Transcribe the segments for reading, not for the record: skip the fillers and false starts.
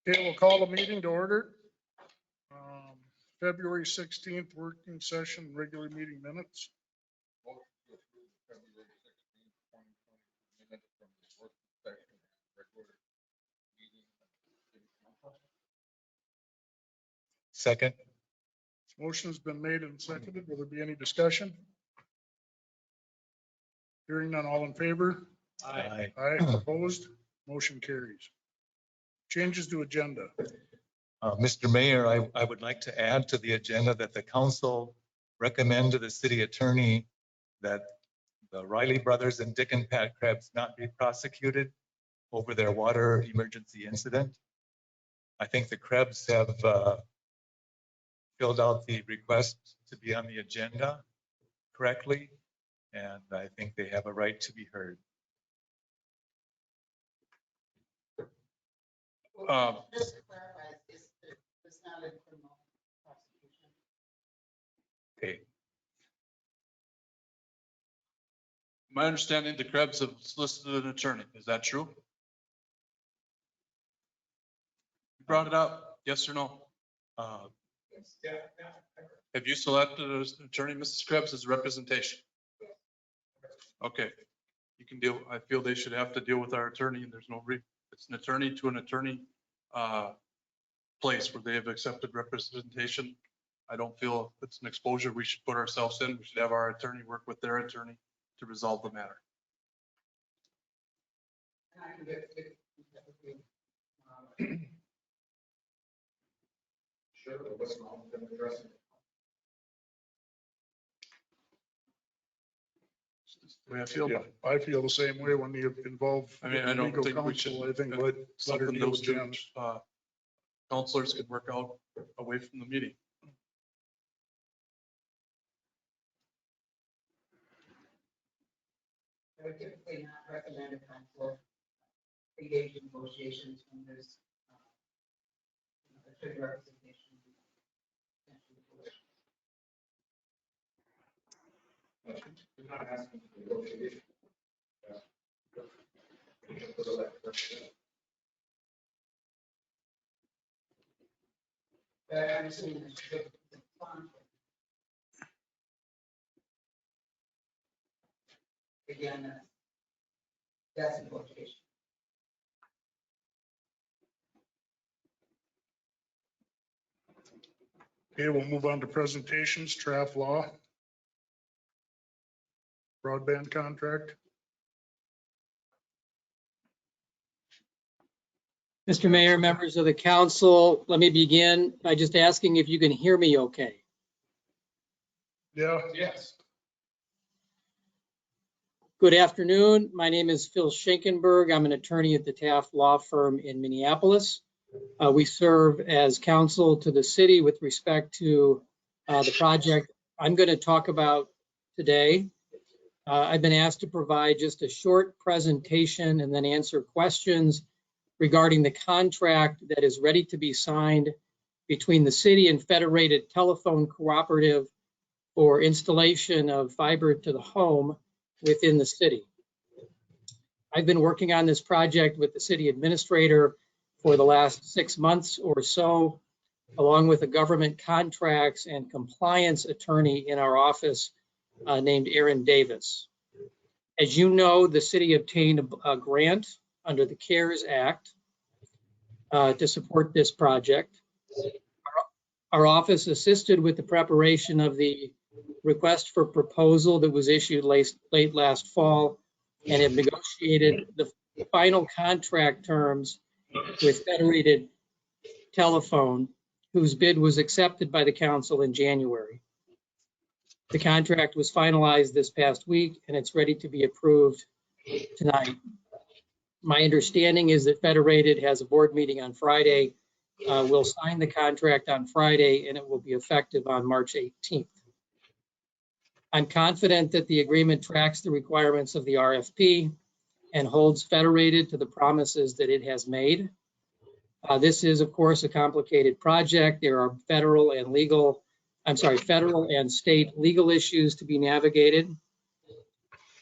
Okay, we'll call the meeting to order. February 16th working session, regular meeting minutes. Second. Motion has been made and seconded. Will there be any discussion? Hearing none, all in favor? Aye. Aye, opposed? Motion carries. Changes to agenda. Mr. Mayor, I would like to add to the agenda that the council recommend to the city attorney that the Riley brothers and Dick and Pat Krebs not be prosecuted over their water emergency incident. I think the Krebs have filled out the request to be on the agenda correctly, and I think they have a right to be heard. Just to clarify, it's not a criminal prosecution. Okay. My understanding, the Krebs have solicited an attorney. Is that true? You brought it up, yes or no? Have you selected an attorney, Mrs. Krebs, as representation? Okay, you can deal. I feel they should have to deal with our attorney, and there's no it's an attorney to an attorney place where they have accepted representation. I don't feel it's an exposure we should put ourselves in. We should have our attorney work with their attorney to resolve the matter. Sure, but what's wrong with them addressing it? The way I feel. Yeah, I feel the same way when you involve I mean, I don't legal think we should. counsel. I think let her Something deal those with two them. counselors could work out away from the meeting. I would typically not recommend a counsel engage in negotiations when there's attorney representation. You're not asking for negotiation. I'm assuming there's a conflict. Again, that's negotiation. Okay, we'll move on to presentations, draft law. Broadband contract. Mr. Mayor, members of the council, let me begin by just asking if you can hear me okay. Yeah. Yes. Good afternoon. My name is Phil Schenkenberg. I'm an attorney at the Taft Law Firm in Minneapolis. We serve as counsel to the city with respect to the project I'm going to talk about today. I've been asked to provide just a short presentation and then answer questions regarding the contract that is ready to be signed between the city and Federated Telephone Cooperative for installation of fiber to the home within the city. I've been working on this project with the city administrator for the last 6 months or so, along with a government contracts and compliance attorney in our office named Aaron Davis. As you know, the city obtained a grant under the CARES Act to support this project. Our office assisted with the preparation of the request for proposal that was issued late last fall and have negotiated the final contract terms with Federated Telephone, whose bid was accepted by the council in January. The contract was finalized this past week and it's ready to be approved tonight. My understanding is that Federated has a board meeting on Friday. We'll sign the contract on Friday and it will be effective on March 18th. I'm confident that the agreement tracks the requirements of the RFP and holds Federated to the promises that it has made. This is, of course, a complicated project. There are federal and state legal issues to be navigated.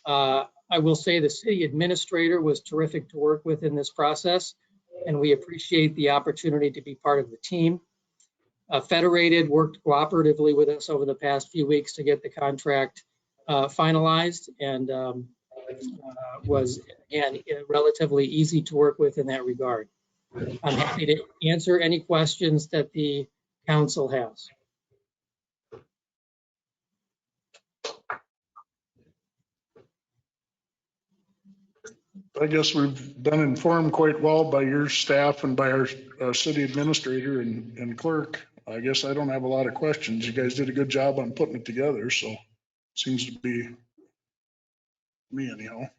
I will say the city administrator was terrific to work with in this process. and we appreciate the opportunity to be part of the team. Federated worked cooperatively with us over the past few weeks to get the contract finalized, and was, again, relatively easy to work with in that regard. I'm happy to answer any questions that the council has. I guess we've been informed quite well by your staff and by our city administrator and clerk. I guess I don't have a lot of questions. You guys did a good job on putting it together, so seems to be me anyhow.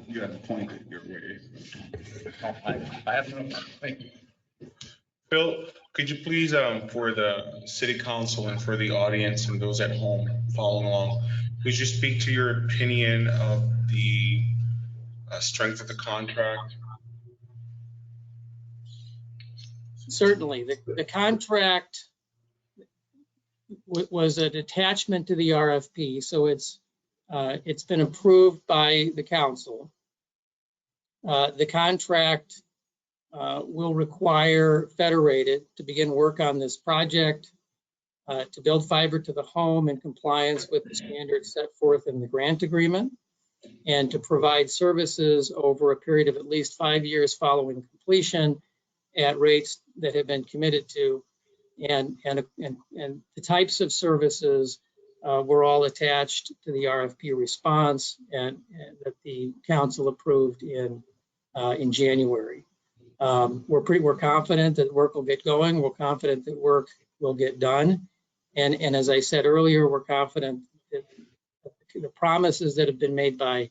You have a point that you're ready. I have no, thank you. Phil, could you please, for the city council and for the audience and those at home following along, could you speak to your opinion of the strength of the contract? Certainly, the contract was an attachment to the RFP, so it's been approved by the council. The contract will require Federated to begin work on this project to build fiber to the home in compliance with the standards set forth in the grant agreement, and to provide services over a period of at least 5 years following completion at rates that have been committed to. And the types of services were all attached to the RFP response and that the council approved in January. We're confident that work will get going. We're confident that work will get done. And as I said earlier, we're confident that the promises that have been made by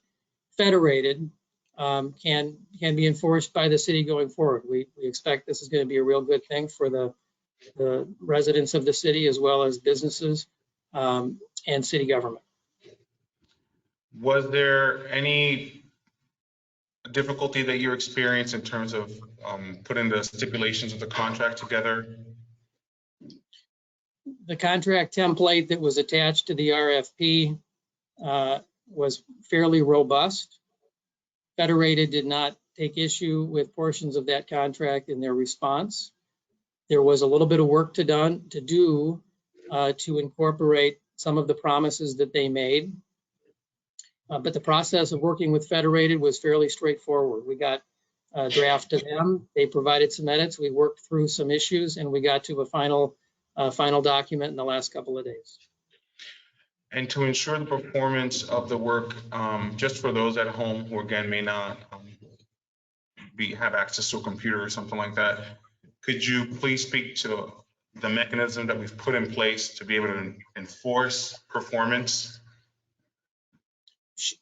Federated can be enforced by the city going forward. We expect this is going to be a real good thing for the residents of the city, as well as businesses and city government. Was there any difficulty that you experienced in terms of putting the stipulations of the contract together? The contract template that was attached to the RFP was fairly robust. Federated did not take issue with portions of that contract in their response. There was a little bit of work to do to incorporate some of the promises that they made. But the process of working with Federated was fairly straightforward. We got a draft to them. They provided some edits. We worked through some issues, and we got to a final document in the last couple of days. And to ensure the performance of the work, just for those at home who again may not have access to a computer or something like that, could you please speak to the mechanism that we've put in place to be able to enforce performance?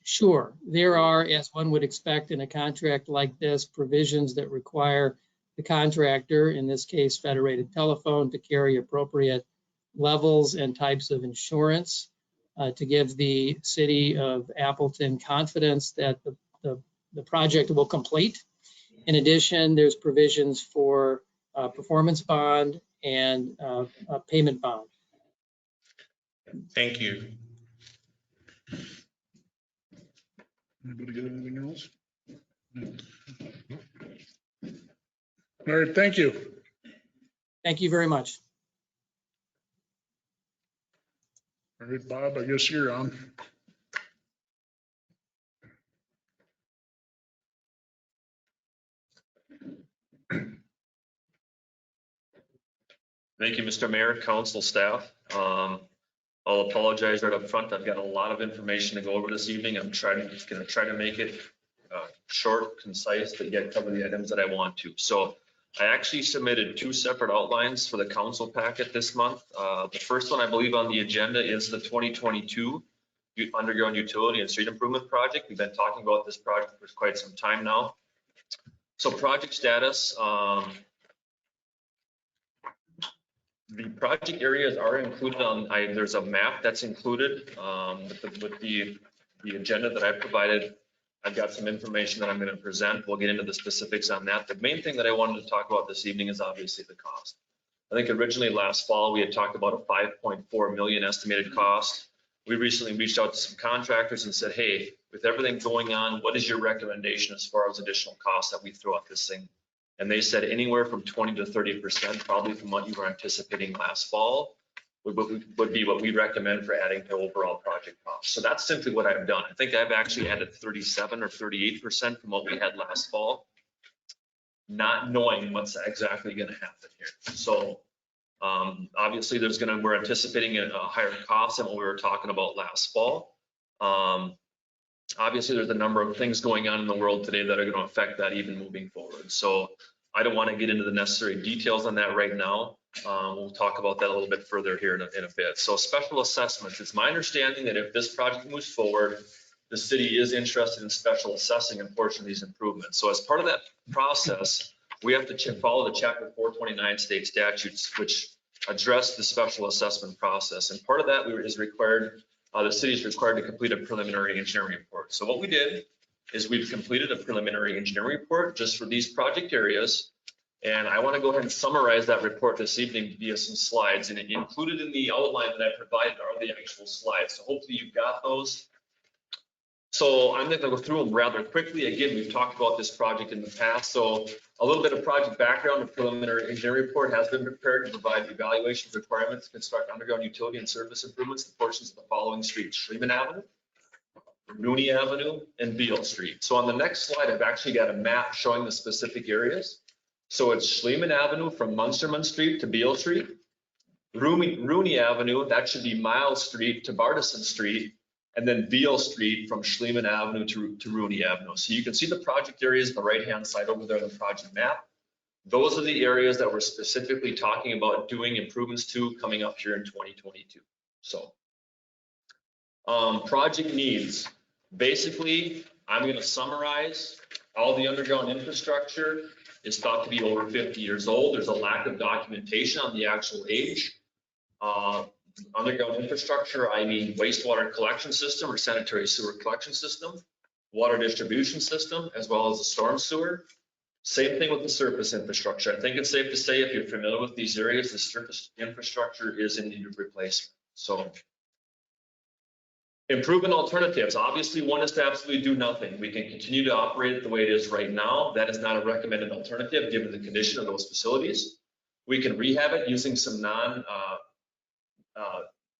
Sure. There are, as one would expect in a contract like this, provisions that require the contractor, in this case Federated Telephone, to carry appropriate levels and types of insurance to give the city of Appleton confidence that the project will complete. In addition, there's provisions for performance bond and a payment bond. Thank you. Anybody got anything else? All right, thank you. Thank you very much. All right, Bob, I guess you're on. Thank you, Mr. Mayor, council staff. I'll apologize right up front. I've got a lot of information to go over this evening. I'm going to try to make it short, concise, but yet cover the items that I want to. So I actually submitted 2 separate outlines for the council packet this month. The first one I believe on the agenda is the 2022 underground utility and street improvement project. We've been talking about this project for quite some time now. So project status, the project areas are included on, there's a map that's included with the agenda that I provided. I've got some information that I'm going to present. We'll get into the specifics on that. The main thing that I wanted to talk about this evening is obviously the cost. I think originally last fall, we had talked about a 5.4 million estimated cost. We recently reached out to some contractors and said, hey, with everything going on, what is your recommendation as far as additional costs that we throw at this thing? And they said anywhere from 20 to 30%, probably from what you were anticipating last fall, would be what we recommend for adding to overall project cost. So that's simply what I've done. I think I've actually added 37 or 38% from what we had last fall, not knowing what's exactly going to happen here. So obviously we're anticipating a higher cost than what we were talking about last fall. Obviously there's a number of things going on in the world today that are going to affect that even moving forward. So I don't want to get into the necessary details on that right now. We'll talk about that a little bit further here in a bit. So special assessments, it's my understanding that if this project moves forward, the city is interested in special assessing a portion of these improvements. So as part of that process, we have to follow the Chapter 429 state statutes, which address the special assessment process. And part of that is required, the city is required to complete a preliminary engineering report. So what we did is we've completed a preliminary engineering report just for these project areas. And I want to go ahead and summarize that report this evening via some slides. And included in the outline that I provided are the actual slides. So hopefully you've got those. So I'm going to go through them rather quickly. Again, we've talked about this project in the past. So a little bit of project background. The preliminary engineering report has been prepared to provide evaluation requirements to construct underground utility and service improvements to portions of the following streets: Schliemann Avenue, Rooney Avenue, and Beale Street. So on the next slide, I've actually got a map showing the specific areas. So it's Schliemann Avenue from Munsterman Street to Beale Street. Rooney Avenue, that should be Miles Street to Bardison Street. And then Beale Street from Schliemann Avenue to Rooney Avenue. So you can see the project areas on the right-hand side over there on the project map. Those are the areas that we're specifically talking about doing improvements to coming up here in 2022. So project needs. Basically, I'm going to summarize all the underground infrastructure is thought to be over 50 years old. There's a lack of documentation on the actual age. Underground infrastructure, I mean wastewater collection system or sanitary sewer collection system, water distribution system, as well as the storm sewer. Same thing with the surface infrastructure. I think it's safe to say if you're familiar with these areas, the surface infrastructure is in need of replacement. So improvement alternatives. Obviously, one is to absolutely do nothing. We can continue to operate it the way it is right now. That is not a recommended alternative given the condition of those facilities. We can rehab it using some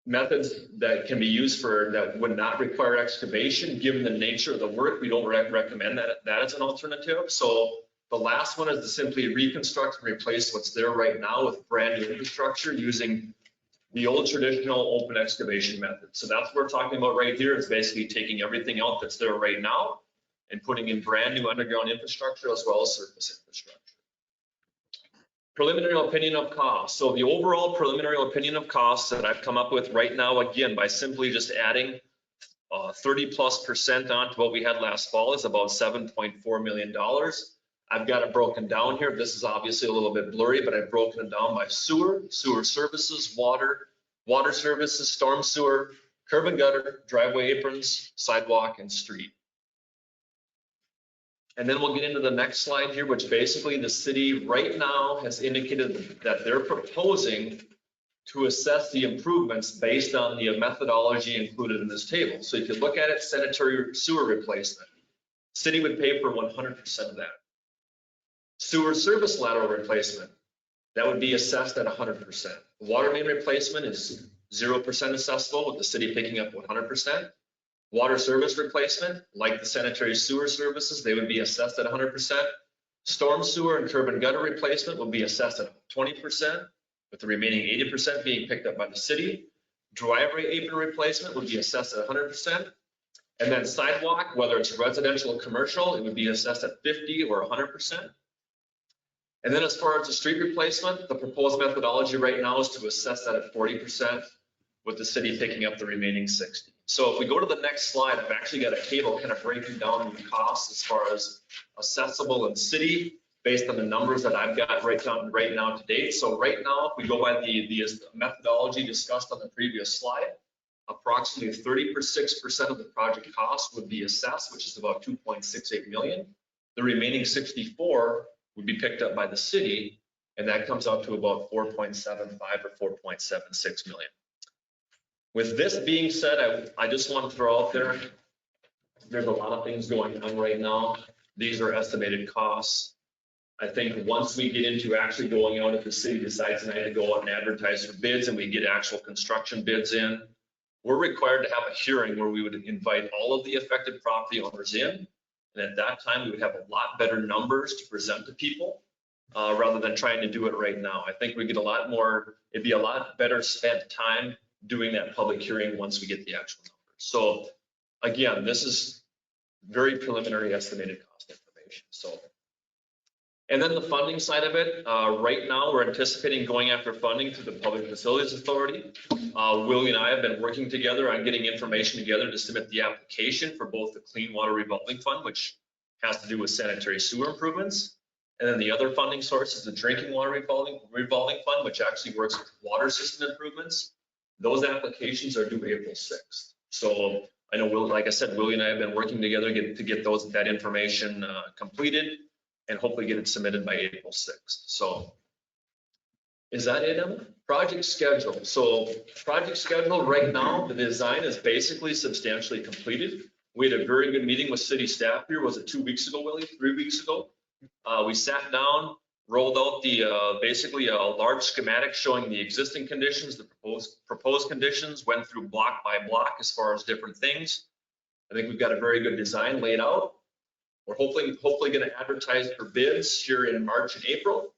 methods that can be used that would not require excavation. Given the nature of the work, we don't recommend that as an alternative. So the last one is to simply reconstruct and replace what's there right now with brand new infrastructure using the old traditional open excavation method. So that's what we're talking about right here, is basically taking everything out that's there right now and putting in brand new underground infrastructure as well as surface infrastructure. Preliminary opinion of cost. So the overall preliminary opinion of costs that I've come up with right now, again, by simply just adding 30+% on to what we had last fall, is about $7.4 million. I've got it broken down here. This is obviously a little bit blurry, but I've broken it down by sewer services, water services, storm sewer, curb and gutter, driveway aprons, sidewalk, and street. And then we'll get into the next slide here, which basically the city right now has indicated that they're proposing to assess the improvements based on the methodology included in this table. So if you look at it, sanitary sewer replacement, city would pay for 100% of that. Sewer service lateral replacement, that would be assessed at 100%. Water main replacement is 0% assessable, with the city picking up 100%. Water service replacement, like the sanitary sewer services, they would be assessed at 100%. Storm sewer and curb and gutter replacement will be assessed at 20%, with the remaining 80% being picked up by the city. Driveway apron replacement would be assessed at 100%. And then sidewalk, whether it's residential or commercial, it would be assessed at 50 or 100%. And then as far as the street replacement, the proposed methodology right now is to assess that at 40%, with the city picking up the remaining 60. So if we go to the next slide, I've actually got a table kind of breaking down the costs as far as assessable and city based on the numbers that I've got right now to date. So right now, if we go by the methodology discussed on the previous slide, approximately 36% of the project cost would be assessed, which is about 2.68 million. The remaining 64 would be picked up by the city. And that comes out to about 4.75 or 4.76 million. With this being said, I just want to throw out there, there's a lot of things going on right now. These are estimated costs. I think once we get into actually going out, if the city decides tonight to go out and advertise for bids and we get actual construction bids in, we're required to have a hearing where we would invite all of the affected property owners in. And at that time, we would have a lot better numbers to present to people rather than trying to do it right now. I think we get a lot more, it'd be a lot better spent time doing that public hearing once we get the actual numbers. So again, this is very preliminary estimated cost information. So, and then the funding side of it, right now we're anticipating going after funding through the Public Facilities Authority. Willie and I have been working together on getting information together to submit the application for both the Clean Water Revolving Fund, which has to do with sanitary sewer improvements. And then the other funding source is the Drinking Water Revolving Fund, which actually works with water system improvements. Those applications are due April 6th. So I know, like I said, Willie and I have been working together to get that information completed and hopefully get it submitted by April 6th. So is that it, Emma? Project schedule. So project schedule right now, the design is basically substantially completed. We had a very good meeting with city staff here. Was it 2 weeks ago, Willie? 3 weeks ago? We sat down, rolled out the basically a large schematic showing the existing conditions, the proposed conditions, went through block by block as far as different things. I think we've got a very good design laid out. We're hopefully going to advertise for bids here in March and April.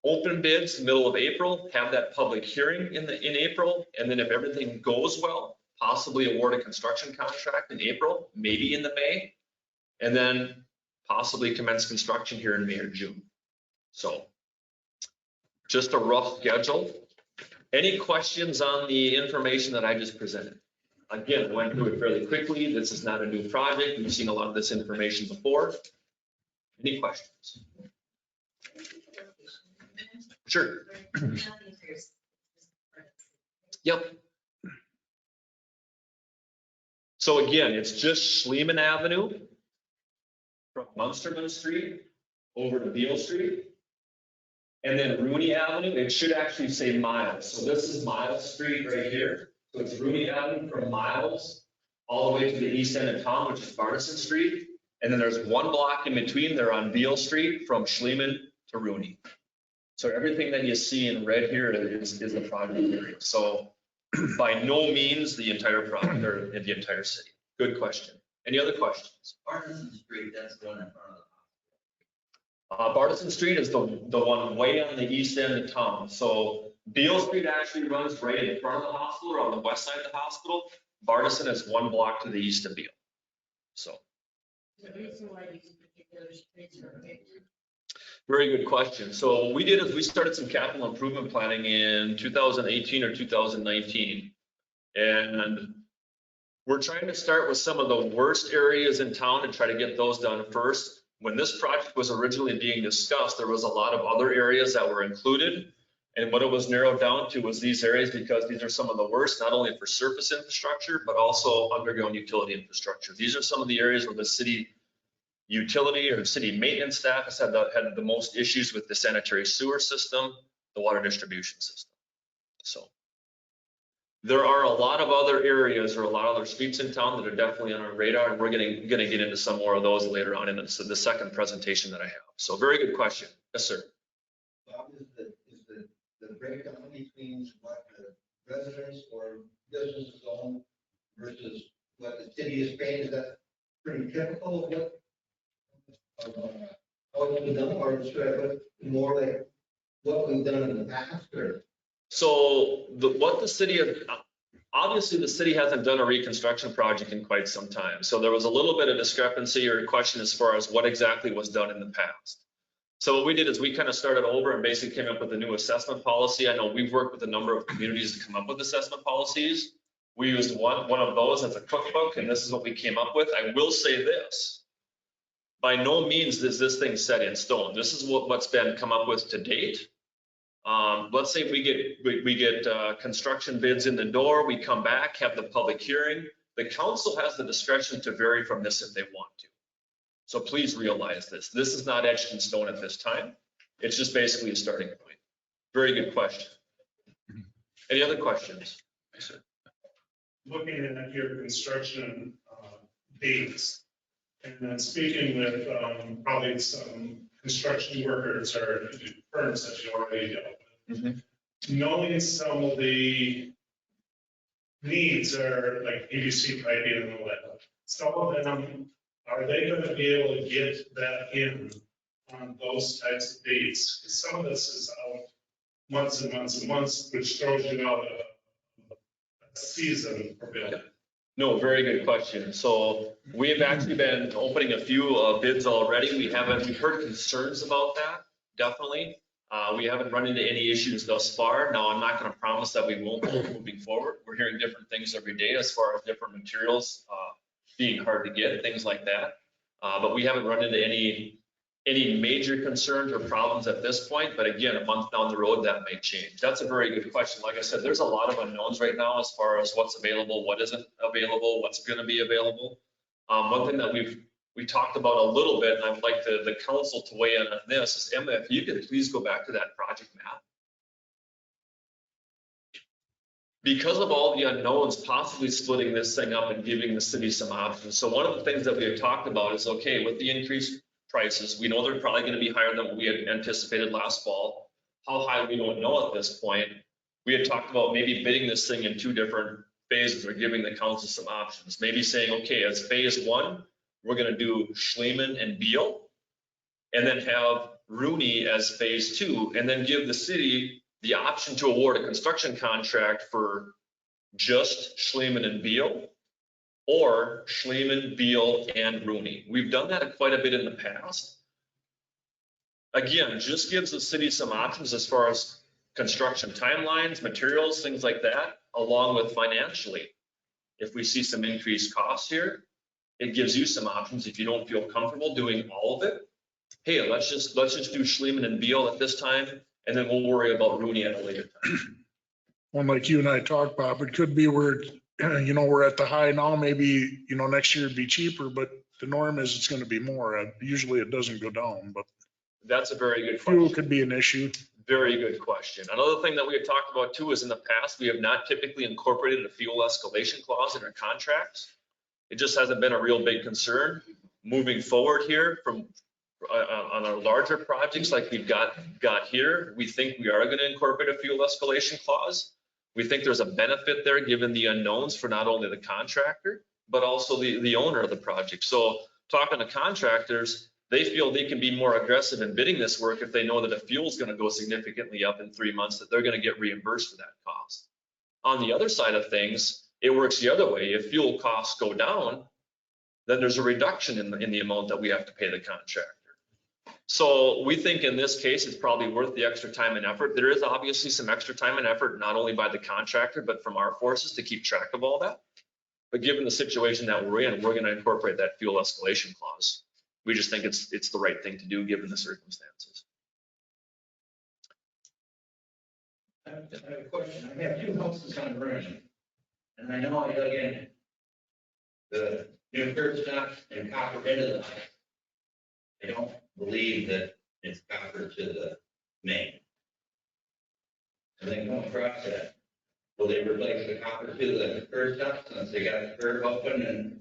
Open bids middle of April, have that public hearing in April, and then if everything goes well, possibly award a construction contract in April, maybe in the May, and then possibly commence construction here in May or June. So just a rough schedule. Any questions on the information that I just presented? Again, I went through it fairly quickly. This is not a new project. We've seen a lot of this information before. Any questions? Sure. Yep. So again, it's just Schliemann Avenue from Munsterman Street over to Beale Street. And then Rooney Avenue, it should actually say Miles. So this is Miles Street right here. So it's Rooney Avenue from Miles all the way to the east end of town, which is Bartison Street. And then there's one block in between there on Beale Street from Schliemann to Rooney. So everything that you see in red here is the project area. So by no means the entire project or the entire city. Good question. Any other questions? Bartison Street, that's the one in front of the Bartison Street is the one way on the east end of town. So Beale Street actually runs right in front of the hospital or on the west side of the hospital. Bartison is one block to the east of Beale. So. The reason why these particular streets are big. Very good question. So what we did is we started some capital improvement planning in 2018 or 2019. And we're trying to start with some of the worst areas in town and try to get those done first. When this project was originally being discussed, there was a lot of other areas that were included. And what it was narrowed down to was these areas because these are some of the worst, not only for surface infrastructure, but also underground utility infrastructure. These are some of the areas where the city utility or city maintenance staff has had the most issues with the sanitary sewer system, the water distribution system. So there are a lot of other areas or a lot of other streets in town that are definitely on our radar, and we're going to get into some more of those later on in the second presentation that I have. So very good question. Yes, sir. Bob, is the breakdown between what the residents or businesses own versus what the city is paying, is that pretty typical of what how it's been done, or should I put more like what we've done in the past, or? So what the city of, obviously the city hasn't done a reconstruction project in quite some time. So there was a little bit of discrepancy or question as far as what exactly was done in the past. So what we did is we kind of started over and basically came up with a new assessment policy. I know we've worked with a number of communities to come up with assessment policies. We used one of those as a cookbook, and this is what we came up with. I will say this. By no means is this thing set in stone. This is what's been come up with to date. Let's say we get construction bids in the door, we come back, have the public hearing. The council has the discretion to vary from this if they want to. So please realize this. This is not etched in stone at this time. It's just basically a starting point. Very good question. Any other questions? Looking at your construction dates, and then speaking with probably some construction workers or firms that you already dealt with, knowing some of the needs are like PVC piping and all that, some of them, are they going to be able to get that in on those types of dates? Because some of this is out months and months and months, which throws you out a season for building. No, very good question. So we have actually been opening a few bids already. We've heard concerns about that, definitely. We haven't run into any issues thus far. Now, I'm not going to promise that we won't moving forward. We're hearing different things every day as far as different materials being hard to get, things like that. But we haven't run into any major concerns or problems at this point. But again, a month down the road, that may change. That's a very good question. Like I said, there's a lot of unknowns right now as far as what's available, what isn't available, what's going to be available. One thing that we talked about a little bit, and I'd like the council to weigh in on this, is Emma, if you could please go back to that project map. Because of all the unknowns, possibly splitting this thing up and giving the city some options. So one of the things that we have talked about is, okay, with the increased prices, we know they're probably going to be higher than what we had anticipated last fall. How high, we don't know at this point. We had talked about maybe bidding this thing in 2 different phases or giving the council some options. Maybe saying, okay, as phase 1, we're going to do Schliemann and Beal, and then have Rooney as phase 2, and then give the city the option to award a construction contract for just Schliemann and Beal, or Schliemann, Beal, and Rooney. We've done that quite a bit in the past. Again, just gives the city some options as far as construction timelines, materials, things like that, along with financially. If we see some increased costs here, it gives you some options. If you don't feel comfortable doing all of it, hey, let's just do Schliemann and Beal at this time, and then we'll worry about Rooney at a later time. Well, like you and I talked, Bob, it could be where, we're at the high now, maybe, next year it'd be cheaper, but the norm is it's going to be more. Usually it doesn't go down, but That's a very good fuel question. could be an issue. Very good question. Another thing that we had talked about too is in the past, we have not typically incorporated a fuel escalation clause in our contracts. It just hasn't been a real big concern. Moving forward here from on our larger projects like we've got here, we think we are going to incorporate a fuel escalation clause. We think there's a benefit there given the unknowns for not only the contractor, but also the owner of the project. So talking to contractors, they feel they can be more aggressive in bidding this work if they know that the fuel is going to go significantly up in 3 months, that they're going to get reimbursed for that cost. On the other side of things, it works the other way. If fuel costs go down, then there's a reduction in the amount that we have to pay the contractor. So we think in this case, it's probably worth the extra time and effort. There is obviously some extra time and effort, not only by the contractor, but from our forces to keep track of all that. But given the situation that we're in, we're going to incorporate that fuel escalation clause. We just think it's the right thing to do given the circumstances. I have a question. I have 2 houses on Vernon, and I know I dug in the new curb stop and copper into the house. I don't believe that it's copper to the main. And they come across that. Will they replace the copper to the curb stop since they got the curb open and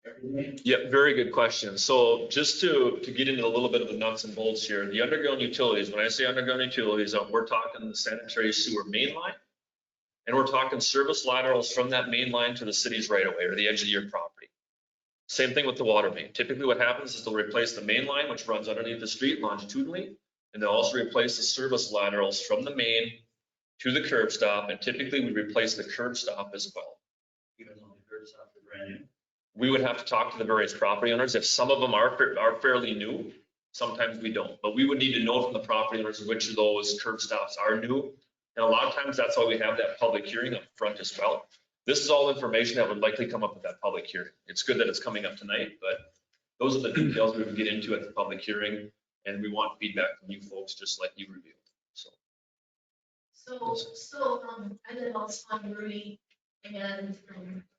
everything? Yeah, very good question. So just to get into a little bit of the nuts and bolts here, the underground utilities, when I say underground utilities, we're talking the sanitary sewer main line, and we're talking service laterals from that main line to the city's right of way or the edge of your property. Same thing with the water main. Typically what happens is they'll replace the main line, which runs underneath the street longitudinally, and they'll also replace the service laterals from the main to the curb stop, and typically we replace the curb stop as well. Even though the curb stops are brand new. We would have to talk to the various property owners. If some of them are fairly new, sometimes we don't. But we would need to know from the property owners which of those curb stops are new. And a lot of times that's why we have that public hearing up front as well. This is all information that would likely come up at that public hearing. It's good that it's coming up tonight, but those are the details we would get into at the public hearing. And we want feedback from you folks, just like you reviewed. So I live also on Rooney, and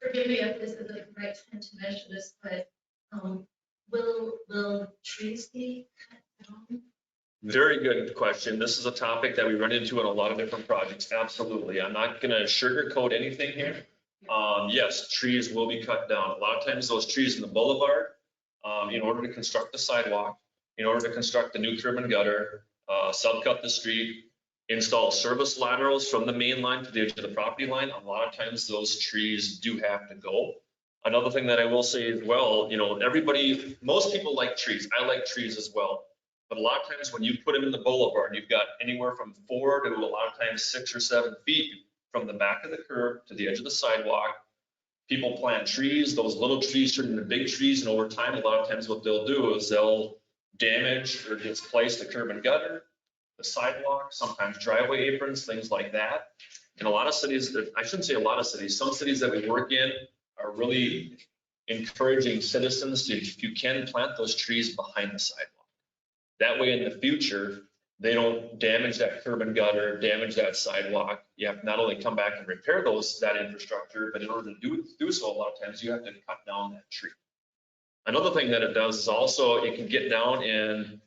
forgive me if this isn't the right time to mention this, but will trees be cut down Very good question. This is a topic that we run into in a lot of different projects. Absolutely. I'm not gonna sugarcoat anything here. Yes, trees will be cut down. A lot of times those trees in the boulevard, in order to construct the sidewalk, in order to construct the new curb and gutter, subcut the street, install service laterals from the main line to the edge of the property line, a lot of times those trees do have to go. Another thing that I will say as well, you know, most people like trees. I like trees as well. But a lot of times when you put them in the boulevard, you've got anywhere from 4 to a lot of times 6 or 7 feet from the back of the curb to the edge of the sidewalk. People plant trees, those little trees turn into big trees, and over time, a lot of times what they'll do is they'll damage or displace the curb and gutter, the sidewalk, sometimes driveway aprons, things like that. In a lot of cities, I shouldn't say a lot of cities, some cities that we work in are really encouraging citizens to, if you can, plant those trees behind the sidewalk. That way in the future, they don't damage that curb and gutter, damage that sidewalk. You have to not only come back and repair that infrastructure, but in order to do so, a lot of times you have to cut down that tree. Another thing that it does is also it can get down and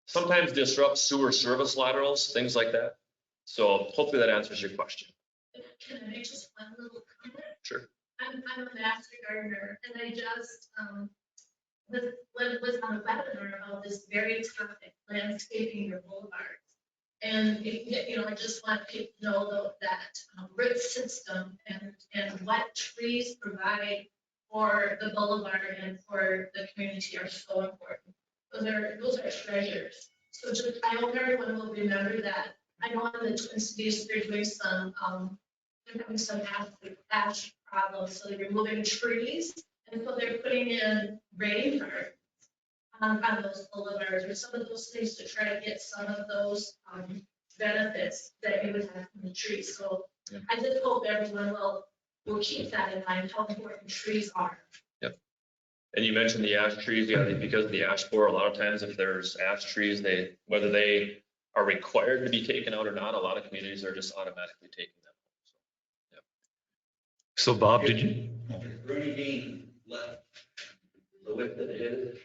sometimes disrupt sewer service laterals, things like that. So hopefully that answers your question. Can I make just one little comment? Sure. I'm a master gardener, and I just was on a webinar about this very topic, landscaping your boulevards. And I just want people to know though, that root system and what trees provide for the boulevard and for the community are so important. Those are treasures. So just, I hope everyone will remember that. I know in the Twin Cities, they're doing they're having some ash problems, so they're removing trees. And so they're putting in rain gardens on those boulevards or some of those things to try to get some of those benefits that you would have from the trees. So yeah. I just hope everyone will keep that in mind, how important trees are. Yep. And you mentioned the ash trees, yeah, because of the ash borer, a lot of times if there's ash trees, whether they are required to be taken out or not, a lot of communities are just automatically taking them. So, yeah. So Bob, did you? Rooney Dean left the width that it is.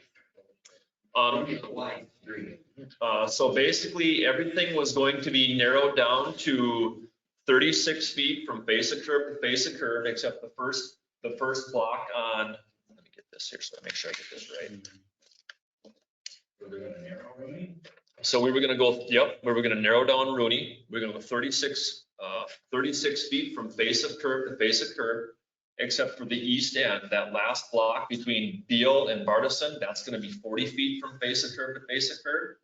So basically everything was going to be narrowed down to 36 feet from face of curb, except the first block on, let me get this here so I make sure I get this right. So we were going to go, yep, we were going to narrow down Rooney. We're going to go 36 feet from face of curb to face of curb, except for the east end. That last block between Beale and Bardison, that's going to be 40 feet from face of curb to face of curb.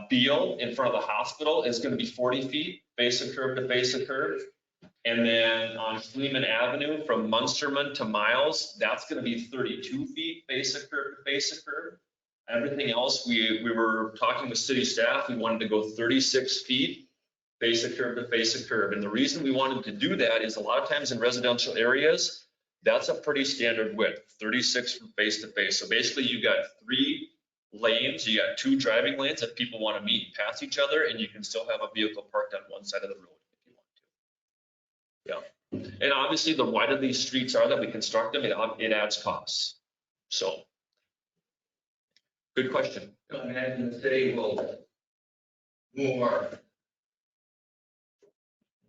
Beale in front of the hospital is going to be 40 feet, face of curb to face of curb. And then on Schliemann Avenue from Munsterman to Miles, that's going to be 32 feet, face of curb to face of curb. Everything else, we were talking with city staff, we wanted to go 36 feet, face of curb to face of curb. And the reason we wanted to do that is a lot of times in residential areas, that's a pretty standard width, 36 from face to face. So basically you got 3 lanes, you got 2 driving lanes that people want to meet and pass each other, and you can still have a vehicle parked on one side of the road if you want to. Yeah. And obviously the wider these streets are that we construct them, it adds costs. So good question. I imagine the city will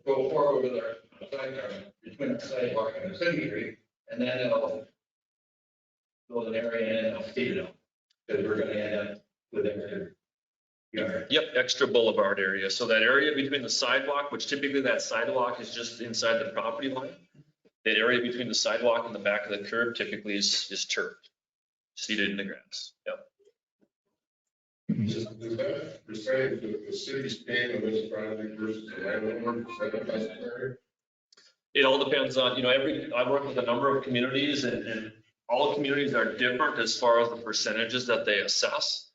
go forward with our between the sidewalk and the city street, and then it'll build an area and it'll speed it up. Because we're going to end up with extra yard. Yep, extra boulevard area. So that area between the sidewalk, which typically that sidewalk is just inside the property line. That area between the sidewalk and the back of the curb typically is turfed, seeded in the grass. Yep. Does that percentage of the city's paying on this project versus the landowner, is that necessary? It all depends on, I work with a number of communities and all communities are different as far as the percentages that they assess.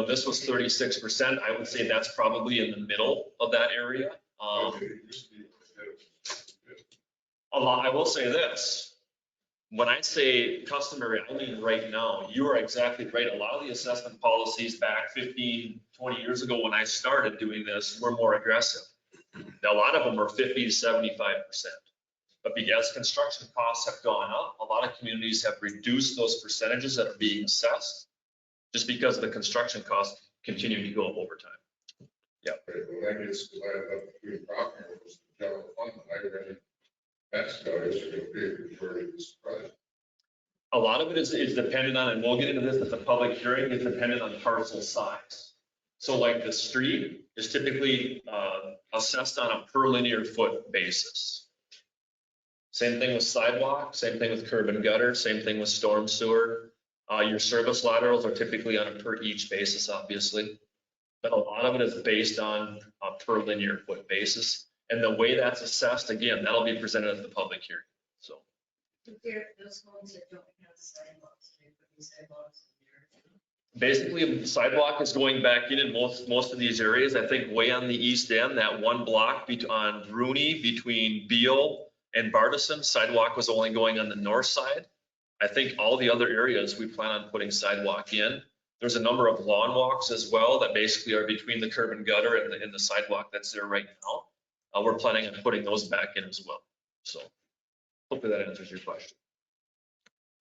This was 36%. I would say that's probably in the middle of that area. I will say this. When I say customary, I mean right now. You are exactly right. A lot of the assessment policies back 15, 20 years ago when I started doing this were more aggressive. Now, a lot of them are 50 to 75%. But because construction costs have gone up, a lot of communities have reduced those percentages that are being assessed just because of the construction costs continue to go up over time. When I get divided up between property owners and general fund, I really, that's how it's going to be for this project. A lot of it is dependent on, and we'll get into this at the public hearing, it's dependent on parcel size. So like the street is typically assessed on a per linear foot basis. Same thing with sidewalk, same thing with curb and gutter, same thing with storm sewer. Your service laterals are typically on a per each basis, obviously. But a lot of it is based on a per linear foot basis. And the way that's assessed, again, that'll be presented at the public hearing, so. Those homes that don't have sidewalks, they put these sidewalks in there. Basically, the sidewalk is going back in most of these areas. I think way on the east end, that one block on Rooney between Beal and Bardison, sidewalk was only going on the north side. I think all the other areas we plan on putting sidewalk in. There's a number of lawn walks as well that basically are between the curb and gutter and the sidewalk that's there right now. We're planning on putting those back in as well. So hopefully that answers your question.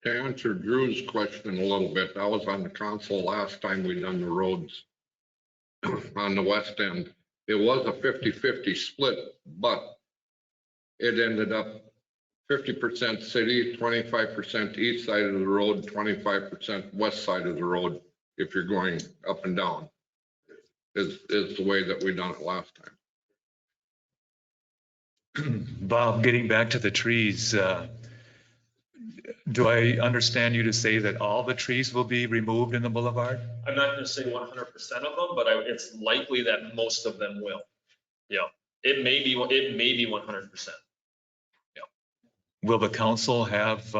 To answer Drew's question a little bit, I was on the council last time we done the roads on the west end. It was a 50-50 split, but it ended up 50% city, 25% east side of the road, 25% west side of the road. If you're going up and down, is the way that we done it last time. Bob, getting back to the trees, do I understand you to say that all the trees will be removed in the boulevard? I'm not going to say 100% of them, but it's likely that most of them will. Yeah, it may be 100%. Will the council have,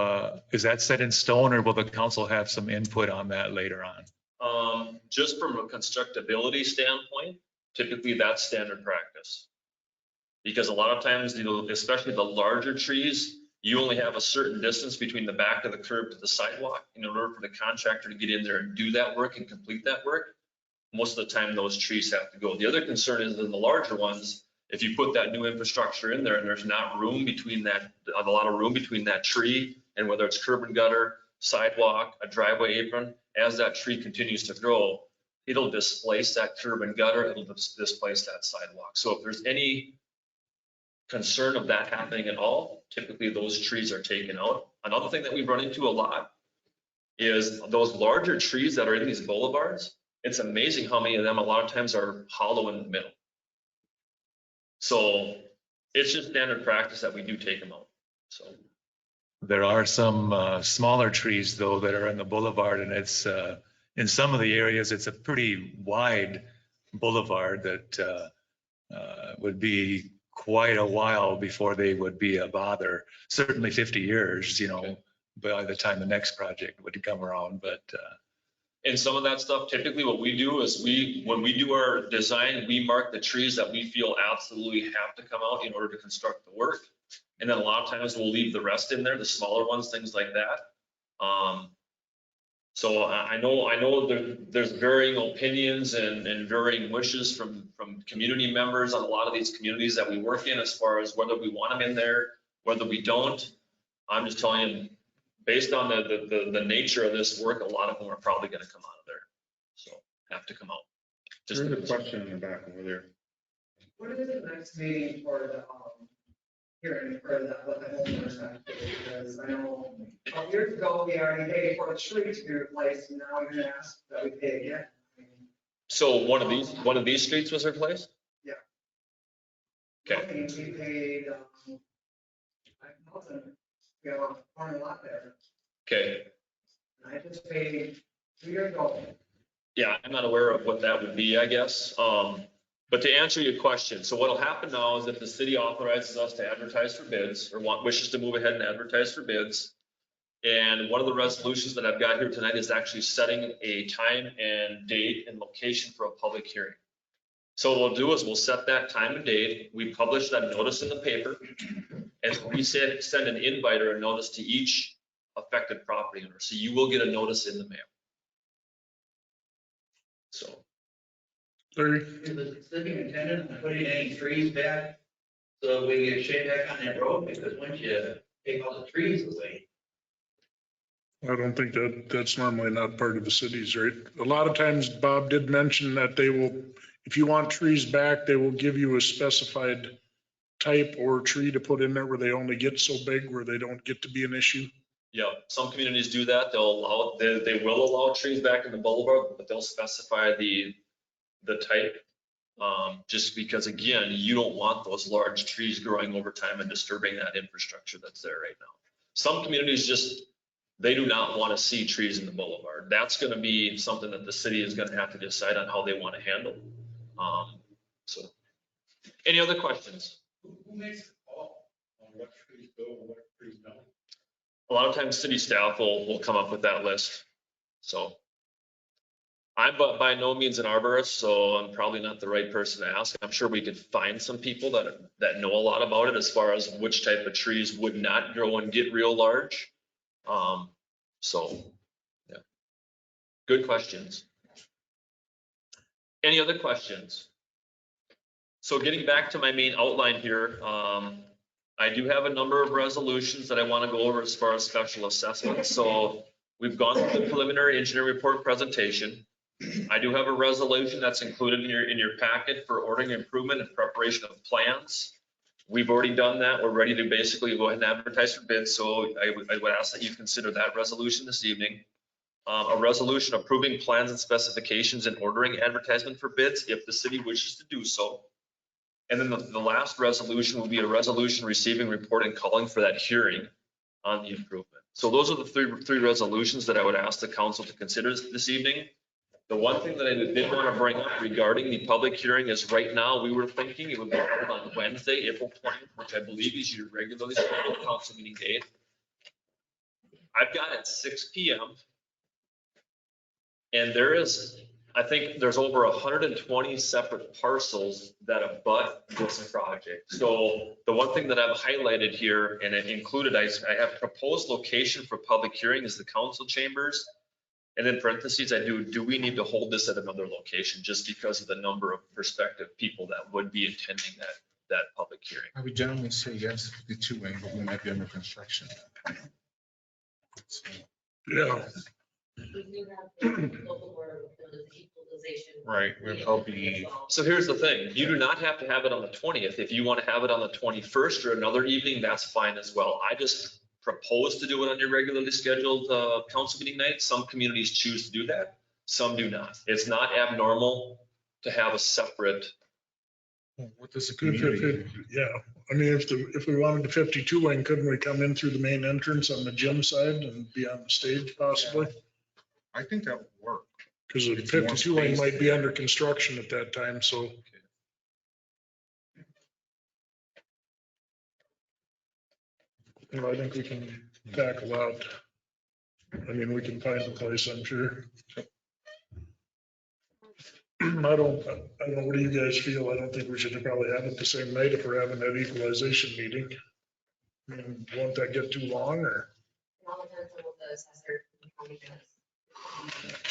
is that set in stone, or will the council have some input on that later on? Just from a constructability standpoint, typically that's standard practice. Because a lot of times, especially the larger trees, you only have a certain distance between the back of the curb to the sidewalk. In order for the contractor to get in there and do that work and complete that work, most of the time those trees have to go. The other concern is in the larger ones, if you put that new infrastructure in there and there's not room between that, a lot of room between that tree and whether it's curb and gutter, sidewalk, a driveway apron, as that tree continues to grow, it'll displace that curb and gutter, it'll displace that sidewalk. So if there's any concern of that happening at all, typically those trees are taken out. Another thing that we run into a lot is those larger trees that are in these boulevards. It's amazing how many of them a lot of times are hollow in the middle. So it's just standard practice that we do take them out. So There are some smaller trees though that are in the boulevard, and it's in some of the areas, it's a pretty wide boulevard that would be quite a while before they would be a bother. Certainly 50 years, by the time the next project would come around, but. And some of that stuff, typically what we do is when we do our design, we mark the trees that we feel absolutely have to come out in order to construct the work. And then a lot of times we'll leave the rest in there, the smaller ones, things like that. So I know there's varying opinions and varying wishes from community members on a lot of these communities that we work in as far as whether we want them in there, whether we don't. I'm just telling you, based on the nature of this work, a lot of them are probably going to come out of there. So have to come out. There's a question in the back over there. What is the next meeting for the, hearing for the, what the homeowners have to do? Because I know a couple years ago, we already paid for the tree to be replaced, and now you're gonna ask that we pay again. I mean, So one of these streets was replaced? Yeah. Okay. We paid, 5,000, we have a corner lot there, Okay. and I just paid 2 years ago. Yeah, I'm not aware of what that would be, I guess. But to answer your question, so what'll happen now is if the city authorizes us to advertise for bids or wishes to move ahead and advertise for bids. And one of the resolutions that I've got here tonight is actually setting a time and date and location for a public hearing. So what we'll do is we'll set that time and date. We publish that notice in the paper, and we send an invite or a notice to each affected property owner. So you will get a notice in the mail. So. Larry, Is the city intended on putting any trees back so we get shade back on that road? Because once you take all the trees away. I don't think that's normally not part of the cities, right? A lot of times Bob did mention that they will, if you want trees back, they will give you a specified type or tree to put in there where they only get so big where they don't get to be an issue. Yeah, some communities do that. They'll allow, they will allow trees back in the boulevard, but they'll specify the type. Just because again, you don't want those large trees growing over time and disturbing that infrastructure that's there right now. Some communities just, they do not want to see trees in the boulevard. That's going to be something that the city is going to have to decide on how they want to handle. So, any other questions? Who makes the call on what trees go and what trees don't? A lot of times city staff will come up with that list. So I'm by no means an arborist, so I'm probably not the right person to ask. I'm sure we could find some people that know a lot about it as far as which type of trees would not grow and get real large. So, yeah, good questions. Any other questions? So getting back to my main outline here, I do have a number of resolutions that I want to go over as far as special assessments. So we've gone through the preliminary engineering report presentation. I do have a resolution that's included in your packet for ordering improvement and preparation of plans. We've already done that. We're ready to basically go ahead and advertise for bids. So I would ask that you consider that resolution this evening. A resolution approving plans and specifications and ordering advertisement for bids if the city wishes to do so. And then the last resolution will be a resolution receiving report and calling for that hearing on the improvement. So those are the three resolutions that I would ask the council to consider this evening. The one thing that I did want to bring up regarding the public hearing is right now we were thinking it would be held on Wednesday, April 20th, which I believe is your regularly scheduled council meeting date. I've got it at 6 p.m. And I think there's over 120 separate parcels that abut this project. So the one thing that I've highlighted here and it included, I have proposed location for public hearing is the council chambers. And in parentheses, do we need to hold this at another location just because of the number of prospective people that would be attending that public hearing? I would generally say yes, the two-way, but we might be under construction. So, Yeah. We do have the local board of equalization. right, with LB. So here's the thing, you do not have to have it on the 20th. If you want to have it on the 21st or another evening, that's fine as well. I just propose to do it on your regularly scheduled council meeting night. Some communities choose to do that, some do not. It's not abnormal to have a separate. What does the community? Yeah, I mean, if we wanted the 52 wing, couldn't we come in through the main entrance on the gym side and be on the stage possibly? I think that would work. Because the It's more 52 wing space might be there. under construction at that time, so. You know, I think we can tackle that. I mean, we can find a place, I'm sure. I don't know, what do you guys feel? I don't think we should probably have it the same night if we're having that equalization meeting. I mean, won't that get too long or? It all depends on what the assessor, how many minutes.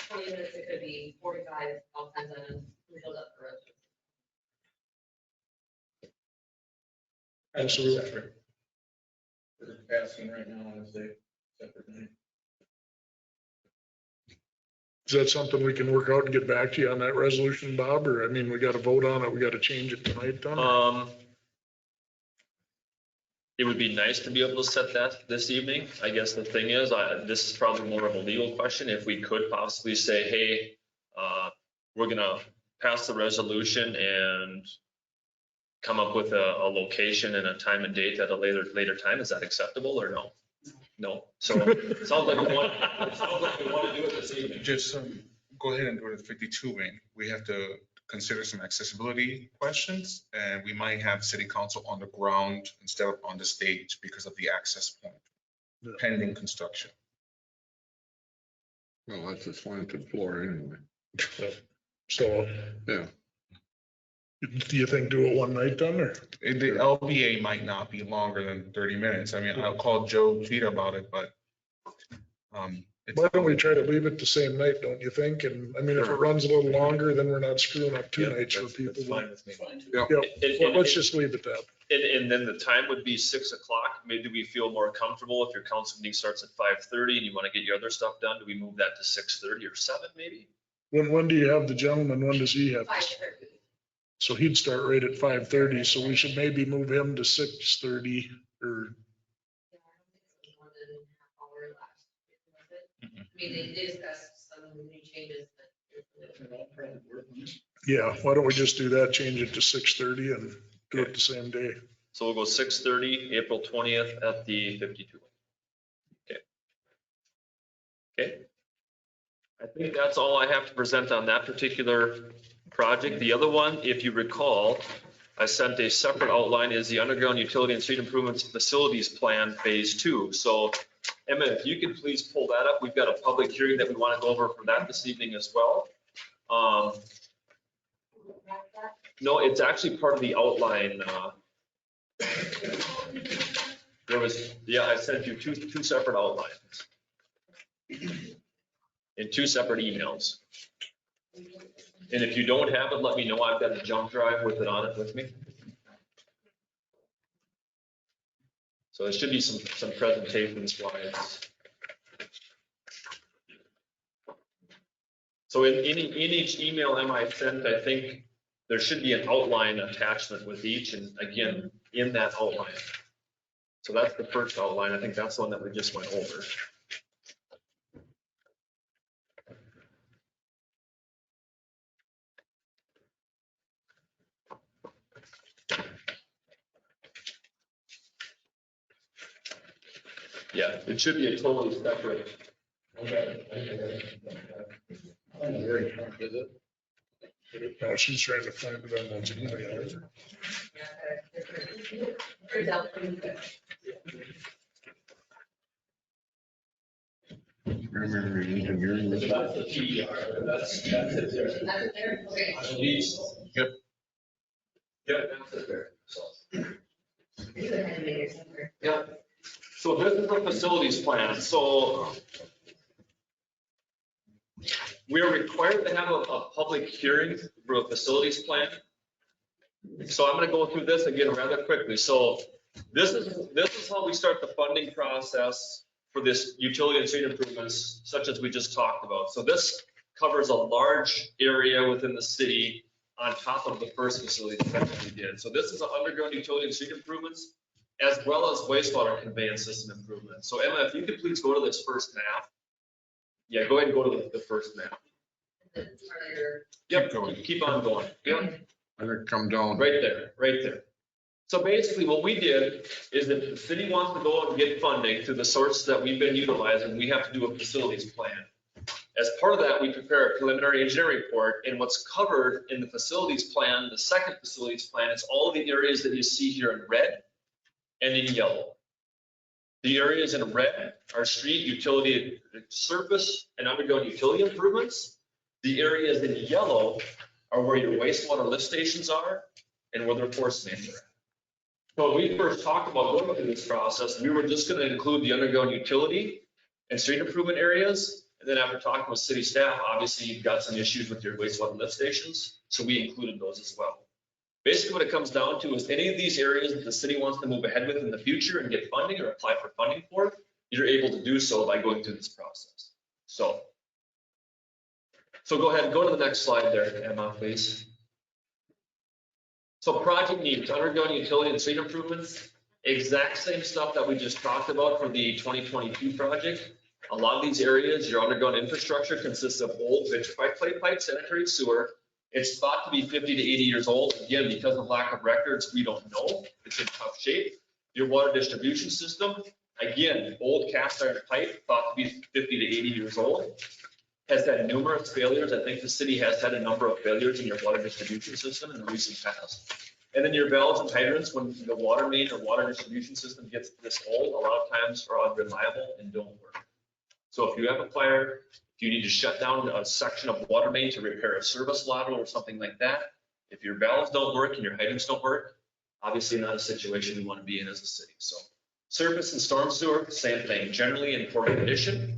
20 minutes, it could be 45, all depends on who shows up for it. Absolutely. We're passing right now as a separate name. Is that something we can work out and get back to you on that resolution, Bob? Or, I mean, we got to vote on it. We got to change it tonight, Don? It would be nice to be able to set that this evening. I guess the thing is, this is probably more of a legal question. If we could possibly say, hey, we're gonna pass the resolution and come up with a location and a time and date at a later time, is that acceptable or no? No. So it sounds like we want to do it this evening. Just go ahead and go to the 52 wing. We have to consider some accessibility questions, and we might have city council on the ground instead of on the stage because of the access point, pending construction. Well, that's a slanted floor anyway. So, Yeah. do you think do it one night, Don, or? The LBA might not be longer than 30 minutes. I mean, I'll call Joe Cheetah about it, but Why don't we try to leave it the same night, don't you think? And I mean, if it runs a little longer, then we're not screwing up two nights for people. That's fine with me. Yeah, well, let's just leave it that. And then the time would be 6 o'clock maybe do we feel more comfortable if your council meeting starts at 5:30 and you want to get your other stuff done? Do we move that to 6:30 or 7 maybe? When do you have the gentleman? When does he have? 5:30. So he'd start right at 5:30, so we should maybe move him to 6:30 or, Yeah, I don't think it's more than a half hour last. I mean, they discussed some new changes that. yeah, why don't we just do that? Change it to 6:30 and do it the same day. So we'll go 6:30, April 20th at the 52. Okay. Okay. I think that's all I have to present on that particular project. The other one, if you recall, I sent a separate outline, is the underground utility and street improvements facilities plan phase 2. So Emma, if you could please pull that up. We've got a public hearing that we want to go over for that this evening as well. No, it's actually part of the outline. There was, yeah, I sent you two separate outlines in 2 separate emails. And if you don't have it, let me know. I've got a jump drive with it on it with me. So there should be some presentation slides. So in each email I sent, I think there should be an outline attachment with each, and again, in that outline. So that's the first outline. I think that's the one that we just went over. Yeah, it should be a totally separate. No, she's trying to find it on those emails. Primary engineering. That's the PER. That's it there. That's there, okay. I believe so. Yep. Yep, that's it there. So. You would have made it somewhere. Yeah. So this is the facilities plan. So we are required to have a public hearing for a facilities plan. So I'm going to go through this again rather quickly. So this is how we start the funding process for this utility and street improvements, such as we just talked about. So this covers a large area within the city on top of the first facility that we did. So this is an underground utility and street improvements, as well as wastewater conveyance system improvements. So Emma, if you could please go to this first map. Yeah, go ahead and go to the first map. Yep, keep on going. Yep. I think come down. Right there, right there. So basically what we did is that the city wants to go out and get funding through the sources that we've been utilizing. We have to do a facilities plan. As part of that, we prepare a preliminary engineering report, and what's covered in the facilities plan, the second facilities plan, is all of the areas that you see here in red and in yellow. The areas in red are street, utility, surface, and underground utility improvements. The areas in yellow are where your wastewater lift stations are and where their force mains are. So when we first talked about going through this process, we were just going to include the underground utility and street improvement areas. And then after talking with city staff, obviously you've got some issues with your wastewater lift stations. So we included those as well. Basically what it comes down to is any of these areas that the city wants to move ahead with in the future and get funding or apply for funding for, you're able to do so by going through this process. So go ahead and go to the next slide there, Emma, please. So project needs, underground utility and street improvements, exact same stuff that we just talked about for the 2022 project. A lot of these areas, your underground infrastructure consists of old vitrified clay pipe, sanitary sewer. It's thought to be 50 to 80 years old. Again, because of lack of records, we don't know. It's in tough shape. Your water distribution system, again, old cast iron pipe, thought to be 50 to 80 years old. Has had numerous failures. I think the city has had a number of failures in your water distribution system in the recent past. And then your valves and hydrants, when the water main or water distribution system gets this old, a lot of times are unreliable and don't work. So if you have a fire, if you need to shut down a section of water main to repair a service lateral or something like that, if your valves don't work and your hydrants don't work, obviously not a situation we want to be in as a city. So surface and storm sewer, same thing, generally in poor condition.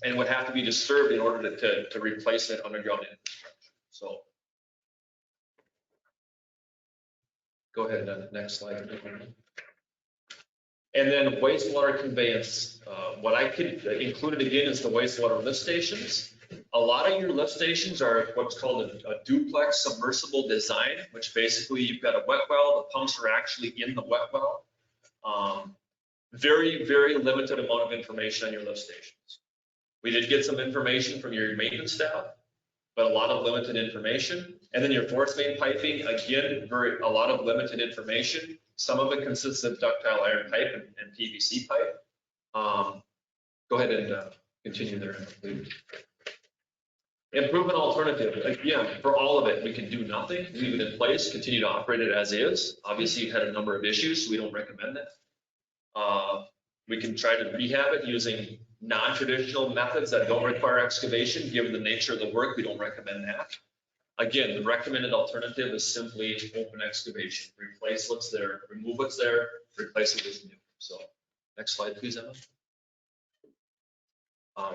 And would have to be disturbed in order to replace that underground infrastructure. So go ahead, next slide. And then wastewater conveyance, what I could include again is the wastewater lift stations. A lot of your lift stations are what's called a duplex submersible design, which basically you've got a wet well, the pumps are actually in the wet well. Very, very limited amount of information on your lift stations. We did get some information from your maintenance staff, but a lot of limited information. And then your force main piping, again, a lot of limited information. Some of it consists of ductile iron pipe and PVC pipe. Go ahead and continue there, please. Improvement alternative, again, for all of it, we can do nothing, leave it in place, continue to operate it as is. Obviously, you've had a number of issues, so we don't recommend that. We can try to rehab it using non-traditional methods that don't require excavation. Given the nature of the work, we don't recommend that. Again, the recommended alternative is simply open excavation. Replace what's there, remove what's there, replace it with new. So next slide, please, Emma.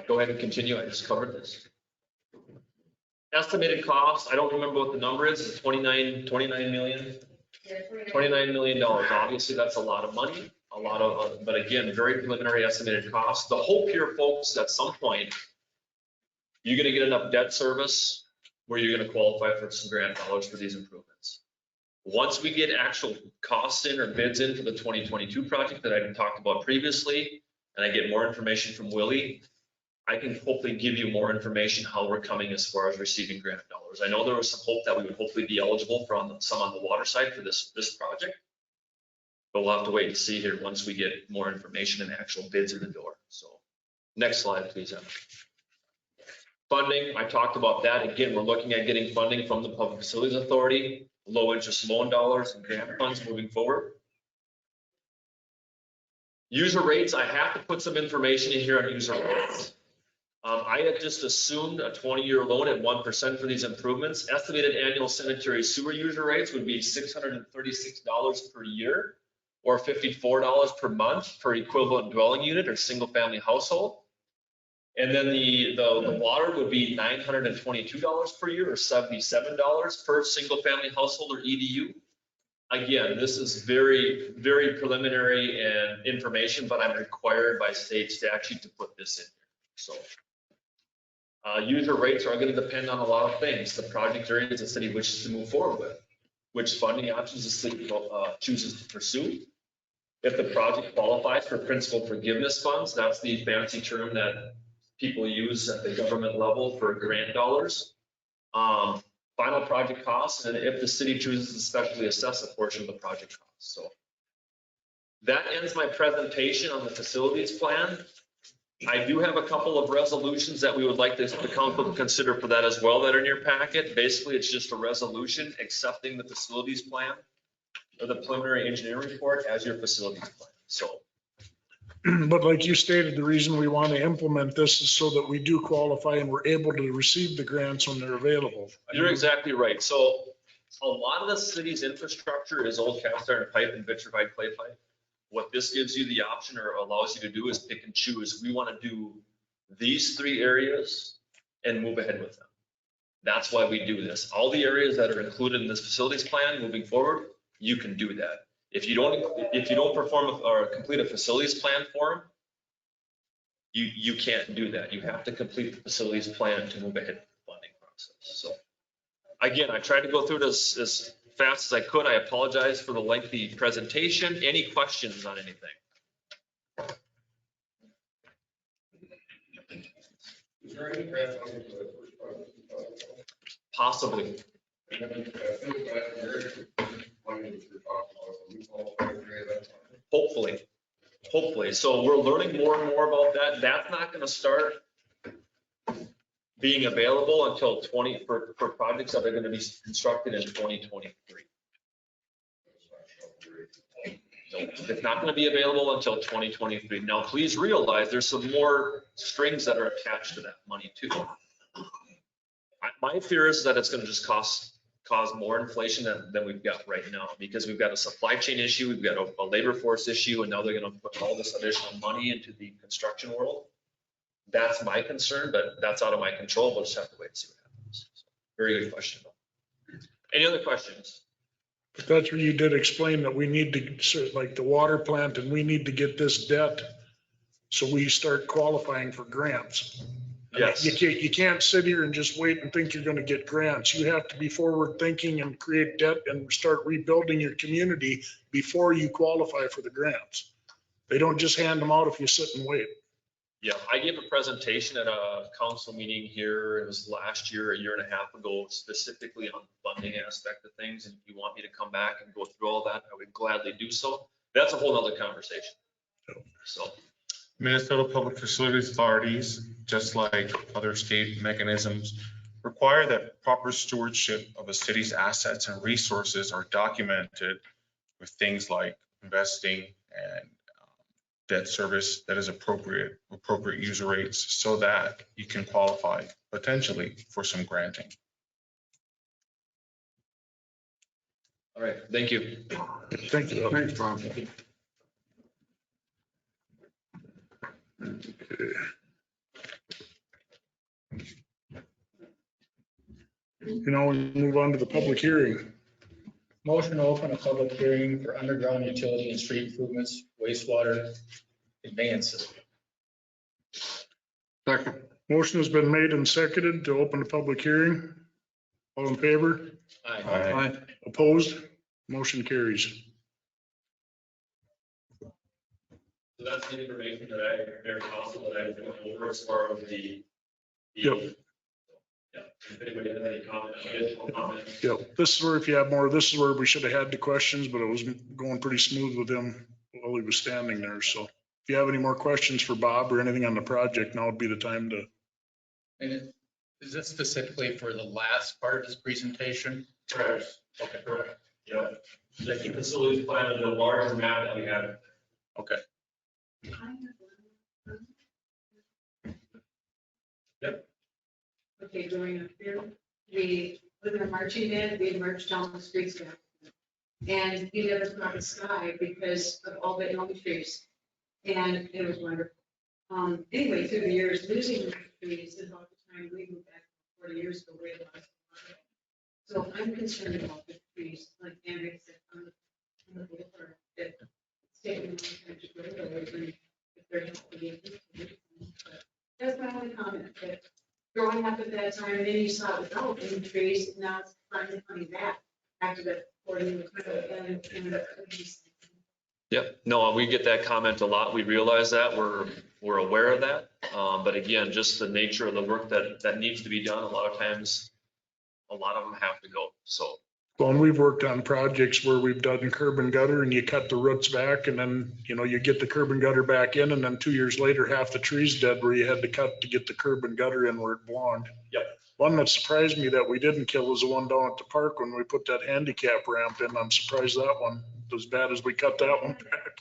Go ahead and continue. I just covered this. Estimated cost, I don't remember what the number is. It's 29 million. Yeah, $29 million. Obviously, that's a lot of money. But again, very preliminary estimated cost. The hope here, folks, at some point, you're going to get enough debt service where you're going to qualify for some grant dollars for these improvements. Once we get actual costs in or bids in for the 2022 project that I talked about previously, and I get more information from Willie, I can hopefully give you more information how we're coming as far as receiving grant dollars. I know there was some hope that we would hopefully be eligible for some on the water side for this project, but we'll have to wait and see here once we get more information and actual bids in the door. So next slide, please, Emma. Funding, I talked about that. Again, we're looking at getting funding from the Public Facilities Authority, low interest loan dollars and grant funds moving forward. User rates, I have to put some information in here on user rates. I had just assumed a 20-year loan at 1% for these improvements. Estimated annual sanitary sewer user rates would be $636 per year or $54 per month per equivalent dwelling unit or single family household. And then the water would be $922 per year or $77 per single family household or EDU. Again, this is very, very preliminary and information, but I'm required by state statute to put this in here. So user rates are going to depend on a lot of things. The project areas the city wishes to move forward with, which funding options the city chooses to pursue. If the project qualifies for principal forgiveness funds, that's the fancy term that people use at the government level for grant dollars. Final project costs, and if the city chooses to specially assess a portion of the project costs. So that ends my presentation on the facilities plan. I do have a couple of resolutions that we would like the council to consider for that as well that are in your packet. Basically, it's just a resolution accepting the facilities plan or the preliminary engineering report as your facilities plan. So. But like you stated, the reason we want to implement this is so that we do qualify and we're able to receive the grants when they're available. You're exactly right. So a lot of the city's infrastructure is old cast iron pipe and vitrified clay pipe. What this gives you the option or allows you to do is pick and choose. We want to do these three areas and move ahead with them. That's why we do this. All the areas that are included in this facilities plan moving forward, you can do that. If you don't perform or complete a facilities plan for them, you can't do that. You have to complete the facilities plan to move ahead with the funding process. So again, I tried to go through this as fast as I could. I apologize for the lengthy presentation. Any questions on anything? Is there any grant funding for the first project? Possibly. Hopefully. So we're learning more and more about that. That's not going to start being available until for projects that are going to be constructed in 2023. So it's not going to be available until 2023. Now, please realize there's some more strings that are attached to that money too. My fear is that it's going to just cause more inflation than we've got right now, because we've got a supply chain issue, we've got a labor force issue, and now they're going to put all this additional money into the construction world. That's my concern, but that's out of my control. We'll just have to wait and see what happens. So, very good question. Any other questions? But that's where you did explain that we need to, like the water plant, and we need to get this debt so we start qualifying for grants. Yes. You can't sit here and just wait and think you're gonna get grants. You have to be forward thinking and create debt and start rebuilding your community before you qualify for the grants. They don't just hand them out if you sit and wait. Yeah, I gave a presentation at a council meeting here, it was last year, a year and a half ago, specifically on the funding aspect of things. And if you want me to come back and go through all that, I would gladly do so. That's a whole nother conversation. So. Minnesota Public Facilities Authorities, just like other state mechanisms, require that proper stewardship of a city's assets and resources are documented with things like investing and debt service that is appropriate user rates, so that you can qualify potentially for some granting. All right, thank you. Thank you. Thanks, Bob. You know, we move on to the public hearing. Motion to open a public hearing for underground utility and street improvements, wastewater advance system. Second. Motion has been made and seconded to open the public hearing. All in favor? Aye. Opposed? Motion carries. So that's the information that I prepared council that I went over as far as the. Yep. Yeah, if anybody has any comments, additional comments. Yep, this is where if you have more, this is where we should have had the questions, but it was going pretty smooth with him while he was standing there. So if you have any more questions for Bob or anything on the project, now would be the time to. And is this specifically for the last part of his presentation? Correct. Okay, correct. Yeah. The key facilities plan is the larger map that we have. Okay. Yep. Okay, going up here, we live in a marching band, we marched down the streets now. And we never saw the sky because of all the elm trees. And it was wonderful. Anyway, through the years, losing the trees is about the time we moved back 40 years ago. We lost a lot of them. So I'm concerned about the trees, like Andrew said, on the boulevard, that it's taking a long time to grow those, and if they're healthy. That's my only comment, that growing up at that time, and then you saw it developing trees, now it's finally coming back after the 40 years ago. Yep, no, we get that comment a lot. We realize that, we're aware of that. But again, just the nature of the work that needs to be done, a lot of times, a lot of them have to go, so. Well, and we've worked on projects where we've done curb and gutter and you cut the roots back and then, you get the curb and gutter back in and then 2 years later, half the tree's dead where you had to cut to get the curb and gutter in where it belonged. Yep. One that surprised me that we didn't kill was the one down at the park when we put that handicap ramp in. I'm surprised that one, as bad as we cut that one back.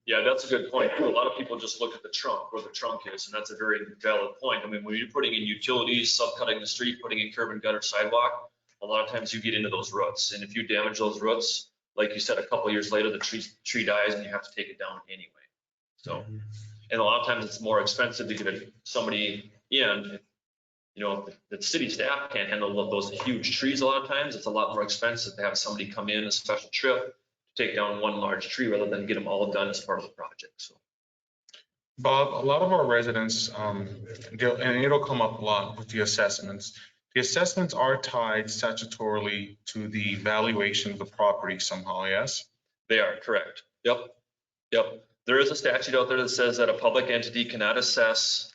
Yeah, that's a good point. A lot of people just look at the trunk, where the trunk is, and that's a very valid point. I mean, when you're putting in utilities, subcutting the street, putting in curb and gutter sidewalk, a lot of times you get into those roots. And if you damage those roots, like you said, a couple of years later, the tree dies and you have to take it down anyway. So, and a lot of times it's more expensive to get somebody in. The city staff can't handle those huge trees a lot of times. It's a lot more expensive to have somebody come in a special trip, take down one large tree rather than get them all done as part of the project. So, Bob, a lot of our residents, and it'll come up a lot with the assessments. The assessments are tied statutorily to the valuation of the property somehow, yes? They are, correct. Yep. There is a statute out there that says that a public entity cannot assess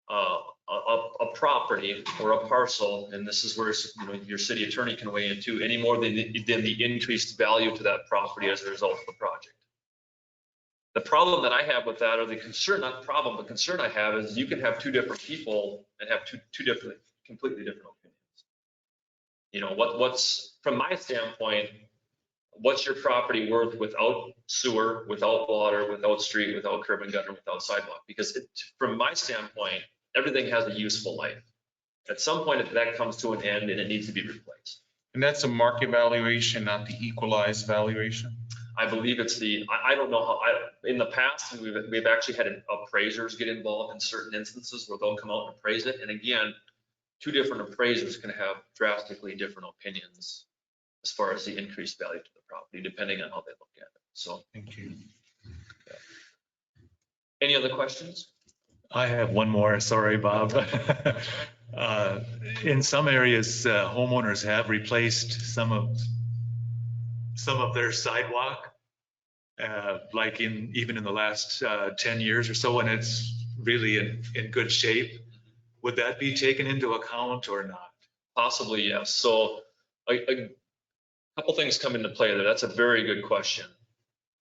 a property or a parcel, and this is where your city attorney can weigh in too, any more than the increased value to that property as a result of the project. The problem that I have with that, or the concern, not the problem, but concern I have, is you can have two different people and have two different, completely different opinions. What's from my standpoint, what's your property worth without sewer, without water, without street, without curb and gutter, without sidewalk? Because from my standpoint, everything has a useful life. At some point, that comes to an end and it needs to be replaced. And that's a market valuation, not the equalized valuation? I believe it's I don't know how, in the past, we've actually had appraisers get involved in certain instances where they'll come out and appraise it. And again, two different appraisers can have drastically different opinions as far as the increased value to the property, depending on how they look at it. So. Thank you. Any other questions? I have one more. Sorry, Bob. In some areas, homeowners have replaced some of their sidewalk, like even in the last 10 years or so, and it's really in good shape. Would that be taken into account or not? Possibly, yes. So a couple things come into play there. That's a very good question.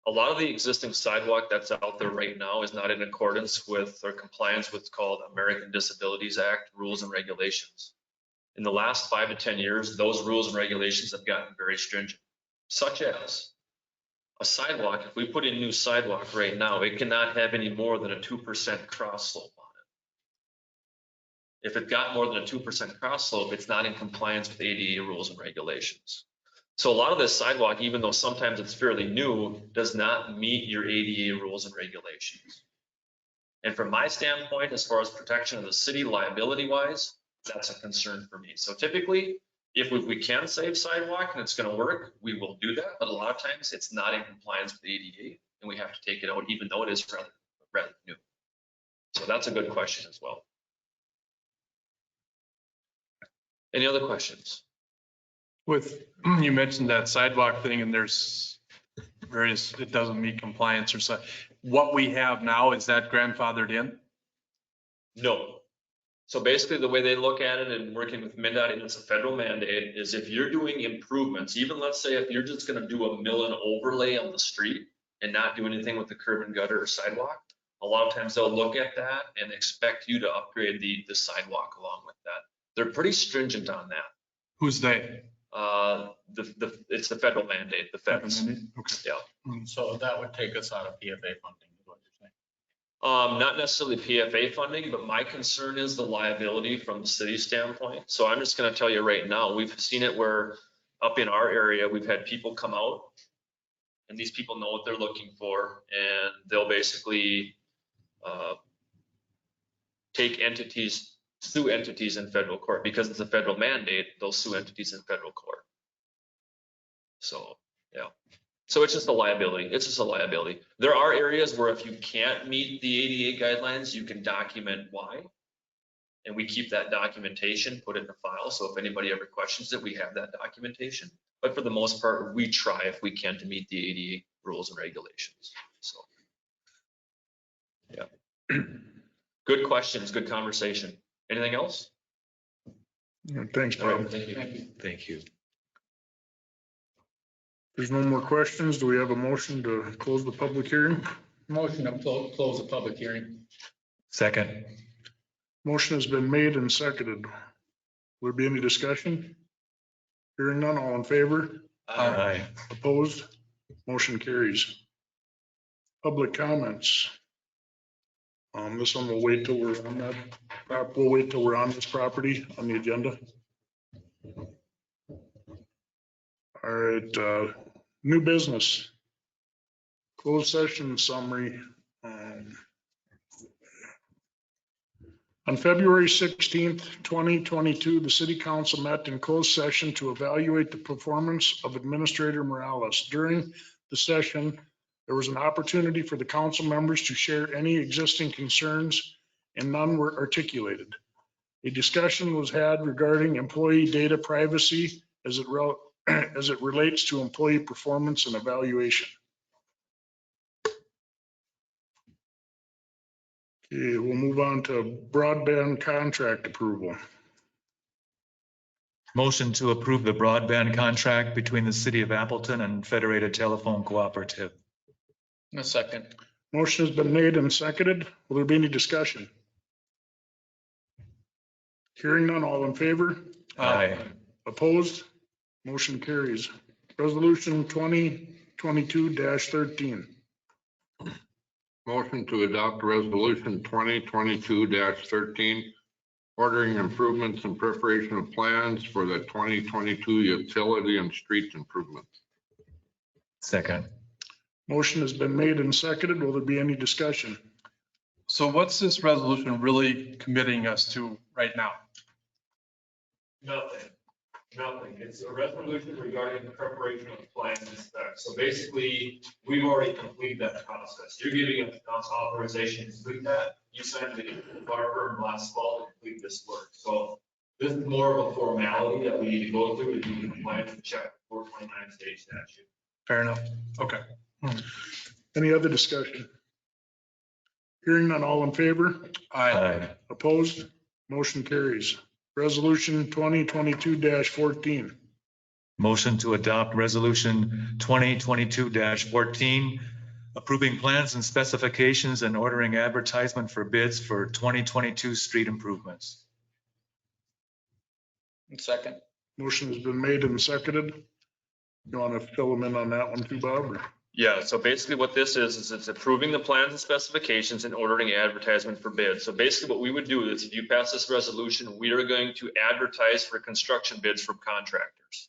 A lot of the existing sidewalk that's out there right now is not in accordance with or compliance with called American Disabilities Act rules and regulations. In the last 5 to 10 years, those rules and regulations have gotten very stringent, such as a sidewalk. If we put in new sidewalk right now, it cannot have any more than a 2% cross slope on it. If it got more than a 2% cross slope, it's not in compliance with ADA rules and regulations. So a lot of this sidewalk, even though sometimes it's fairly new, does not meet your ADA rules and regulations. And from my standpoint, as far as protection of the city liability wise, that's a concern for me. So typically, if we can save sidewalk and it's going to work, we will do that. But a lot of times it's not in compliance with ADA and we have to take it out, even though it is rather new. So that's a good question as well. Any other questions? With, you mentioned that sidewalk thing and there's various, it doesn't meet compliance or so. What we have now, is that grandfathered in? No. So basically the way they look at it and working with MnDOT, and it's a federal mandate, is if you're doing improvements, even let's say if you're just going to do a mill and overlay on the street and not do anything with the curb and gutter or sidewalk, a lot of times they'll look at that and expect you to upgrade the sidewalk along with that. They're pretty stringent on that. Who's they? It's the federal mandate, the feds. Okay. Yeah. So that would take us out of PFA funding, is what you're saying? Not necessarily PFA funding, but my concern is the liability from the city standpoint. So I'm just going to tell you right now, we've seen it where up in our area, we've had people come out and these people know what they're looking for and they'll basically sue entities in federal court because it's a federal mandate. They'll sue entities in federal court. So, yeah. So it's just a liability. It's just a liability. There are areas where if you can't meet the ADA guidelines, you can document why. And we keep that documentation, put it in a file. So if anybody ever questions it, we have that documentation. But for the most part, we try if we can to meet the ADA rules and regulations. So, yeah. Good questions, good conversation. Anything else? Thanks, Bob. Right, thank you. Thank you. There's no more questions. Do we have a motion to close the public hearing? Motion to close the public hearing. Second. Motion has been made and seconded. Will there be any discussion? Hearing none, all in favor? Aye. Opposed? Motion carries. Public comments. This one will wait till we're on that. We'll wait till we're on this property on the agenda. All right, new business. Closed session summary. On February 16th, 2022, the city council met in closed session to evaluate the performance of Administrator Morales. During the session, there was an opportunity for the council members to share any existing concerns and none were articulated. A discussion was had regarding employee data privacy as it relates to employee performance and evaluation. Okay, we'll move on to broadband contract approval. Motion to approve the broadband contract between the city of Appleton and Federated Telephone Cooperative. A second. Motion has been made and seconded. Will there be any discussion? Hearing none, all in favor? Aye. Opposed? Motion carries. Resolution 2022-13. Motion to adopt resolution 2022-13, ordering improvements and preparation of plans for the 2022 utility and street improvements. Second. Motion has been made and seconded. Will there be any discussion? So what's this resolution really committing us to right now? Nothing. Nothing. It's a resolution regarding the preparation of plans and specs. So basically, we've already completed that process. You're giving us authorization to complete that. You signed the our firm last fall to complete this work. So this is more of a formality that we need to go through to do the compliance and check 429 state statute. Fair enough. Okay. Any other discussion? Hearing none, all in favor? Aye. Opposed? Motion carries. Resolution 2022-14. Motion to adopt resolution 2022-14, approving plans and specifications and ordering advertisement for bids for 2022 street improvements. Second. Motion has been made and seconded. You want to fill them in on that one too, Bob? or- Yeah, so basically what this is it's approving the plans and specifications and ordering advertisement for bids. So basically what we would do is if you pass this resolution, we are going to advertise for construction bids from contractors.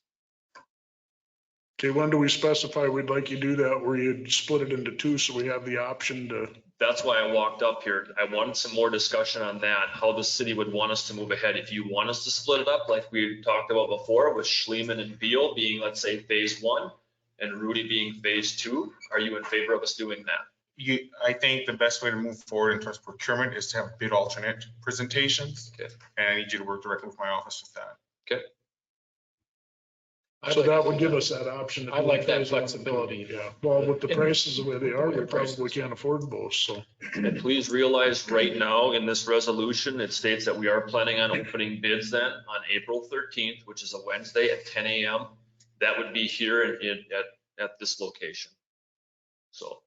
Okay, when do we specify we'd like you to do that, where you split it into two so we have the option to, That's why I walked up here. I wanted some more discussion on that, how the city would want us to move ahead. If you want us to split it up like we talked about before with Schliemann and Beal being, let's say, phase one and Rudy being phase two, are you in favor of us doing that? I think the best way to move forward in terms of procurement is to have bid alternate presentations. Okay. And I need you to work directly with my office with that. Okay. so that would give us that option. if I like that you guys want to- flexibility. Yeah, well, with the prices the way they are, we probably can't afford both, so. And please realize right now in this resolution, it states that we are planning on opening bids then on April 13th, which is a Wednesday at 10 a.m. That would be here at this location. So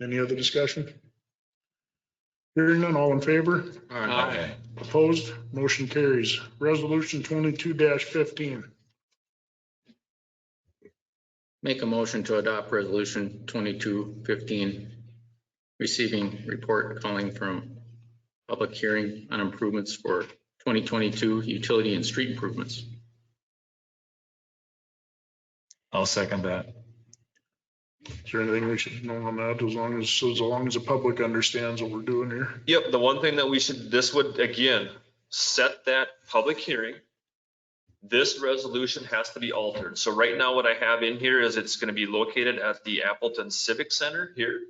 Any other discussion? Hearing none, all in favor? Aye. Opposed? Motion carries. Resolution 22-15. Make a motion to adopt resolution 2215, receiving report calling from public hearing on improvements for 2022 utility and street improvements. I'll second that. Is there anything we should know on that, as long as the public understands what we're doing here? yep, the one thing that this would, again, set that public hearing. This resolution has to be altered. So right now what I have in here is it's going to be located at the Appleton Civic Center here.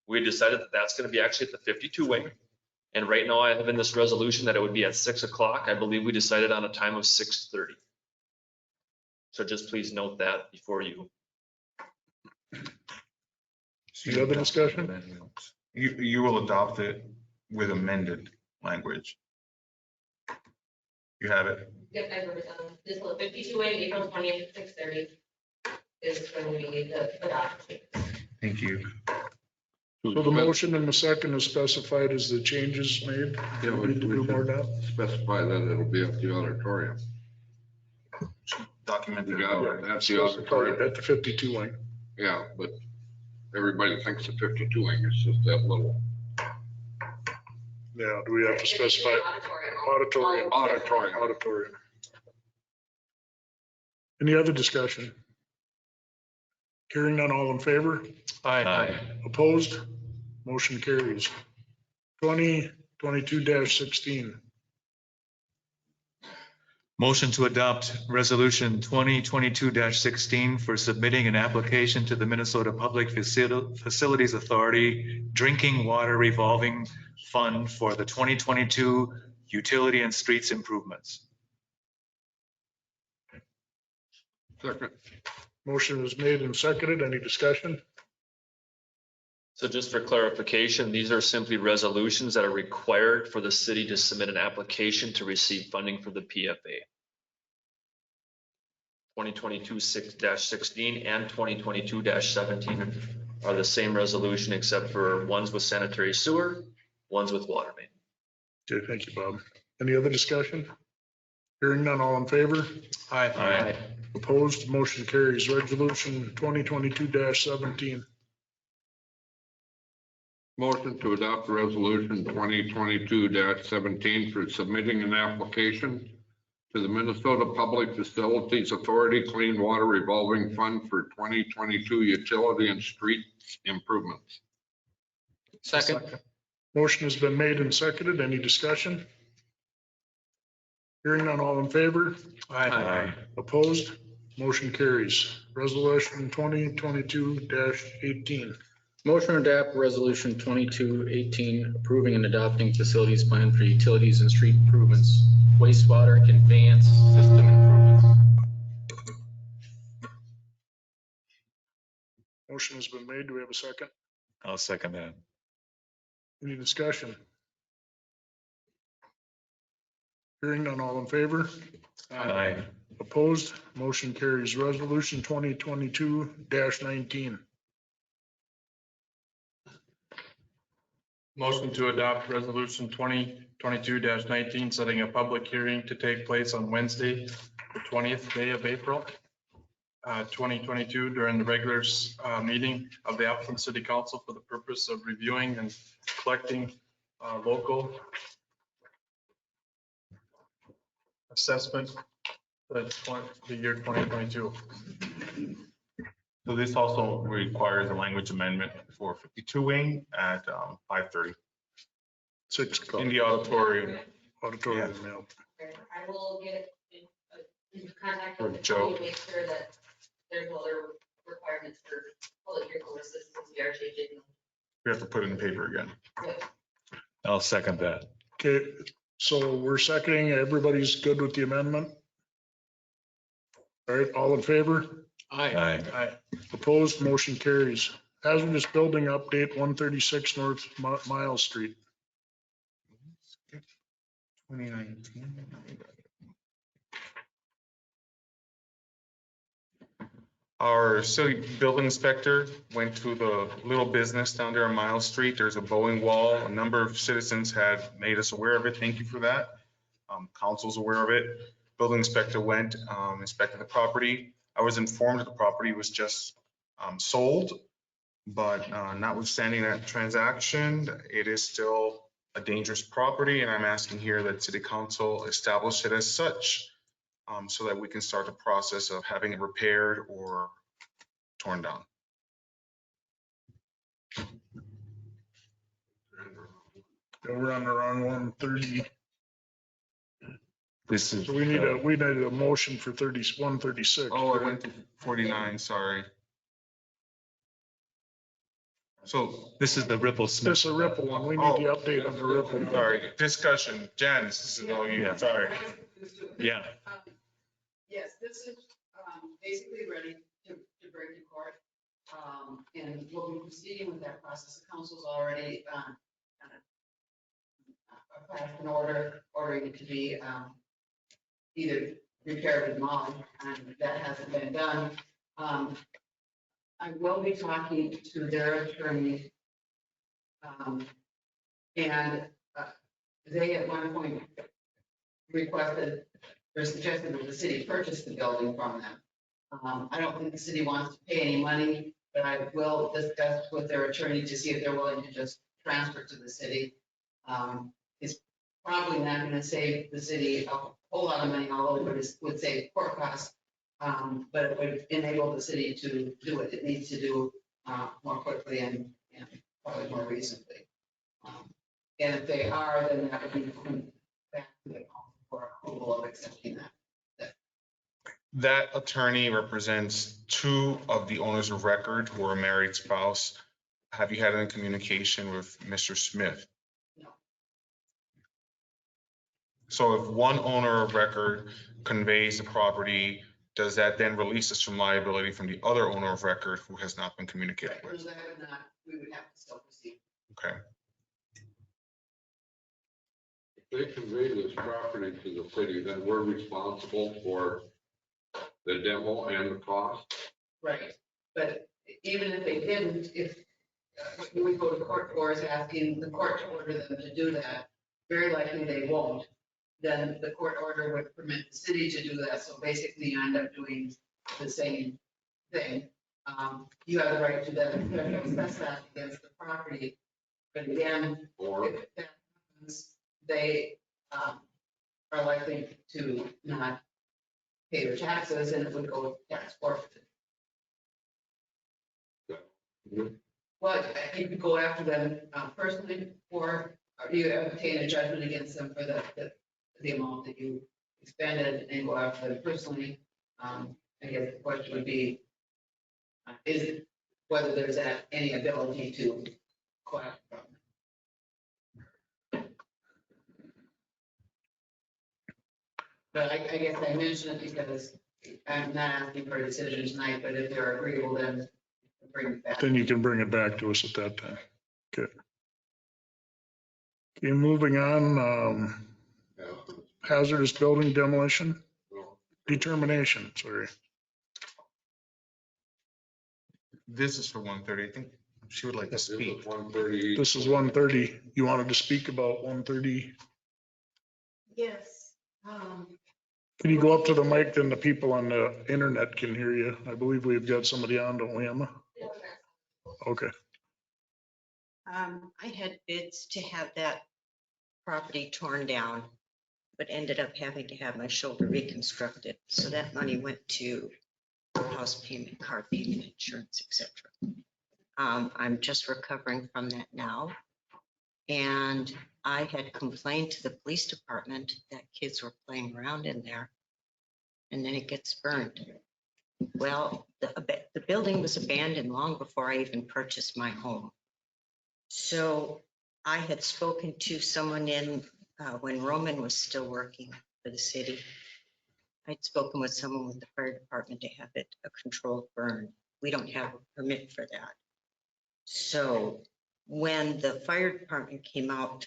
We decided that that's going to be actually at the 52 wing. And right now I have in this resolution that it would be at 6 o'clock. I believe we decided on a time of 6:30. So just please note that before you. Any other discussion? You will adopt it with amended language. You have it. Yep, I've written down. This will 52 wing, April 20th, 6:30 is when we need to adopt. Thank you. So the motion and the second is specified as the changes made. Yeah, We need to do more now. Specify that it'll be at the auditorium. Document. You got it, that's the auditorium. At the 52 wing. Yeah, but everybody thinks the 52 wing is just that little Yeah, do we have to specify Auditorium. auditorium? Any other discussion? Hearing none, all in favor? Aye. Opposed? Motion carries. 2022-16. Motion to adopt resolution 2022-16 for submitting an application to the Minnesota Public Facilities Authority Drinking Water Revolving Fund for the 2022 utility and streets improvements. second. Motion is made and seconded. Any discussion? So just for clarification, these are simply resolutions that are required for the city to submit an application to receive funding for the PFA. 2022-16 and 2022-17 are the same resolution except for ones with sanitary sewer, ones with water main. Okay, thank you, Bob. Any other discussion? Hearing none, all in favor? Aye. Opposed? Motion carries. Resolution 2022-17. Motion to adopt resolution 2022-17 for submitting an application to the Minnesota Public Facilities Authority Clean Water Revolving Fund for 2022 utility and street improvements. Second. Motion has been made and seconded. Any discussion? Hearing none, all in favor? Aye. Opposed? Motion carries. Resolution 2022-18. Motion to adopt resolution 2218, approving and adopting facilities plan for utilities and street improvements, wastewater conveyance system improvements. Motion has been made. Do we have a second? I'll second that. Any discussion? Hearing none, all in favor? Aye. Opposed? Motion carries. Resolution 2022-19. Motion to adopt resolution 2022-19, setting a public hearing to take place on Wednesday, the 20th day of April, 2022, during the regular meeting of the Appleton City Council for the purpose of reviewing and collecting local assessment for the year 2022. So this also requires a language amendment for 52 wing at 5:30 6 in the auditorium. auditorium. Yeah. Yeah. I will get in contact With with Joe. Joe to make sure that there's other requirements for public vehicle assistance, we are changing. We have to put it in the paper again. I'll second that. Okay, so we're seconding. Everybody's good with the amendment? All right, all in favor? Aye. Opposed? Motion carries. Hazardous building update, 136 North Miles Street. 2019. Our city building inspector went to the little business down there on Miles Street. There's a Boeing wall. A number of citizens had made us aware of it. Thank you for that. Council's aware of it. Building inspector went, inspected the property. I was informed that the property was just sold, but notwithstanding that transaction, it is still a dangerous property, and I'm asking here that city council establish it as such, so that we can start the process of having it repaired or torn down. We're on the wrong 130. This is. So we need a motion for 136. Oh, I went to 49, sorry. So This is the Ripple Smith. This is a Ripple one. We need the update on the Ripple. sorry, discussion. Janice, this is all you, Yeah. sorry. Yeah. Yes, this is basically ready to bring to court. And we'll be proceeding with that process. The council's already passed an order ordering it to be either repaired or demolished, and that hasn't been done. I will be talking to their attorney. And they at one point requested or suggested that the city purchase the building from them. I don't think the city wants to pay any money, but I will discuss with their attorney to see if they're willing to just transfer to the city. It's probably not going to save the city a whole lot of money, although it would save court costs. But it would enable the city to do what it needs to do more quickly and probably more reasonably. And if they are, then that would be coming back to the council for approval of accepting that. That attorney represents two of the owners of record who are a married spouse. Have you had any communication with Mr. Smith? No. So if one owner of record conveys the property, does that then release us from liability from the other owner of record who has not been communicated with? That would not, we would have to still proceed. Okay. If they convey this property to the city, then we're responsible for the demo and the cost. Right, but even if they didn't, if we would go to court for us asking the court to order them to do that, very likely they won't. Then the court order would permit the city to do that. So basically you end up doing the same thing. You have the right to then assess that against the property. But again, Or if that happens, they are likely to not pay their taxes and it would go tax forfeited. Well, you could go after them personally, or you obtain a judgment against them for the amount that you expended and go after them personally. I guess the question would be, is whether there's any ability to collect from them. But I guess I mention it because I'm not asking for a decision tonight, but if they're agreeable, then bring it back. Then you can bring it back to us at that time. Okay. Okay, moving on, hazardous building demolition determination, sorry. This is for 130. I think she would like to speak. 130. This is 130. You wanted to speak about 130? Yes. Can you go up to the mic, then the people on the internet can hear you? I believe we've got somebody on, don't we, Emma? Okay. I had bids to have that property torn down, but ended up having to have my shoulder reconstructed. So that money went to house payment, car payment, insurance, etc. I'm just recovering from that now. And I had complained to the police department that kids were playing around in there and then it gets burned. Well, the building was abandoned long before I even purchased my home. So I had spoken to someone when Roman was still working for the city. I'd spoken with someone with the fire department to have it a controlled burn. We don't have a permit for that. So when the fire department came out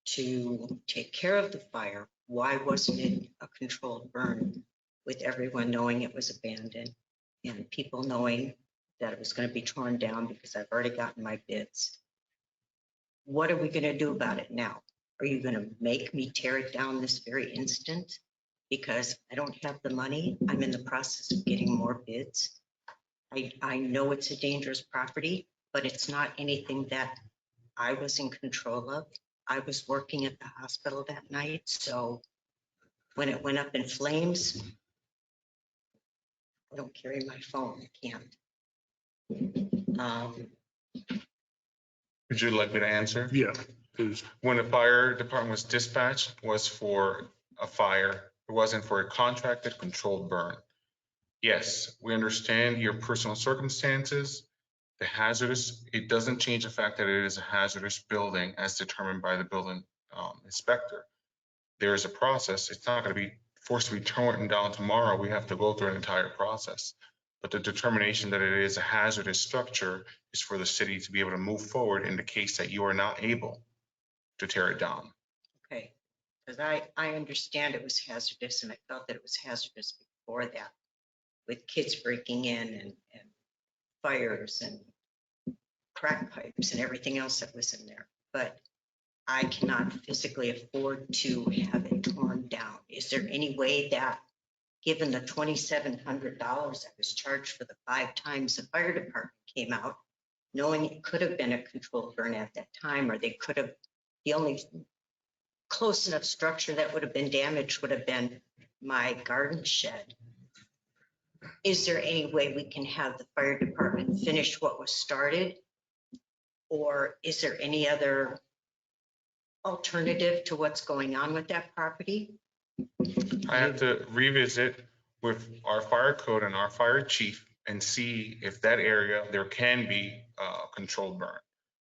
to take care of the fire, why wasn't it a controlled burn with everyone knowing it was abandoned and people knowing that it was going to be torn down because I've already gotten my bids? What are we going to do about it now? Are you going to make me tear it down this very instant? Because I don't have the money. I'm in the process of getting more bids. I know it's a dangerous property, but it's not anything that I was in control of. I was working at the hospital that night. So when it went up in flames, I don't carry my phone. I can't. Would you like me to answer? Yeah, please. When the fire department was dispatched, was for a fire. It wasn't for a contracted controlled burn. Yes, we understand your personal circumstances. The hazardous, it doesn't change the fact that it is a hazardous building as determined by the building inspector. There is a process. It's not going to be forced to be torn down tomorrow. We have to go through an entire process. But the determination that it is a hazardous structure is for the city to be able to move forward in the case that you are not able to tear it down. Okay, because I understand it was hazardous and I felt that it was hazardous before that with kids breaking in and fires and crack pipes and everything else that was in there. But I cannot physically afford to have it torn down. Is there any way that, given the $2,700 that was charged for the 5 times the fire department came out, knowing it could have been a controlled burn at that time, or they could have, the only close enough structure that would have been damaged would have been my garden shed. Is there any way we can have the fire department finish what was started? Or is there any other alternative to what's going on with that property? I have to revisit with our fire code and our fire chief and see if that area, there can be a controlled burn.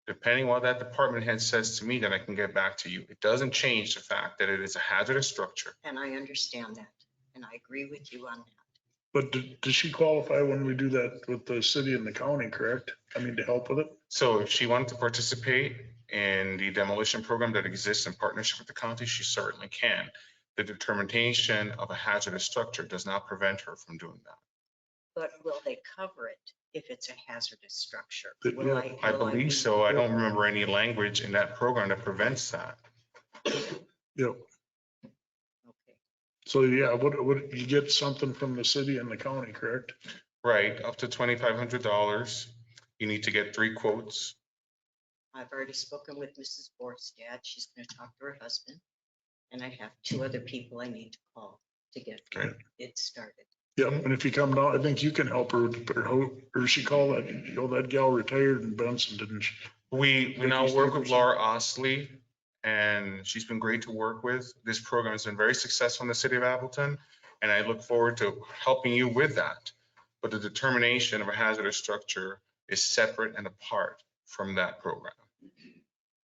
Depending what that department head says to me, then I can get back to you. It doesn't change the fact that it is a hazardous structure. And I understand that, and I agree with you on that. But does she qualify when we do that with the city and the county, correct? I mean, to help with it? So if she wanted to participate in the demolition program that exists in partnership with the county, she certainly can. The determination of a hazardous structure does not prevent her from doing that. But will they cover it if it's a hazardous structure? I believe so. I don't remember any language in that program that prevents that. Yep. So yeah, what you get something from the city and the county, correct? Right, up to $2,500. You need to get 3 quotes. I've already spoken with Mrs. Borstad. She's going to talk to her husband. And I have 2 other people I need to call to get it started. Yeah, and if you come down, I think you can help her, or she called that, that gal retired in Benson, didn't she? We now work with Laura Osley and she's been great to work with. This program has been very successful in the city of Appleton, and I look forward to helping you with that. But the determination of a hazardous structure is separate and apart from that program.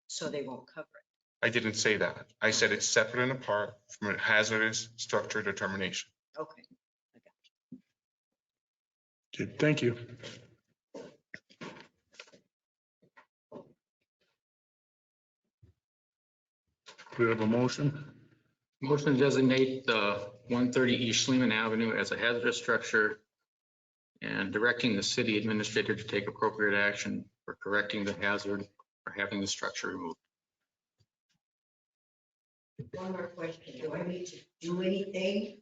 So they won't cover it. I didn't say that. I said it's separate and apart from a hazardous structure determination. Okay. Okay, thank you. Do we have a motion? Motion to designate the 130 East Schliemann Avenue as a hazardous structure and directing the city administrator to take appropriate action for correcting the hazard or having the structure removed. One more question. Do I need to do anything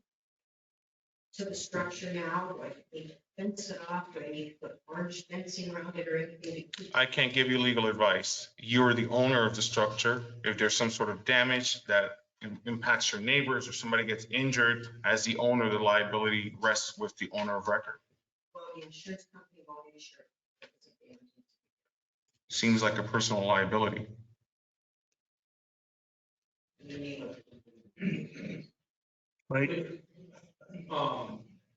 to the structure now? Do I need to fence it off? Do I need to put orange fencing around it or anything to keep? I can't give you legal advice. You're the owner of the structure. If there's some sort of damage that impacts your neighbors or somebody gets injured, as the owner, the liability rests with the owner of record. Well, the insurance company won't insure. Seems like a personal liability. Mike?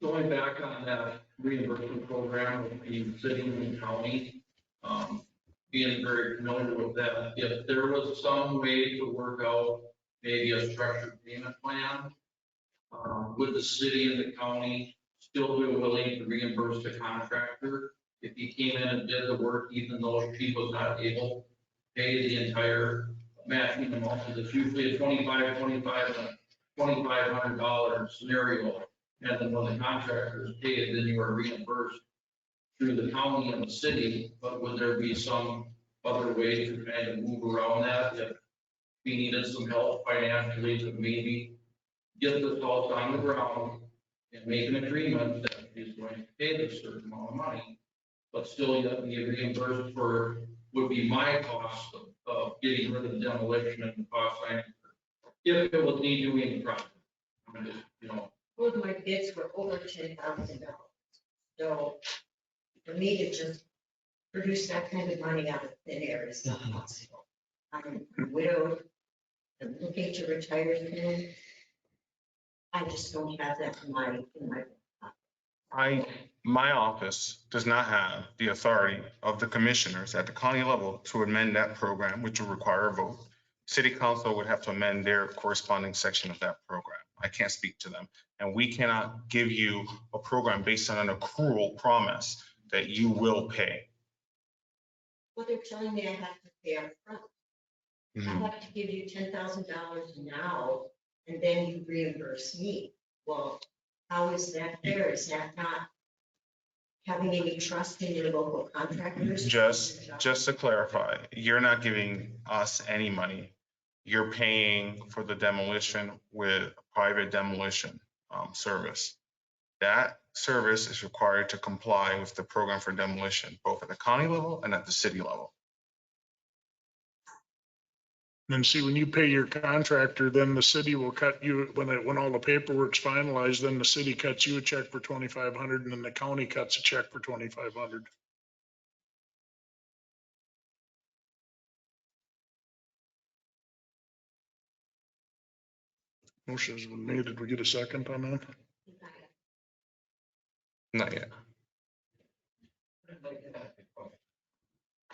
Going back on that reimbursement program with the city and county, being very familiar with that, if there was some way to work out maybe a structured payment plan, would the city and the county still be willing to reimburse the contractor if he came in and did the work, even though she was not able to pay the entire matching amount? Because it's usually a $2,500 scenario. And then when the contractor is paid, then you are reimbursed through the county and the city. But would there be some other way to kind of move around that if we needed some help financially to maybe get this house on the ground and make an agreement that he's going to pay this certain amount of money, but still yet be reimbursed for would be my cost of getting rid of the demolition and the cost if it was me doing the project. I mean, you know. Both my bids were over $10,000. So for me to just produce that kind of money out of thin air is not possible. I'm widowed. I'm looking to retire soon. I just don't have that in my. My office does not have the authority of the commissioners at the county level to amend that program, which would require a vote. City council would have to amend their corresponding section of that program. I can't speak to them. And we cannot give you a program based on an accrual promise that you will pay. Well, they're telling me I have to pay up front. I have to give you $10,000 now, and then you reimburse me. Well, how is that fair? Is that not having any trust in your local contractors? Just to clarify, you're not giving us any money. You're paying for the demolition with a private demolition service. That service is required to comply with the program for demolition, both at the county level and at the city level. And see, when you pay your contractor, then the city will cut you, when all the paperwork's finalized, then the city cuts you a check for 2,500 and then the county cuts a check for 2,500. Motion's been made. Did we get a second on that? Not yet.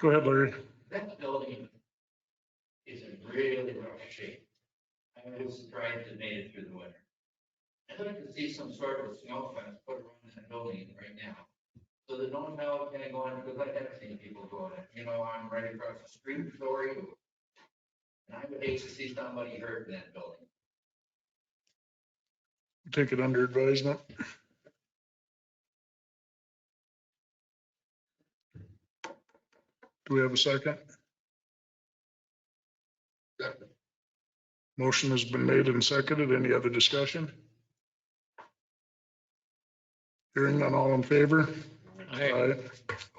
Go ahead, Larry. That building is in really rough shape. I was surprised it made it through the winter. I'd like to see some sort of a snow fence put around that building right now. So that no one knows can go on, because I have seen people going in, you know, I'm right across the street from you. And I would hate to see somebody hurt in that building. Take it under advisement. Do we have a second? Second. Motion has been made and seconded. Any other discussion? Hearing none, all in favor? Aye.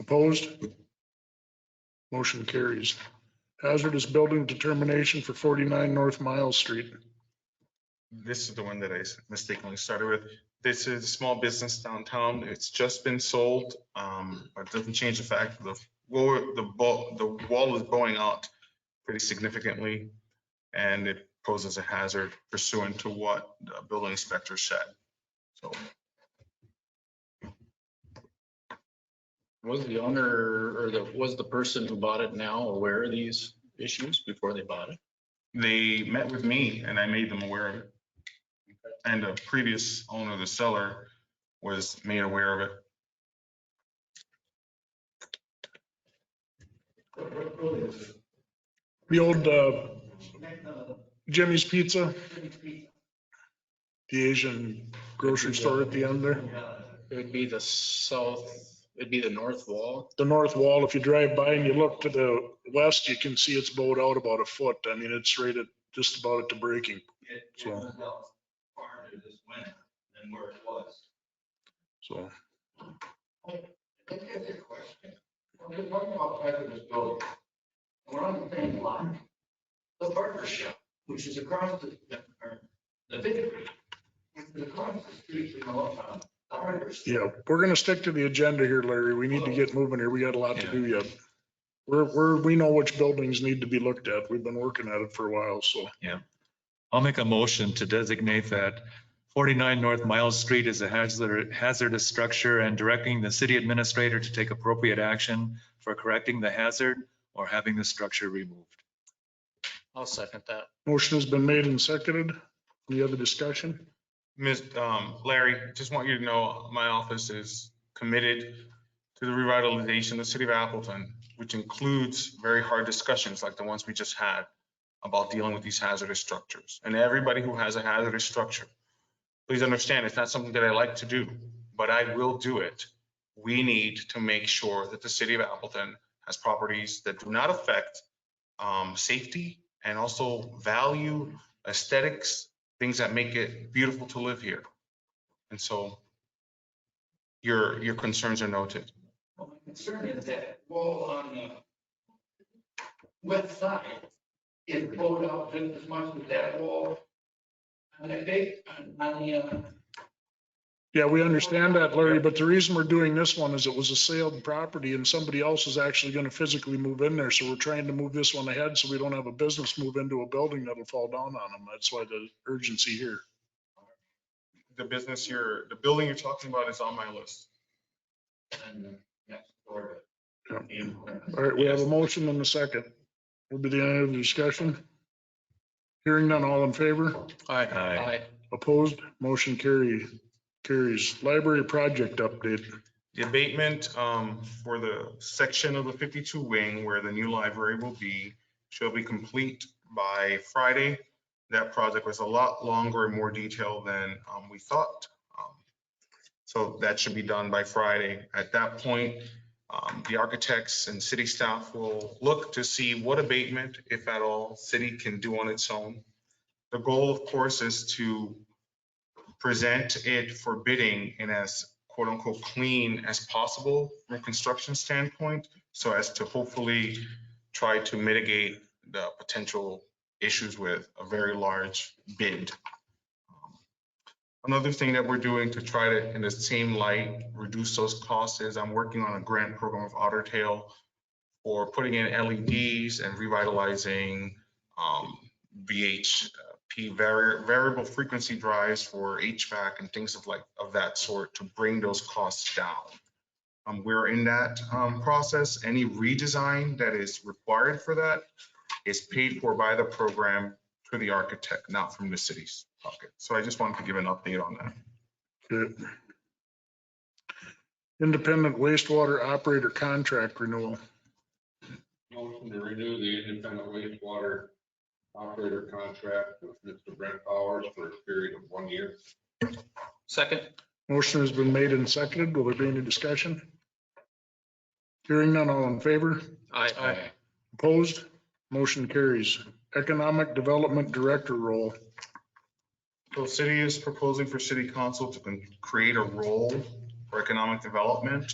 Opposed? Motion carries. Hazardous building determination for 49 North Miles Street. This is the one that I mistakenly started with. This is a small business downtown. It's just been sold, but it doesn't change the fact that the wall is bowing out pretty significantly. and it poses a hazard pursuant to what the building inspector said. So Was the owner or was the person who bought it now aware of these issues before they bought it? they met with me and I made them aware of it. And the previous owner, the seller, was made aware of it. The old Jimmy's Pizza, the Asian grocery store at the end there. It would be the south, it'd be the north wall. The north wall, if you drive by and you look to the west, you can see it's bowed out about a foot. I mean, it's rated just about at the breaking. It moved out farther this winter than where it was. So, I think that's a question. When we're talking about President's building, we're on the same lot. The barber shop, which is across the Victory, which is across the street from the hardware store. yeah, we're gonna stick to the agenda here, Larry. We need to get moving here. We got a lot to do yet. We know which buildings need to be looked at. We've been working at it for a while, so. Yeah. I'll make a motion to designate that 49 North Miles Street is a hazardous structure and directing the city administrator to take appropriate action for correcting the hazard or having the structure removed. I'll second that. Motion has been made and seconded. Any other discussion? Larry, just want you to know, my office is committed to the revitalization of the city of Appleton, which includes very hard discussions like the ones we just had about dealing with these hazardous structures. And everybody who has a hazardous structure, please understand, it's not something that I like to do, but I will do it. We need to make sure that the city of Appleton has properties that do not affect safety and also value, aesthetics, things that make it beautiful to live here. And so your concerns are noted. Well, my concern is that wall on the west side is bowed out just as much as that wall on the Yeah, we understand that, Larry, but the reason we're doing this one is it was a saleable property and somebody else is actually gonna physically move in there. So we're trying to move this one ahead so we don't have a business move into a building that'll fall down on them. That's why the urgency here. The business here, the building you're talking about is on my list. All right, we have a motion and a second. Will be the end of the discussion. Hearing none, all in favor? Aye. Aye. Opposed? Motion carries. Library project update. The abatement for the section of the 52 wing where the new library will be shall be complete by Friday. That project was a lot longer and more detailed than we thought. So that should be done by Friday. At that point, the architects and city staff will look to see what abatement, if at all, city can do on its own. The goal, of course, is to present it for bidding in as quote unquote clean as possible from a construction standpoint, so as to hopefully try to mitigate the potential issues with a very large bid. Another thing that we're doing to try to, in the same light, reduce those costs is I'm working on a grant program with Otter Tail for putting in LEDs and revitalizing VHP variable frequency drives for HVAC and things of that sort to bring those costs down. We're in that process. Any redesign that is required for that is paid for by the program to the architect, not from the city's pocket. So I just wanted to give an update on that. Good. Independent wastewater operator contract renewal. Motion to renew the independent wastewater operator contract with Mr. Brent Powers for a period of 1 year. Second. Motion has been made and seconded. Will there be any discussion? Hearing none, all in favor? Aye. Opposed? Motion carries. Economic Development Director role. So city is proposing for city council to create a role for economic development.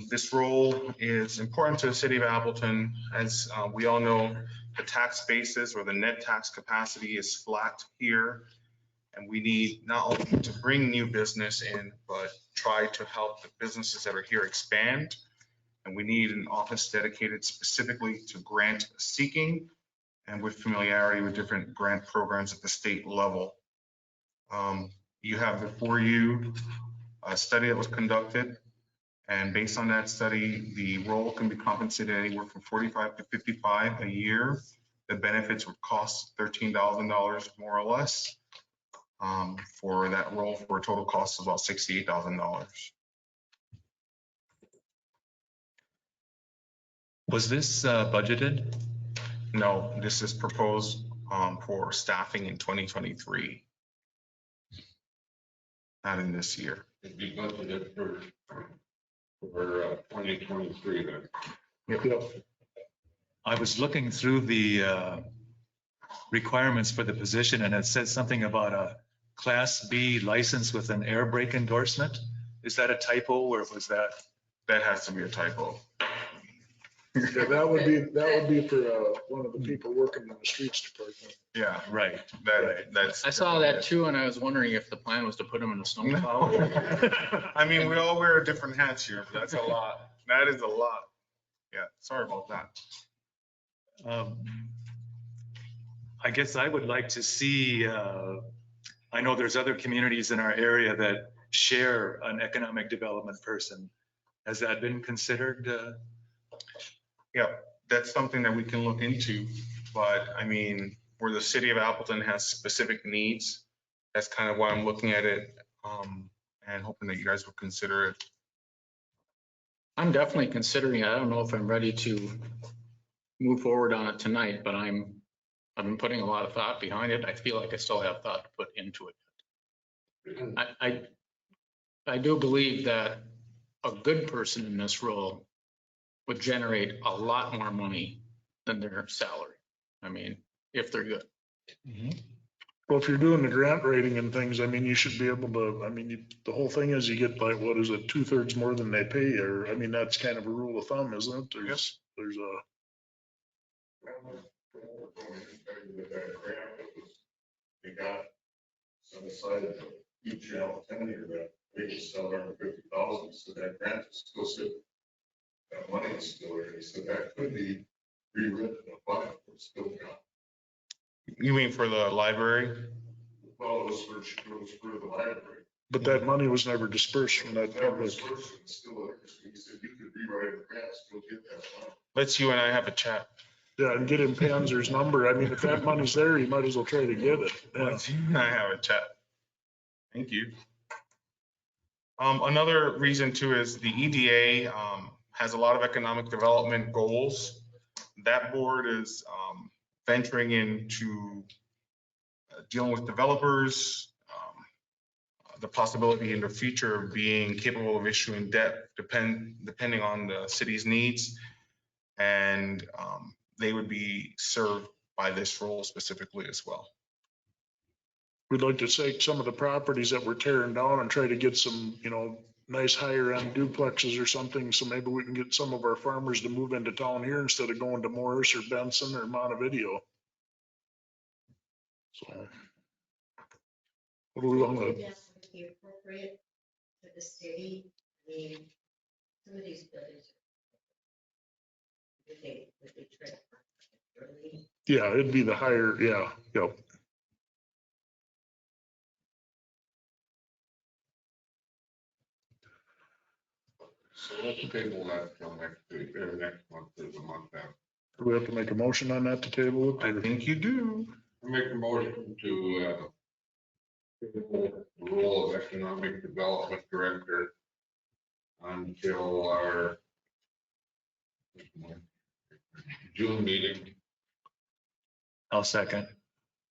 This role is important to the city of Appleton. As we all know, the tax basis or the net tax capacity is flat here. And we need not only to bring new business in, but try to help the businesses that are here expand. And we need an office dedicated specifically to grant seeking and with familiarity with different grant programs at the state level. You have before you a study that was conducted, and based on that study, the role can be compensated anywhere from 45 to 55 a year. The benefits would cost $13,000 more or less for that role, for a total cost of about $68,000. Was this budgeted? No, this is proposed for staffing in 2023. Not in this year. It'd be budgeted for 2023 then. Yep. I was looking through the requirements for the position, and it said something about a Class B license with an air brake endorsement. Is that a typo, or was that? That has to be a typo. Yeah, that would be for one of the people working in the streets department. Yeah, right. That's. I saw that too, and I was wondering if the plan was to put them in a snowplow. I mean, we all wear different hats here, but that's a lot. That is a lot. Yeah, sorry about that. I guess I would like to see, I know there's other communities in our area that share an economic development person. Has that been considered? Yeah, that's something that we can look into, but I mean, where the city of Appleton has specific needs, that's kind of why I'm looking at it and hoping that you guys will consider it. I'm definitely considering it. I don't know if I'm ready to move forward on it tonight, but I've been putting a lot of thought behind it. I feel like I still have thought to put into it. I do believe that a good person in this role would generate a lot more money than their salary. I mean, if they're good. Well, if you're doing the grant rating and things, I mean, you should be able to, I mean, the whole thing is you get like, what is it, 2/3 more than they pay, or, I mean, that's kind of a rule of thumb, isn't it? There's a. They got set aside a huge Appleton here that they just sell around 50,000, so that grant is still sitting. That money is still there, so that could be rewritten, but it's still got. You mean for the library? Well, it was for the library. But that money was never dispersed from that public. Still there, so he said you could rewrite the grant, still get that money. Let's you and I have a chat. Yeah, and get him Panzer's number. I mean, if that money's there, you might as well try to get it. Yeah. Let's you and I have a chat. Thank you. Another reason too is the EDA has a lot of economic development goals. That board is venturing into dealing with developers, the possibility in the future of being capable of issuing debt depending on the city's needs. And they would be served by this role specifically as well. We'd like to take some of the properties that we're tearing down and try to get some, nice higher end duplexes or something. So maybe we can get some of our farmers to move into town here instead of going to Morris or Benson or Montevideo. So. What do we want to? Yes, would be appropriate for the city. I mean, some of these buildings. Would they try to? Yeah, it'd be the higher, yeah, yep. So let's table that till next week, or next month, or the month after. Do we have to make a motion on that to table it? I think you do. I make a motion to the role of economic development director until our June meeting. I'll second.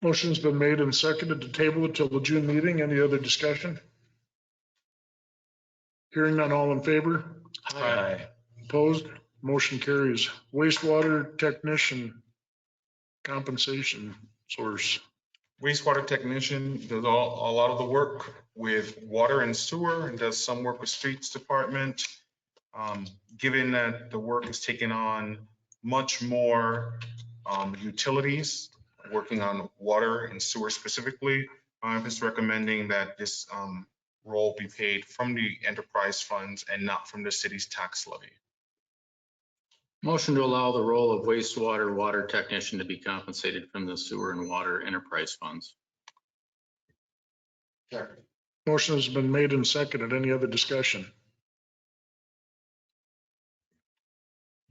Motion's been made and seconded to table it till the June meeting. Any other discussion? Hearing none, all in favor? Aye. Opposed? Motion carries. Wastewater technician compensation source. Wastewater technician does a lot of the work with water and sewer and does some work with streets department. Given that the work is taking on much more utilities, working on water and sewer specifically, I'm just recommending that this role be paid from the enterprise funds and not from the city's tax levy. Motion to allow the role of wastewater water technician to be compensated from the sewer and water enterprise funds. Motion has been made and seconded. Any other discussion?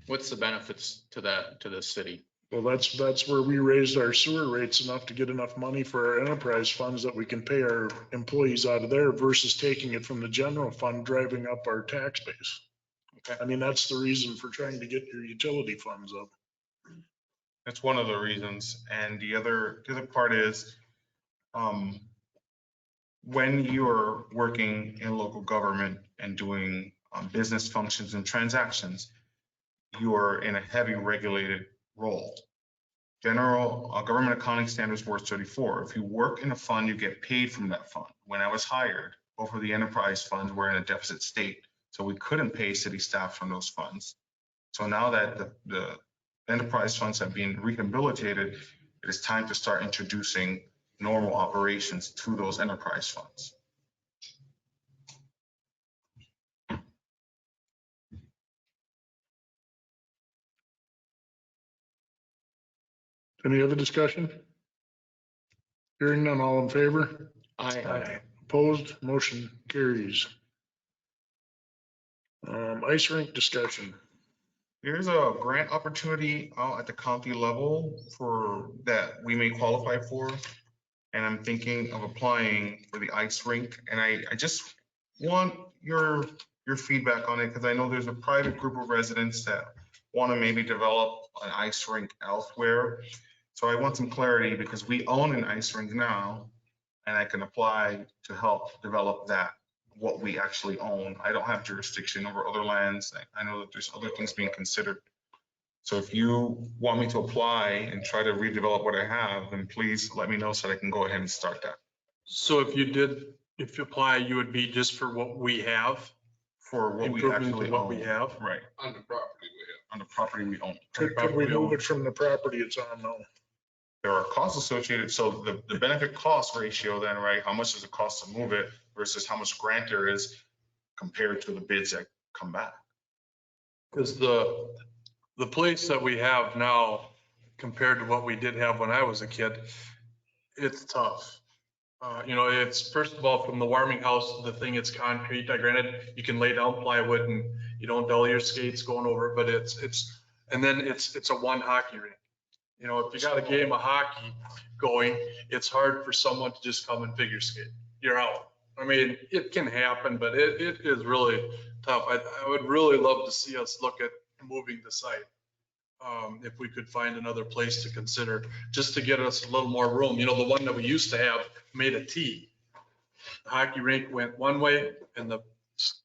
What's the benefits to that, to the city? Well, that's where we raised our sewer rates enough to get enough money for our enterprise funds that we can pay our employees out of there versus taking it from the general fund, driving up our tax base. Okay. I mean, that's the reason for trying to get your utility funds up. That's one of the reasons. And the other part is, when you're working in local government and doing business functions and transactions, you are in a heavy regulated role. General government accounting standards 434. If you work in a fund, you get paid from that fund. When I was hired, both of the enterprise funds were in a deficit state, so we couldn't pay city staff from those funds. So now that the enterprise funds have been rehabilitated, it is time to start introducing normal operations to those enterprise funds. Any other discussion? Hearing none, all in favor? Aye. Opposed, motion carries. Ice rink discussion. There's a grant opportunity out at the county level for that we may qualify for. And I'm thinking of applying for the ice rink. And I just want your feedback on it, because I know there's a private group of residents that want to maybe develop an ice rink elsewhere. So I want some clarity, because we own an ice rink now, and I can apply to help develop that, what we actually own. I don't have jurisdiction over other lands. I know that there's other things being considered. So if you want me to apply and try to redevelop what I have, then please let me know so that I can go ahead and start that. So if you apply, you would be just for what we have? For what we Improvement to actually what own. we have? Right. On the property we have. On the property we own. Could we move it from the property it's on now? There are costs associated. So the benefit cost ratio then, right? How much does it cost to move it versus how much grant there is compared to the bids that come back? Because the place that we have now compared to what we did have when I was a kid, it's tough. It's first of all, from the warming house, the thing, it's concrete. Granted, you can lay down plywood and you don't dull your skates going over it, but and then it's a one hockey rink. If you got a game of hockey going, it's hard for someone to just come and figure skate. You're out. I mean, it can happen, but it is really tough. I would really love to see us look at moving the site. If we could find another place to consider, just to get us a little more room. The one that we used to have made a T. The hockey rink went one way and the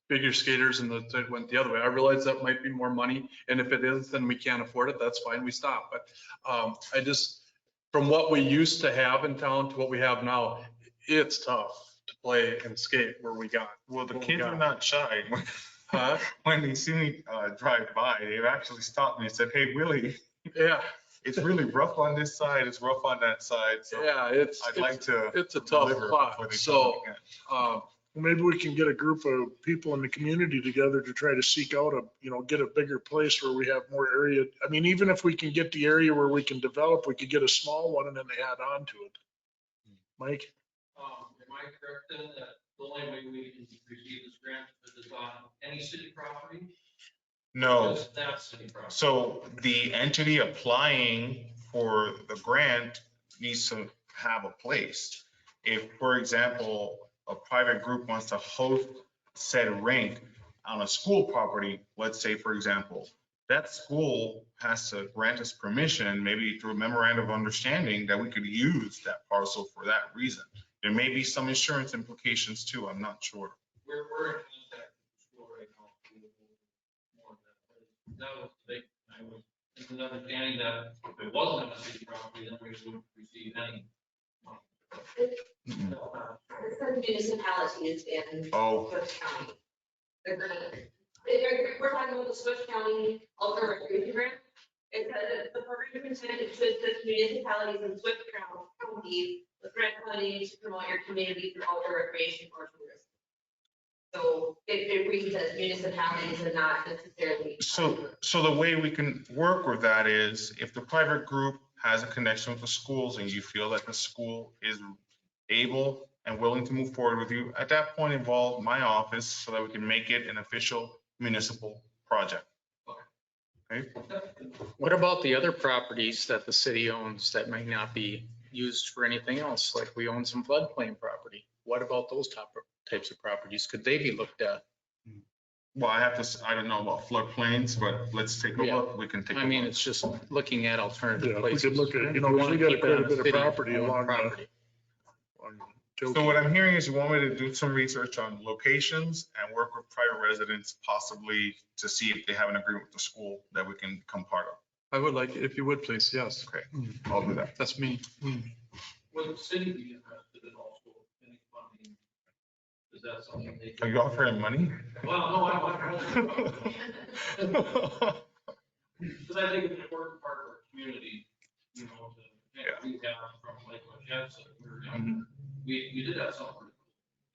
figure skaters and went the other way. I realize that might be more money, and if it is, then we can't afford it. That's fine, we stop. But from what we used to have in town to what we have now, it's tough to play and skate where we got. Well, the kids are not shy. Huh? When they see me drive by, they've actually stopped me and said, "Hey, Willie, yeah, it's really rough on this side. It's rough on that side." So yeah, I'd like to. It's a tough spot. So maybe we can get a group of people in the community together to try to seek out get a bigger place where we have more area. I mean, even if we can get the area where we can develop, we could get a small one and then they add on to it. Mike? Am I correct then that the only way we can receive this grant is on any city property? No. Just that city property? So the entity applying for the grant needs to have a place. If, for example, a private group wants to host said rink on a school property, let's say, for example, that school has to grant us permission, maybe through a memorandum of understanding, that we could use that parcel for that reason. There may be some insurance implications too, I'm not sure. We're in contact with the school right now. More than that was the big, I was in understanding that if it wasn't on a city property, then we wouldn't receive any money. It says municipalities in Oh. Swift County. The grant. We're talking about the Swift County outdoor recreation grant. It says the program is intended to assist municipalities in Swift County with grant funding to promote your community through outdoor recreation or tourism. So it reads as municipalities and not necessarily. So the way we can work with that is if the private group has a connection with the schools and you feel that the school is able and willing to move forward with you, at that point involve my office so that we can make it an official municipal project. Okay? What about the other properties that the city owns that might not be used for anything else? Like we own some floodplain property. What about those types of properties? Could they be looked at? Well, I don't know about floodplains, but let's take a Yeah. look. We can take a I mean, look. it's just looking at alternative Yeah, we places. could look at, If you know, wanna we got keep it quite on a bit of city-owned property along property. So what I'm hearing is you want me to do some research on locations and work with private residents possibly to see if they have an agreement with the school that we can become part of. I would like, if you would, please, yes. Okay, I'll do that. That's me. Would the city be interested in also any funding? Is that something they? Are you offering money? Well, no, I want. Because I think it's an important part of our community, you know, to we have from like what Jen said, we were young, we did have something.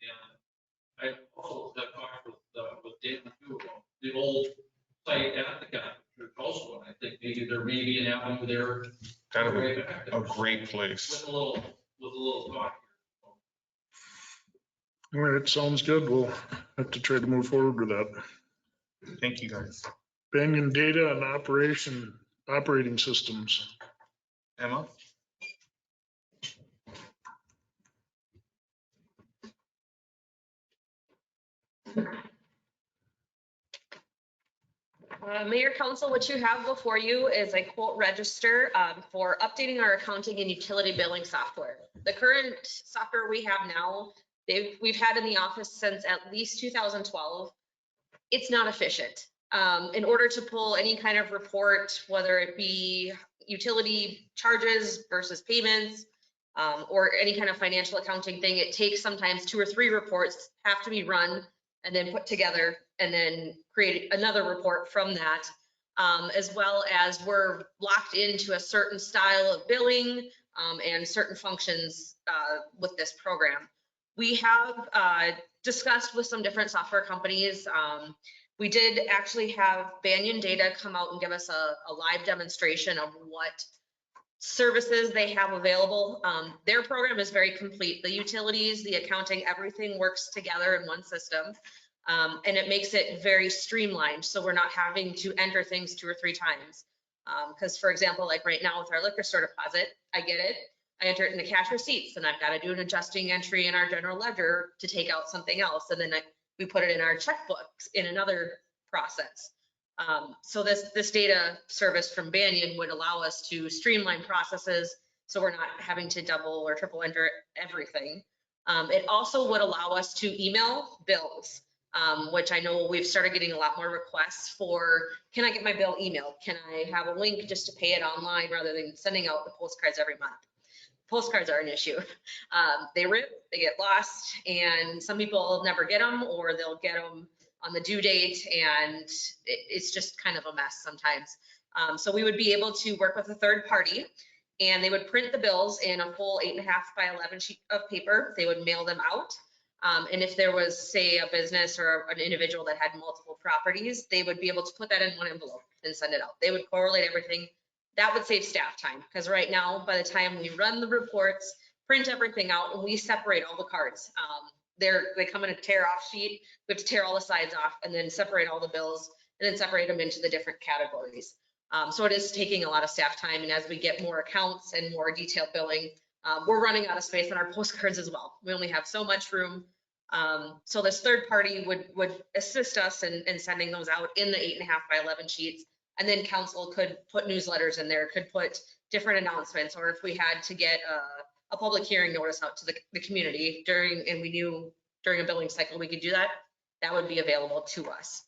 And I also that talked with David too about the old site at the Catholic Church also, and I think maybe there may be an avenue there. That'd be a great place. With a little thought. All right, sounds good. We'll have to try to move forward with that. Thank you, guys. Banyan data and operating systems. Emma? Mayor, Council, what you have before you is a quote register for updating our accounting and utility billing software. The current software we have now, we've had in the office since at least 2012. It's not efficient. In order to pull any kind of report, whether it be utility charges versus payments, or any kind of financial accounting thing, it takes sometimes 2 or 3 reports have to be run and then put together and then create another report from that, as well as we're locked into a certain style of billing and certain functions with this program. We have discussed with some different software companies. We did actually have Banyan Data come out and give us a live demonstration of what services they have available. Their program is very complete. The utilities, the accounting, everything works together in one system. And it makes it very streamlined. So we're not having to enter things 2 or 3 times. Because for example, like right now with our liquor store deposit, I get it. I enter it in the cash receipts and I've got to do an adjusting entry in our general ledger to take out something else. And then we put it in our checkbooks in another process. So this data service from Banyan would allow us to streamline processes so we're not having to double or triple enter everything. It also would allow us to email bills, which I know we've started getting a lot more requests for. Can I get my bill emailed? Can I have a link just to pay it online rather than sending out the postcards every month? Postcards are an issue. They rip, they get lost, and some people never get them, or they'll get them on the due date, and it's just kind of a mess sometimes. So we would be able to work with a third party, and they would print the bills in a full 8.5 by 11 sheet of paper. They would mail them out. And if there was, say, a business or an individual that had multiple properties, they would be able to put that in one envelope and send it out. They would correlate everything. That would save staff time, because right now, by the time we run the reports, print everything out, and we separate all the cards. They come in a tear off sheet. We have to tear all the sides off and then separate all the bills and then separate them into the different categories. So it is taking a lot of staff time. And as we get more accounts and more detailed billing, we're running out of space on our postcards as well. We only have so much room. So this third party would assist us in sending those out in the 8.5 by 11 sheets. And then council could put newsletters in there, could put different announcements, or if we had to get a public hearing notice out to the community and we knew during a billing cycle we could do that, that would be available to us.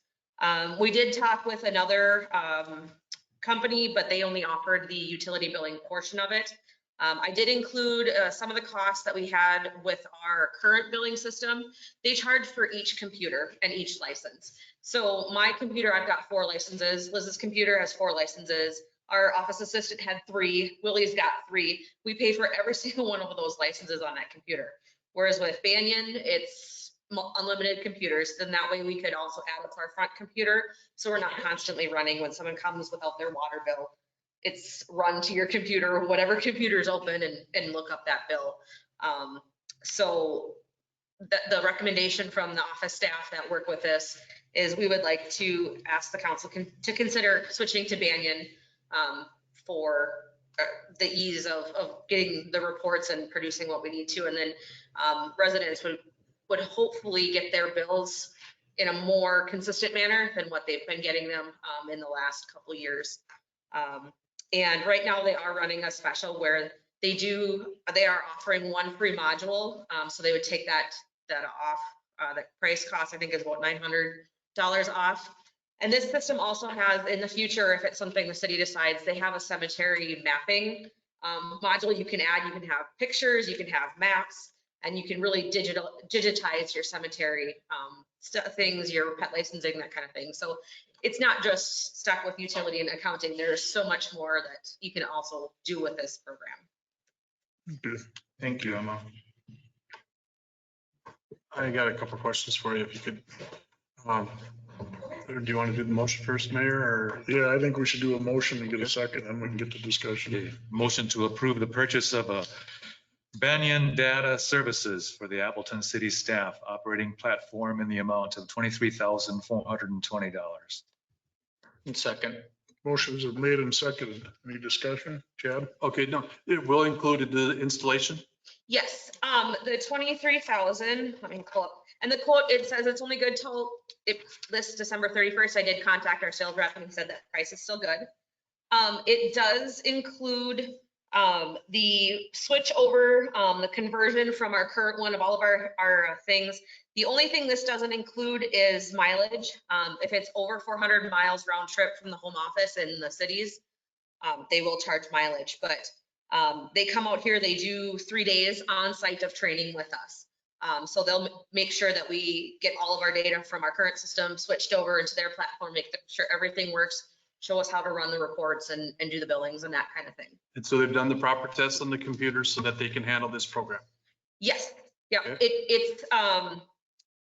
We did talk with another company, but they only offered the utility billing portion of it. I did include some of the costs that we had with our current billing system. They charge for each computer and each license. So my computer, I've got 4 licenses. Liz's computer has 4 licenses. Our office assistant had 3. Willie's got 3. We pay for every single one of those licenses on that computer. Whereas with Banyan, it's unlimited computers, then that way we could also add it to our front computer. So we're not constantly running when someone comes without their water bill. It's run to your computer, whatever computer is open, and look up that bill. So the recommendation from the office staff that work with this is we would like to ask the council to consider switching to Banyan for the ease of getting the reports and producing what we need to. And then residents would hopefully get their bills in a more consistent manner than what they've been getting them in the last couple of years. And right now they are running a special where they are offering one free module. So they would take that off. The price cost, I think, is about $900 off. And this system also has, in the future, if it's something the city decides, they have a cemetery mapping module you can add. You can have pictures, you can have maps, and you can really digitize your cemetery things, your pet licensing, that kind of thing. So it's not just stuck with utility and accounting. There's so much more that you can also do with this program. Thank you, Emma. I got a couple of questions for you, if you could. Do you want to do the motion first, Mayor, or? Yeah, I think we should do a motion and get a second, and we can get to discussion. Motion to approve the purchase of a Banyan Data Services for the Appleton City staff operating platform in the amount of $23,420. And second. Motions are made and seconded. Any discussion, Chad? Okay, no, it will include the installation? Yes, the 23,000, let me pull up, and the quote, it says it's only good till this December 31st. I did contact our sales rep and he said that price is still good. It does include the switch over, the conversion from our current one of all of our things. The only thing this doesn't include is mileage. If it's over 400 miles round trip from the home office in the cities, they will charge mileage, but they come out here, they do 3 days on site of training with us. So they'll make sure that we get all of our data from our current system switched over into their platform, make sure everything works, show us how to run the reports and do the billings and that kind of thing. And so they've done the proper tests on the computers so that they can handle this program? Yes, yeah, Okay.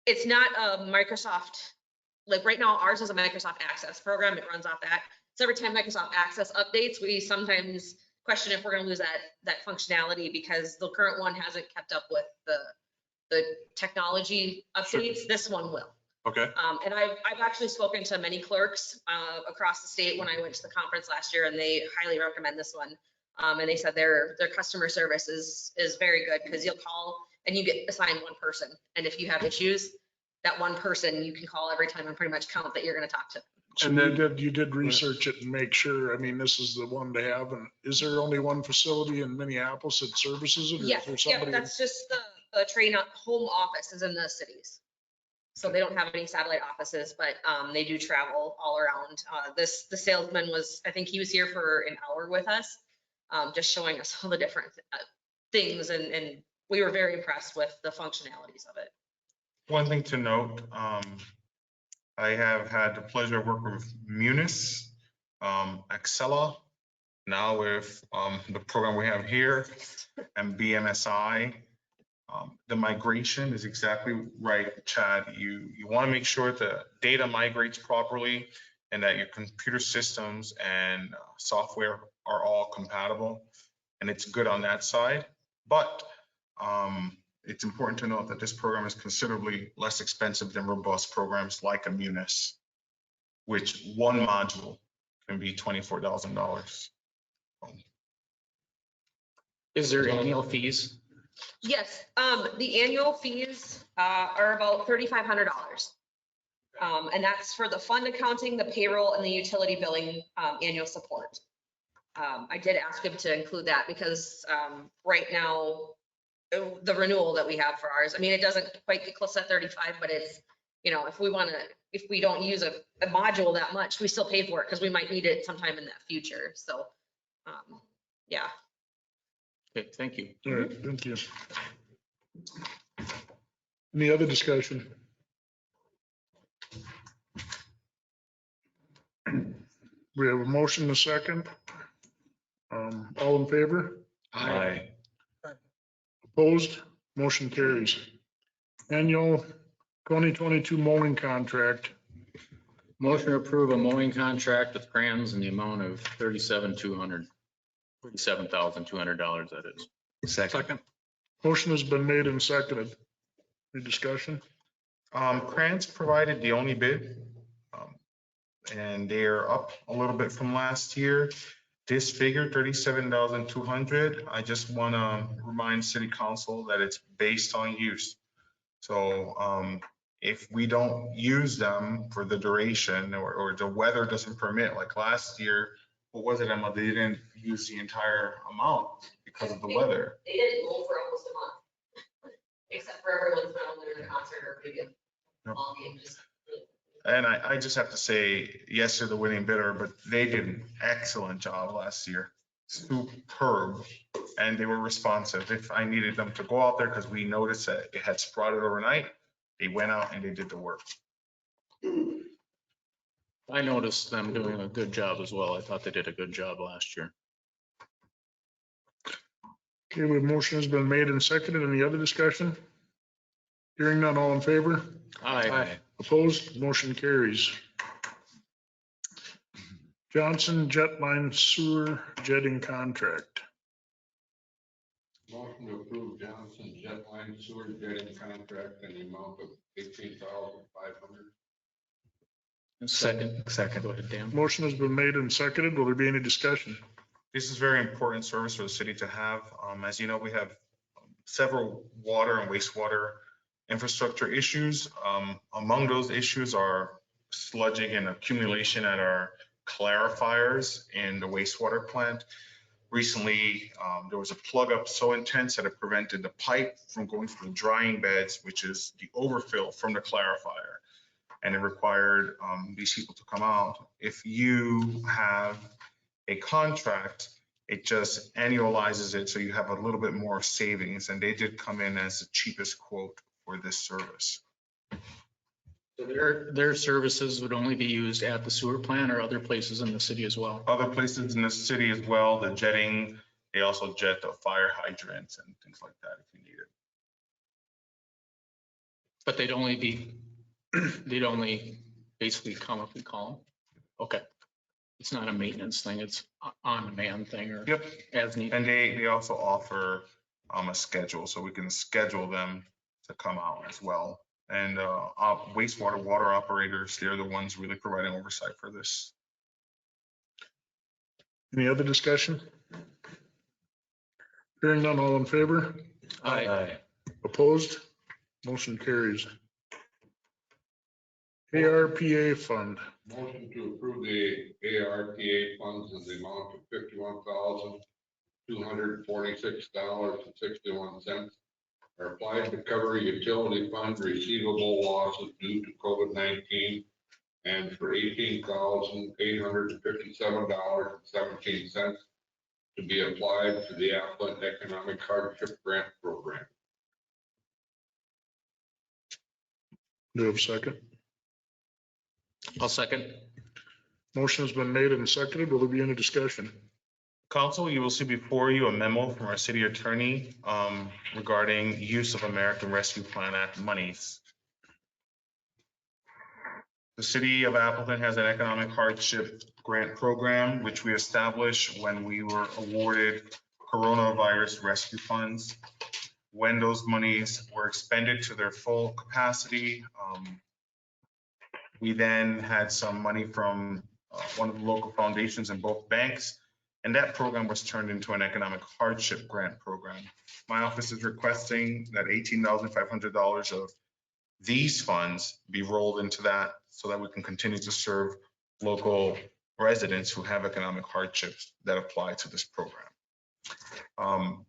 it's not a Microsoft, like right now ours is a Microsoft Access program, it runs off that. So every time Microsoft Access updates, we sometimes question if we're going to lose that functionality because the current one hasn't kept up with the technology updates. Sure. This one will. Okay. And I've actually spoken to many clerks across the state when I went to the conference last year, and they highly recommend this one. And they said their customer service is very good because you'll call and you get assigned one person, and if you have issues, that one person you can call every time and pretty much count that you're going to talk to. So and then you did research it and make sure, I mean, this is the one to have. And is there only one facility in Minneapolis that services it? Or yes, is there somebody? That's just the train home office is in the cities. So they don't have any satellite offices, but they do travel all around. The salesman was, I think he was here for an hour with us, just showing us all the different things. And we were very impressed with the functionalities of it. One thing to note, I have had the pleasure of working with Munis, Accela, now with the program we have here, and BMSI. The migration is exactly right, Chad. You want to make sure the data migrates properly and that your computer systems and software are all compatible, and it's good on that side. But it's important to note that this program is considerably less expensive than robust programs like a Munis, which one module can be $24,000. Is there annual fees? Yes, the annual fees are about $3,500. And that's for the fund accounting, the payroll, and the utility billing annual support. I did ask him to include that because right now, the renewal that we have for ours, I mean, it doesn't quite get close to 35, but it's, you know, if we don't use a module that much, we still pay for it because we might need it sometime in that future. So, yeah. Okay, thank you. All right, thank you. Any other discussion? We have a motion and a second. All in favor? Aye. Opposed? Motion carries. Annual 2022 mowing contract. Motion to approve a mowing contract with Crans in the amount of $37,200, $37,200, that is. Second. Motion has been made and seconded. Any discussion? Krantz provided the only bid. And they're up a little bit from last year. This figure, 37,200, I just want to remind city council that it's based on use. So if we don't use them for the duration or the weather doesn't permit, like last year, what was it, Emma? They didn't use the entire amount because of the weather. They didn't mow for almost a month, except for every once in a while during a concert or maybe a ball game. And I just have to say, yes, they're the winning bidder, but they did an excellent job last year. Superb. And they were responsive. If I needed them to go out there, because we noticed that it had sprouted overnight, they went out and they did the work. I noticed them doing a good job as well. I thought they did a good job last year. Okay, the motion has been made and seconded. Any other discussion? Hearing none, all in favor? Aye. Opposed? Motion carries. Johnson Jetline Sewer Jetting Contract. Motion to approve Johnson Jetline Sewer Jetting Contract in the amount of $18,500. Second. Go ahead, Dan. Motion has been made and seconded. Will there be any discussion? This is very important service for the city to have. As you know, we have several water and wastewater infrastructure issues. Among those issues are sludging and accumulation at our clarifiers in the wastewater plant. Recently, there was a plug up so intense that it prevented the pipe from going through the drying beds, which is the overfill from the clarifier. And it required these people to come out. If you have a contract, it just annualizes it, so you have a little bit more savings. And they did come in as the cheapest quote for this service. So their services would only be used at the sewer plant or other places in the city as well? Other places in the city as well, the jetting, they also jet the fire hydrants and things like that if you need it. But they'd only basically come if we call them? Okay. It's not a maintenance thing, it's on-demand thing or Yep. as needed. And they also offer a schedule, so we can schedule them to come out as well. And wastewater water operators, they're the ones really providing oversight for this. Any other discussion? Hearing none, all in favor? Aye. Opposed? Motion carries. ARPA fund. Motion to approve the ARPA funds in the amount of $51,246.61 are applied to cover utility fund receivable losses due to COVID-19 and for $18,857.17 to be applied to the Appleton Economic Hardship Grant Program. Do you have a second? I'll second. Motion has been made and seconded. Will there be any discussion? Council, you will see before you a memo from our city attorney regarding use of American Rescue Plan Act monies. The city of Appleton has an economic hardship grant program, which we established when we were awarded coronavirus rescue funds. When those monies were expended to their full capacity, we then had some money from one of the local foundations and both banks, and that program was turned into an economic hardship grant program. My office is requesting that $18,500 of these funds be rolled into that so that we can continue to serve local residents who have economic hardships that apply to this program.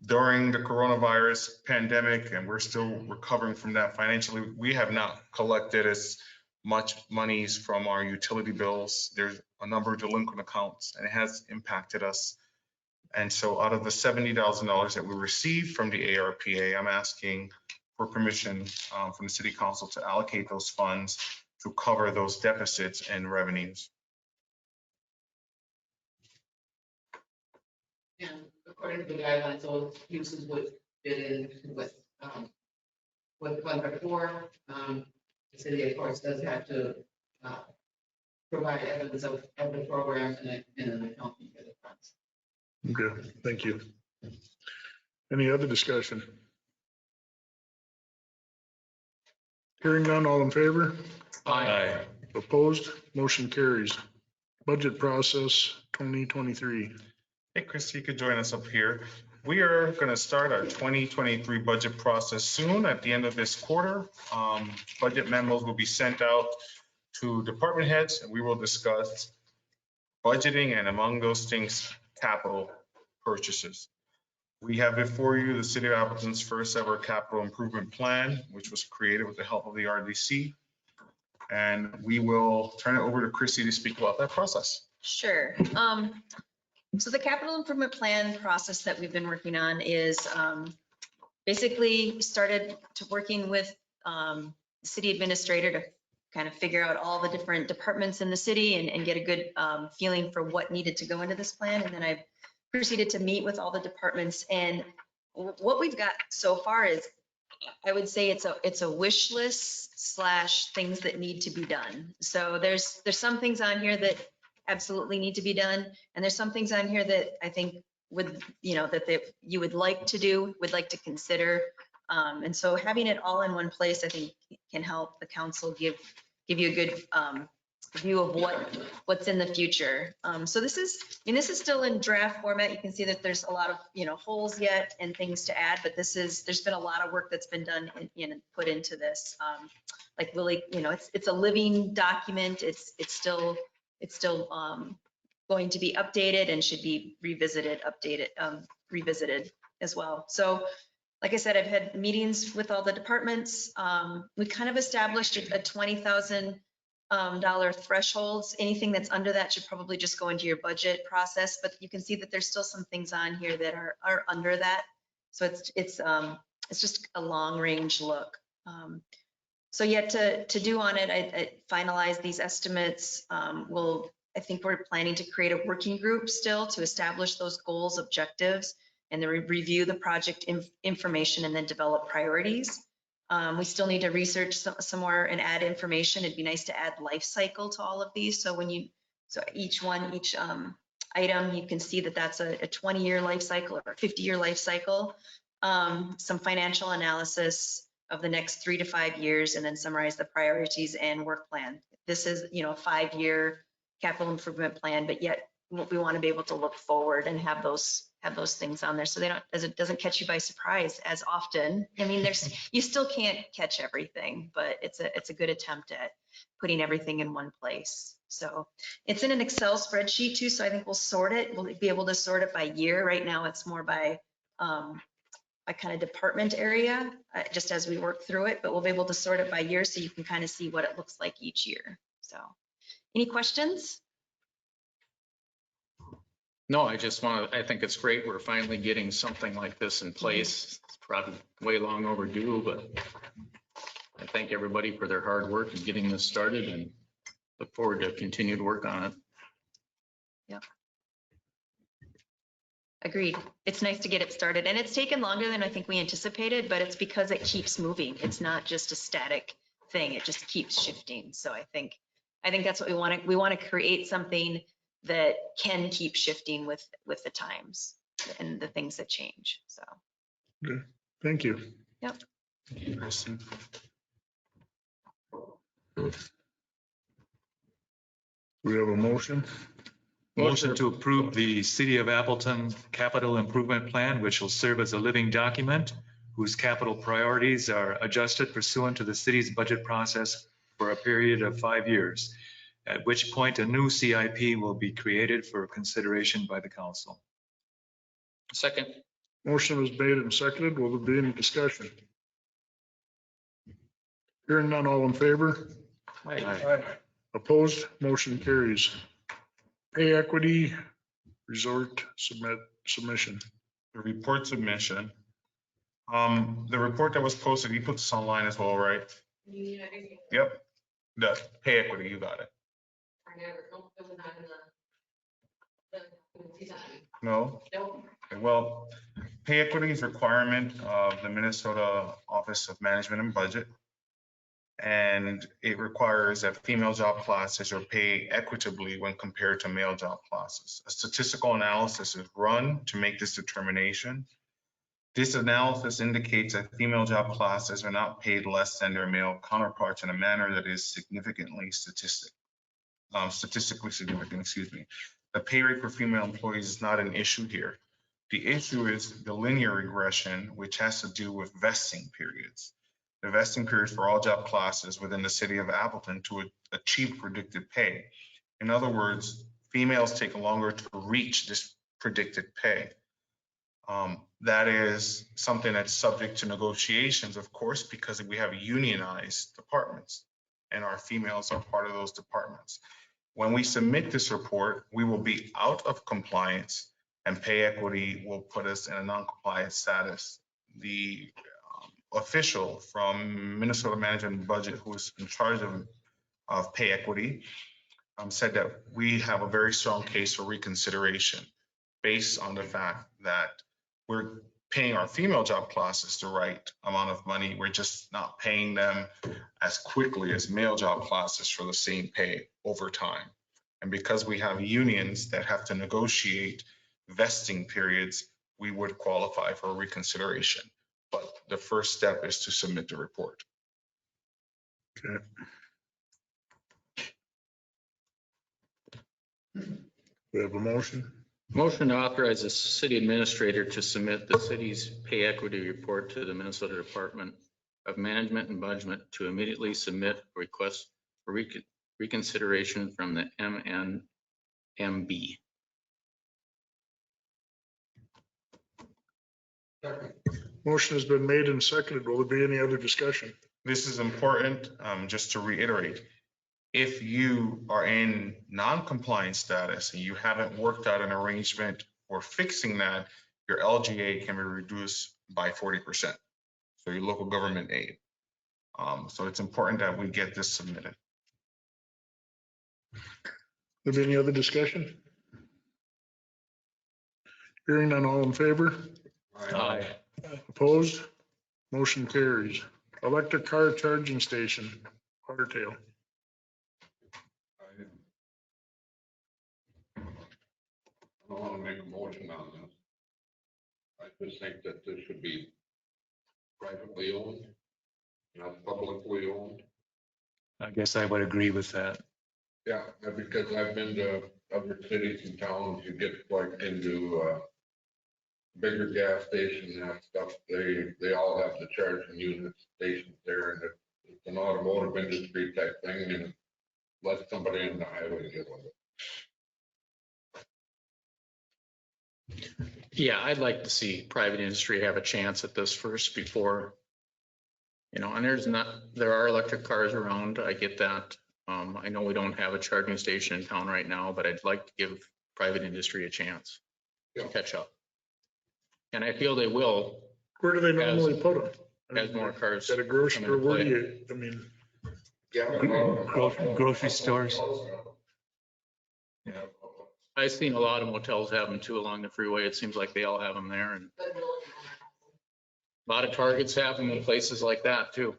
During the coronavirus pandemic, and we're still recovering from that financially, we have not collected as much monies from our utility bills. There's a number of delinquent accounts and it has impacted us. And so out of the $70,000 that we received from the ARPA, I'm asking for permission from the city council to allocate those funds to cover those deficits and revenues. And according to the guidelines, those uses would fit in with what the funds are for. the city, of course, does have to provide evidence of the programs and an accounting for the funds. Okay, thank you. Any other discussion? Hearing none, all in favor? Aye. Opposed? Motion carries. Budget process 2023. Hey, Chris, you could join us up here. We are going to start our 2023 budget process soon at the end of this quarter. Budget memos will be sent out to department heads and we will discuss budgeting and among those things, capital purchases. We have before you the City of Appleton's first ever capital improvement plan, which was created with the help of the RDC. And we will turn it over to Chrissy to speak about that process. Sure. So the capital improvement plan process that we've been working on is basically started to working with the city administrator to kind of figure out all the different departments in the city and get a good feeling for what needed to go into this plan. And then I proceeded to meet with all the departments. And what we've got so far is, I would say it's a wish list / things that need to be done. So there's some things on here that absolutely need to be done. And there's some things on here that I think would, that you would like to do, would like to consider. And so having it all in one place, I think can help the council give you a good view of what's in the future. So this is still in draft format. You can see that there's a lot of, holes yet and things to add, but there's been a lot of work that's been done and put into this. Like really, it's a living document. It's still going to be updated and should be revisited as well. So like I said, I've had meetings with all the departments. We kind of established a $20,000 thresholds. Anything that's under that should probably just go into your budget process, but you can see that there's still some things on here that are under that. So it's just a long range look. So yet to do on it, I finalize these estimates. I think we're planning to create a working group still to establish those goals, objectives, and then review the project information and then develop priorities. We still need to research some more and add information. It'd be nice to add life cycle to all of these. So each item, you can see that that's a 20-year life cycle or a 50-year life cycle. Some financial analysis of the next 3 to 5 years, and then summarize the priorities and work plan. This is, a 5-year capital improvement plan, but yet we want to be able to look forward and have those things on there so it doesn't catch you by surprise as often. I mean, you still can't catch everything, but it's a good attempt at putting everything in one place. So it's in an Excel spreadsheet too, so I think we'll sort it. We'll be able to sort it by year. Right now it's more by kind of department area, just as we work through it, but we'll be able to sort it by year so you can kind of see what it looks like each year. So any questions? No, I think it's great. We're finally getting something like this in place. It's probably way long overdue, but I thank everybody for their hard work in getting this started and look forward to continued work on it. Yep. Agreed. It's nice to get it started, and it's taken longer than I think we anticipated, but it's because it keeps moving. It's not just a static thing. It just keeps shifting. So I think that's what we want. We want to create something that can keep shifting with the times and the things that change. So. Okay. Thank you. Yep. Thank you, Kristen. We have a motion. Motion to approve the City of Appleton Capital Improvement Plan, which will serve as a living document whose capital priorities are adjusted pursuant to the city's budget process for a period of 5 years, at which point a new CIP will be created for consideration by the council. Second. Motion was made and seconded. Will there be any discussion? Hearing none, all in favor? Aye. Opposed? Motion carries. Pay equity resort submission. The report submission. The report that was posted, you put this online as well, right? Yep. The pay equity, you got it. No? Okay, well, pay equity is a requirement of the Minnesota Office of Management and Budget. And it requires that female job classes are paid equitably when compared to male job classes. A statistical analysis is run to make this determination. This analysis indicates that female job classes are not paid less than their male counterparts in a manner that is statistically significant, excuse me. The pay rate for female employees is not an issue here. The issue is the linear regression, which has to do with vesting periods. The vesting periods for all job classes within the city of Appleton to achieve predicted pay. In other words, females take longer to reach this predicted pay. That is something that's subject to negotiations, of course, because we have unionized departments and our females are part of those departments. When we submit this report, we will be out of compliance and pay equity will put us in a non-compliant status. The official from Minnesota Management and Budget, who is in charge of pay equity, said that we have a very strong case for reconsideration based on the fact that we're paying our female job classes the right amount of money. We're just not paying them as quickly as male job classes for the same pay over time. And because we have unions that have to negotiate vesting periods, we would qualify for reconsideration. But the first step is to submit the report. Okay. We have a motion. Motion to authorize the city administrator to submit the city's pay equity report to the Minnesota Department of Management and Budget to immediately submit a request for reconsideration from the MNMB. Motion has been made and seconded. Will there be any other discussion? This is important, just to reiterate. If you are in non-compliant status and you haven't worked out an arrangement for fixing that, your LGA can be reduced by 40%. So your local government aid. So it's important that we get this submitted. Will there be any other discussion? Hearing none, all in favor? Aye. Opposed? Motion carries. Electric car charging station, Otter Tail. I don't want to make a motion on this. I just think that this should be privately owned, not publicly owned. I guess I would agree with that. Yeah, because I've been to other cities and towns, you get like into bigger gas stations and that stuff, they all have the charging unit stations there, and it's an automotive industry type thing, and let somebody in the highway deal with it. Yeah, I'd like to see private industry have a chance at this first before, and there are electric cars around. I get that. I know we don't have a charging station in town right now, but I'd like to give private industry a chance to catch up. And I feel they will. Where do they normally put them? As more cars. At a grocery store, where do you, I mean? Grocery stores. Yeah. I've seen a lot of motels have them too along the freeway. It seems like they all have them there, and a lot of Targets have them in places like that too.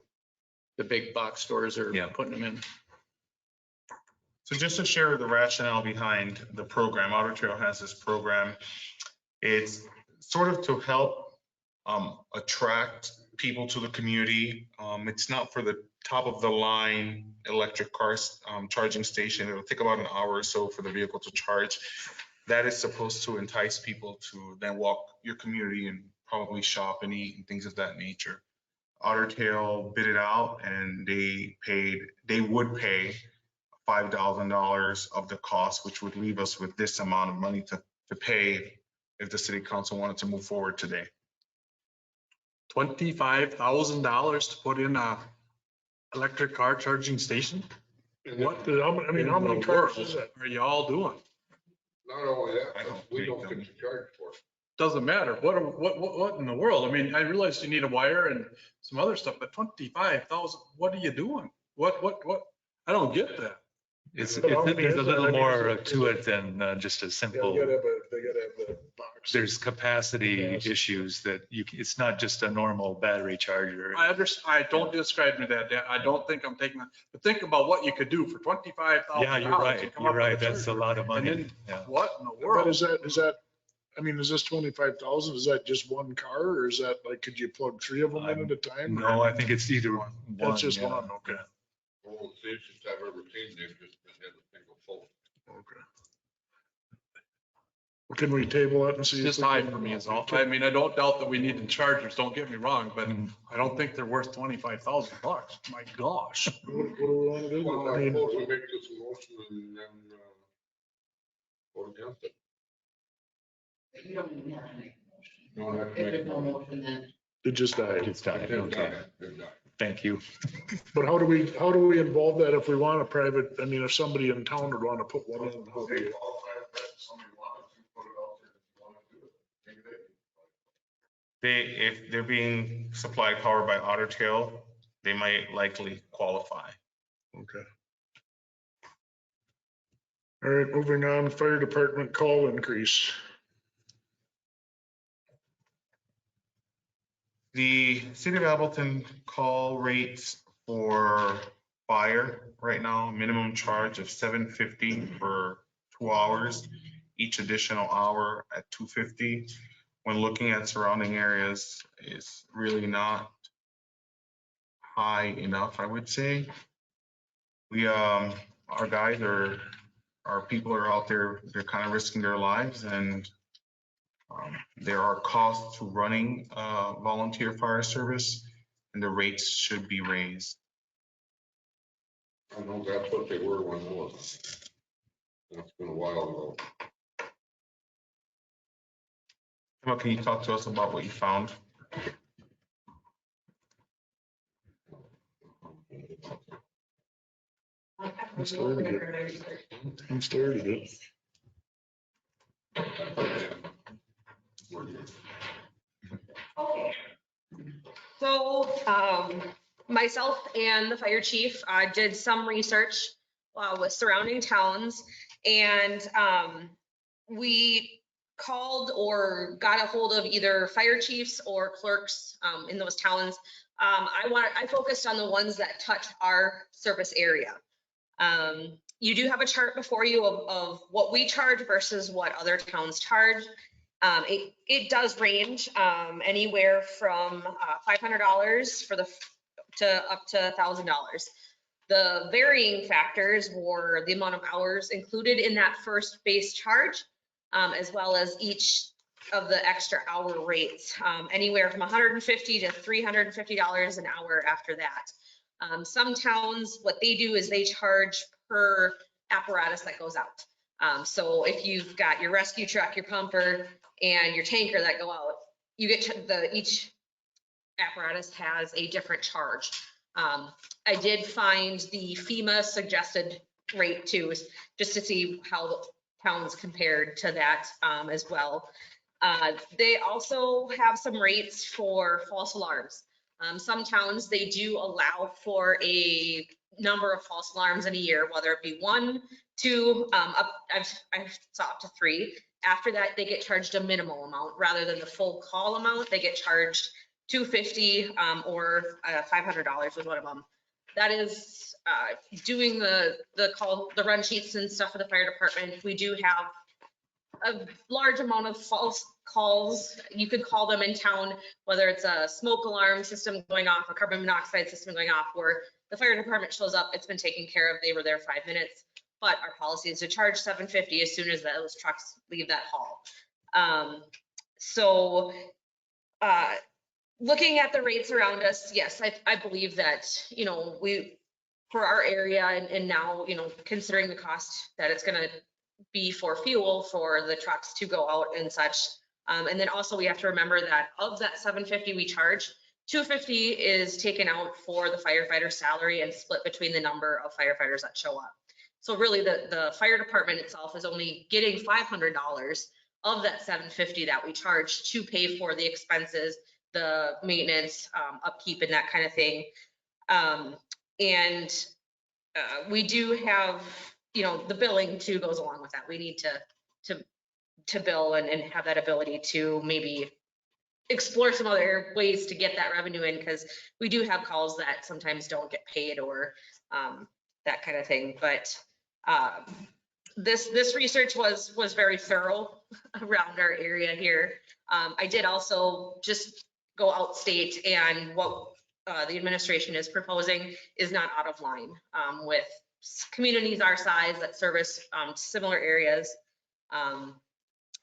The big box stores are putting them in. So just to share the rationale behind the program, Otter Trail has this program. It's sort of to help attract people to the community. It's not for the top of the line electric cars charging station. It'll take about an hour or so for the vehicle to charge. That is supposed to entice people to then walk your community and probably shop and eat and things of that nature. Otter Tail bid it out and they would pay $5,000 of the cost, which would leave us with this amount of money to pay if the city council wanted to move forward today. $25,000 to put in a electric car charging station? What, how many cars is that? Are you all doing? Not only that, we don't get to charge for it. Doesn't matter. What in the world? I mean, I realize you need a wire and some other stuff, but 25,000, what are you doing? What? I don't get that. It's a little more to it than just a simple. They gotta have the box there's capacity Yes. issues that it's not just a normal battery charger. I understand, I don't describe me that, I don't think I'm taking, but think about what you could do for $25,000. Yeah, you're right. You're right. That's a lot of money. And then, Yeah. what in the But world? is that, I mean, is this 25,000? Is that just one car or is that like, could you plug 3 of them in at a time? No, I think it's either one. That's just yeah. one, okay. Well, the safest I've ever seen, they've just been in a single pole. Okay. Well, can we table it and see? It's if just we high can- for me is all. I mean, I don't doubt that we need the chargers, don't get me wrong, but I don't think they're worth $25,000. My gosh. What do we want to do? Well, I I mean, suppose we make this motion and then, vote against it. But you don't even have to make a motion. You don't have to If make there's a no motion. motion, then it just died. It's time. They've Okay. done it. They've done it. Thank you. But how do we involve that if we want a private, I mean, if somebody in town would want to put one in? how do They we- qualify if that's somebody wanted to put it out there if you want to do it. Maybe If they're being supplied power by Otter Tail, they might likely qualify. Okay. All right, moving on, fire department call increase. The city of Appleton call rates for fire right now, minimum charge of $7.50 for 2 hours, each additional hour at $2.50. When looking at surrounding areas, is really not high enough, I would say. We, our guys our people are out there, they're kind of risking their lives, and there are costs to running volunteer fire service, and the rates should be raised. I know that's what they were when I was. That's been a while ago. Well, can you talk to us about what you found? I'm starting to get Okay. So myself and the fire chief did some research with surrounding towns, and we called or got a hold of either fire chiefs or clerks in those towns. I focused on the ones that touch our service area. You do have a chart before you of what we charge versus what other towns charge. It does range anywhere from $500 to up to $1,000. The varying factors were the amount of hours included in that first base charge, as well as each of the extra hour rates, anywhere from $150 to $350 an hour after that. Some towns, what they do is they charge per apparatus that goes out. So if you've got your rescue truck, your pumper, and your tanker that go out, you get each apparatus has a different charge. I did find the FEMA suggested rate too, just to see how the towns compared to that as well. They also have some rates for false alarms. Some towns, they do allow for a number of false alarms in a year, whether it be 1, 2, I saw up to 3. After that, they get charged a minimal amount rather than the full call amount. They get charged $250 or $500 was one of them. That is doing the run sheets and stuff for the fire department. We do have a large amount of false calls. You could call them in town, whether it's a smoke alarm system going off, a carbon monoxide system going off, where the fire department shows up, it's been taken care of, they were there 5 minutes. But our policy is to charge $750 as soon as those trucks leave that hall. Looking at the rates around us, yes, I believe that, for our area and now, considering the cost that it's going to be for fuel for the trucks to go out and such. And then also we have to remember that of that $750 we charge, $250 is taken out for the firefighter salary and split between the number of firefighters that show up. So really the fire department itself is only getting $500 of that $750 that we charge to pay for the expenses, the maintenance, upkeep, and that kind of thing. We do have, the billing too goes along with that. We need to to bill and have that ability to maybe explore some other ways to get that revenue in, because we do have calls that sometimes don't get paid or that kind of thing. But this research was very thorough around our area here. I did also just go out state, and what the administration is proposing is not out of line with communities our size that service similar areas.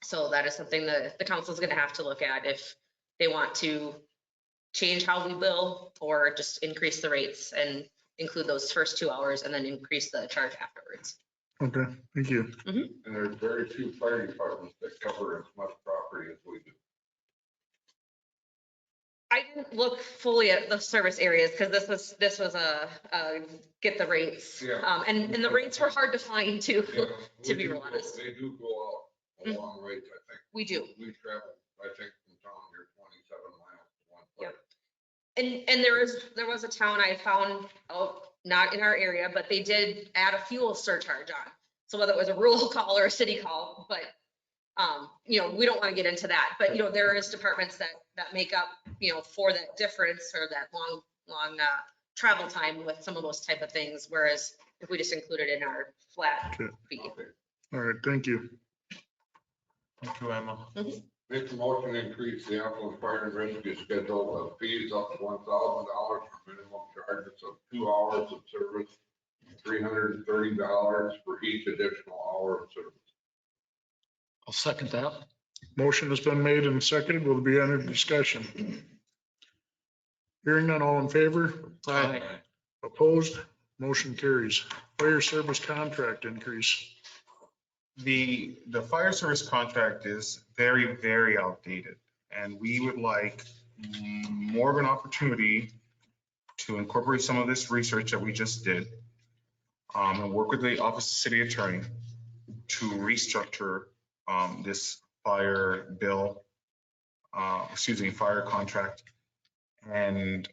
So that is something that the council is going to have to look at if they want to change how we bill or just increase the rates and include those first 2 hours and then increase the charge afterwards. Okay, thank you. And there's very few fire departments that cover as much property as we do. I didn't look fully at the service areas because this was a get the rates. Yeah. And the rates were hard to find too, Yeah, to be real honest. They do go out a long ways, I think. We do. We travel, I think, from town here 27 miles to one place. Yep. And there was a town I found, not in our area, but they did add a fuel surcharge on. So whether it was a rural call or a city call, but you know, we don't want to get into that, but you know, there is departments that make up, you know, for that difference or that long travel time with some of those type of things. Whereas if we just include it in our flat fee. All right, thank you. Thank you, Emma. Make a motion to increase the Appleton Fire and Rescue schedule of fees up to $1,000 for minimum charges of 2 hours of service, $330 for each additional hour of service. I'll second that. Motion has been made and seconded. Will be under discussion. Hearing none, all in favor? Aye. Opposed? Motion carries. Fire service contract increase. The fire service contract is very, very outdated, and we would like more of an opportunity to incorporate some of this research that we just did and work with the Office of City Attorney to restructure this fire bill, fire contract. And,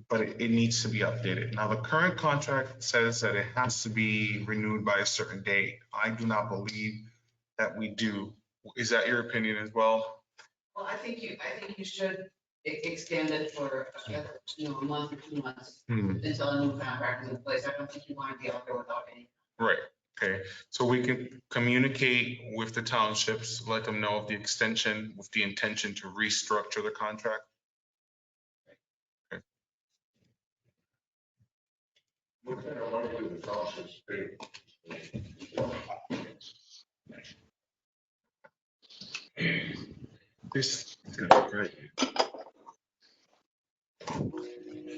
but it needs to be updated. Now, the current contract says that it has to be renewed by a certain date. I do not believe that we do. Is that your opinion as well? Well, I think you should extend it for, a month or 2 months until a new contract is in place. I don't think you want to be out there without any. Right. Okay. So we can communicate with the townships, let them know of the extension with the intention to restructure the contract. What kind of money do the townships pay? This is great.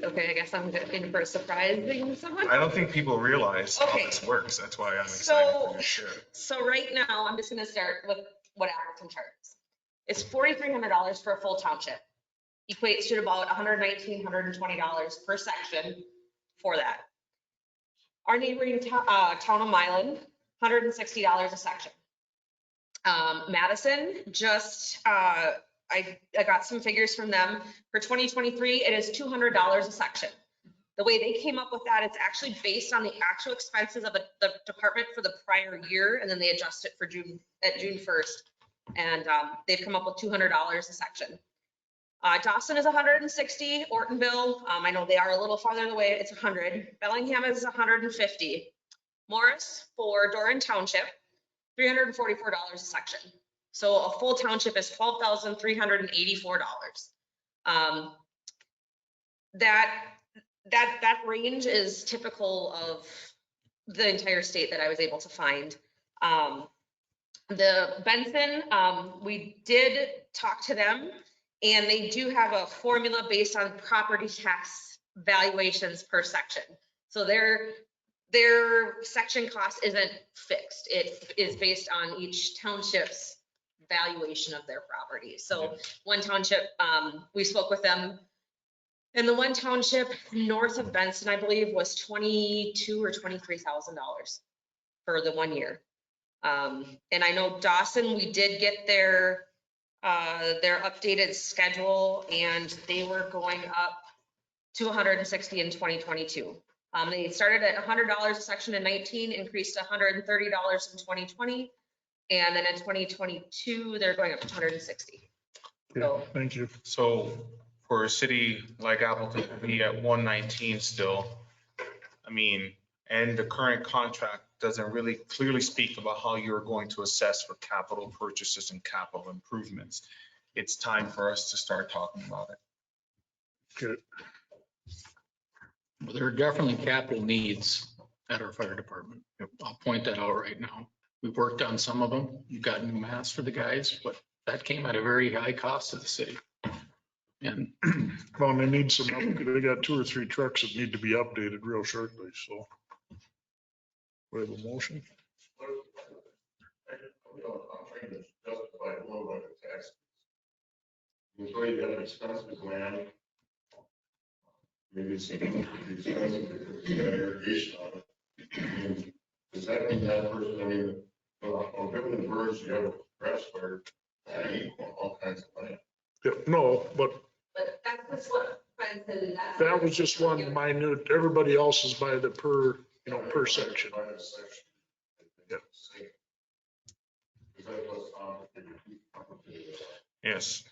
Okay, I guess I'm in for surprising someone. I don't think people realize how this works. That's why I'm excited for you to share it. So right now, I'm just going to start with what Appleton charges. It's $4,300 for a full township. Equates to about $119, $120 per section for that. Our neighboring town of Milan, $160 a section. Madison, just I got some figures from them. For 2023, it is $200 a section. The way they came up with that, it's actually based on the actual expenses of the department for the prior year, and then they adjust it for June 1st. And they've come up with $200 a section. Dawson is 160, Ortonville, I know they are a little farther away, it's 100. Bellingham is 150. Morris for Doran Township, $344 a section. So a full township is $12,384. That range is typical of the entire state that I was able to find. The Benson, we did talk to them, and they do have a formula based on property tax valuations per section. So their section cost isn't fixed. It is based on each township's valuation of their property. So one township, we spoke with them, and the one township north of Benson, I believe, was $22,000 or $23,000 for the 1 year. And I know Dawson, we did get their updated schedule, and they were going up to 160 in 2022. They started at $100 a section in 19, increased to $130 in 2020. And then in 2022, they're going up to 160. Yeah, thank you. So for a city like Appleton to be at 119 still, I mean, and the current contract doesn't really clearly speak about how you're going to assess for capital purchases and capital improvements. It's time for us to start talking about it. Good. Well, there are definitely capital needs at our fire department. I'll point that out right now. We've worked on some of them. You've got new masks for the guys, but that came at a very high cost to the city. And Well, they need some, they got 2 or 3 trucks that need to be updated real shortly, so. We have a motion? I'm trying to justify a little bit of tax. Until you have expensive land. Maybe it's expensive because you got irrigation on it. I mean, does that mean that person, I mean, on Appleton Birds, you have a grass fire, all kinds of land. Yeah, no, but But that's what Fred said. that was just one minute, everybody else is by the per, per section. Yeah. Yes.